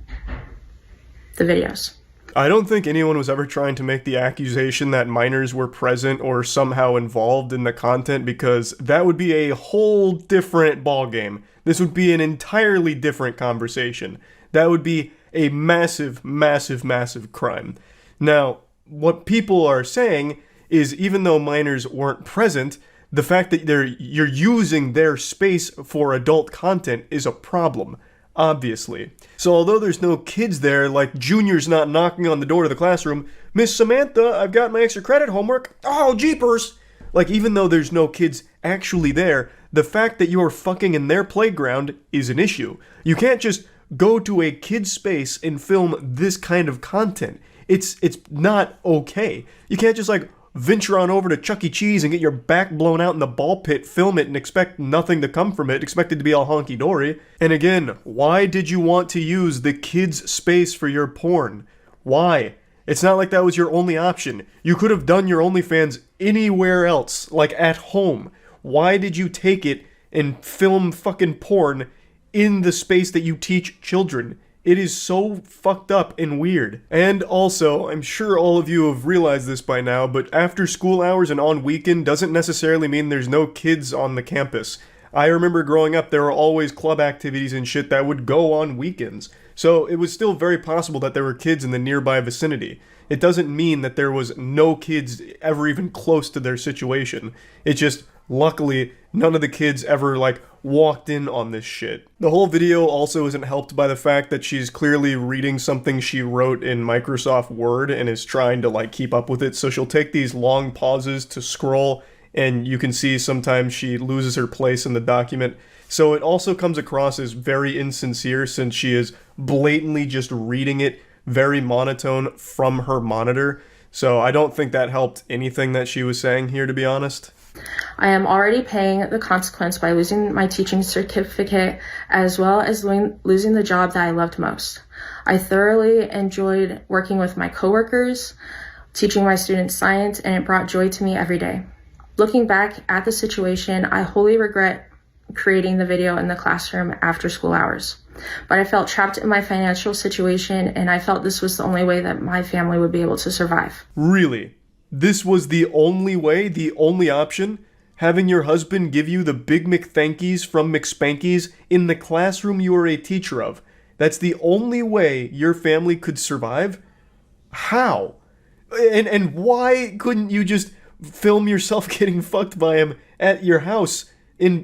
videos. I don't think anyone was ever trying to make the accusation that minors were present or somehow involved in the content, because that would be a whole different ballgame. This would be an entirely different conversation. That would be a massive, massive, massive crime. Now, what people are saying is even though minors weren't present, the fact that you're using their space for adult content is a problem. Obviously. So although there's no kids there, like Junior's not knocking on the door to the classroom, "Miss Samantha, I've got my extra credit homework." "Oh, jeepers." Like, even though there's no kids actually there, the fact that you're fucking in their playground is an issue. You can't just go to a kid's space and film this kind of content. It's not okay. You can't just like venture on over to Chuck E. Cheese and get your back blown out in the ball pit, film it, and expect nothing to come from it, expect it to be all honky-dory. And again, why did you want to use the kids' space for your porn? Why? It's not like that was your only option. You could have done your OnlyFans anywhere else, like at home. Why did you take it and film fucking porn in the space that you teach children? It is so fucked up and weird. And also, I'm sure all of you have realized this by now, but after school hours and on weekend doesn't necessarily mean there's no kids on the campus. I remember growing up, there were always club activities and shit that would go on weekends. So it was still very possible that there were kids in the nearby vicinity. It doesn't mean that there was no kids ever even close to their situation. It just, luckily, none of the kids ever, like, walked in on this shit. The whole video also isn't helped by the fact that she's clearly reading something she wrote in Microsoft Word and is trying to, like, keep up with it. So she'll take these long pauses to scroll, and you can see sometimes she loses her place in the document. So it also comes across as very insincere since she is blatantly just reading it very monotone from her monitor. So I don't think that helped anything that she was saying here, to be honest. I am already paying the consequence by losing my teaching certificate as well as losing the job that I loved most. I thoroughly enjoyed working with my coworkers, teaching my students science, and it brought joy to me every day. Looking back at the situation, I wholly regret creating the video in the classroom after school hours. But I felt trapped in my financial situation, and I felt this was the only way that my family would be able to survive. Really? This was the only way, the only option? Having your husband give you the Big McThankies from McSpankies in the classroom you are a teacher of? That's the only way your family could survive? How? And why couldn't you just film yourself getting fucked by him at your house? In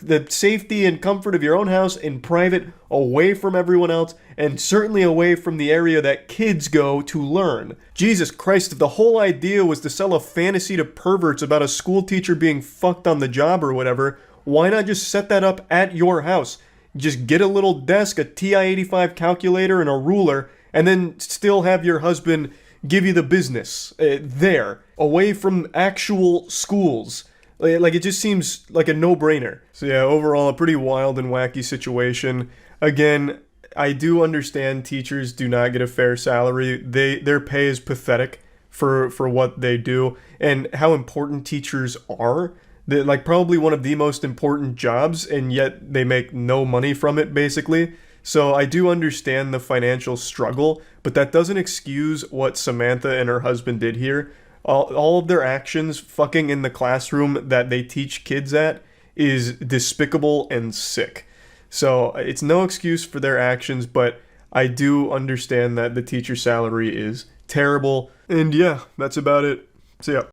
the safety and comfort of your own house, in private, away from everyone else, and certainly away from the area that kids go to learn. Jesus Christ, if the whole idea was to sell a fantasy to perverts about a school teacher being fucked on the job or whatever, why not just set that up at your house? Just get a little desk, a TI-85 calculator, and a ruler, and then still have your husband give you the business there, away from actual schools. Like, it just seems like a no-brainer. So yeah, overall, a pretty wild and wacky situation. Again, I do understand teachers do not get a fair salary. Their pay is pathetic for what they do and how important teachers are. They're like probably one of the most important jobs, and yet they make no money from it, basically. So I do understand the financial struggle, but that doesn't excuse what Samantha and her husband did here. All of their actions fucking in the classroom that they teach kids at is despicable and sick. So it's no excuse for their actions, but I do understand that the teacher salary is terrible. And yeah, that's about it. See ya.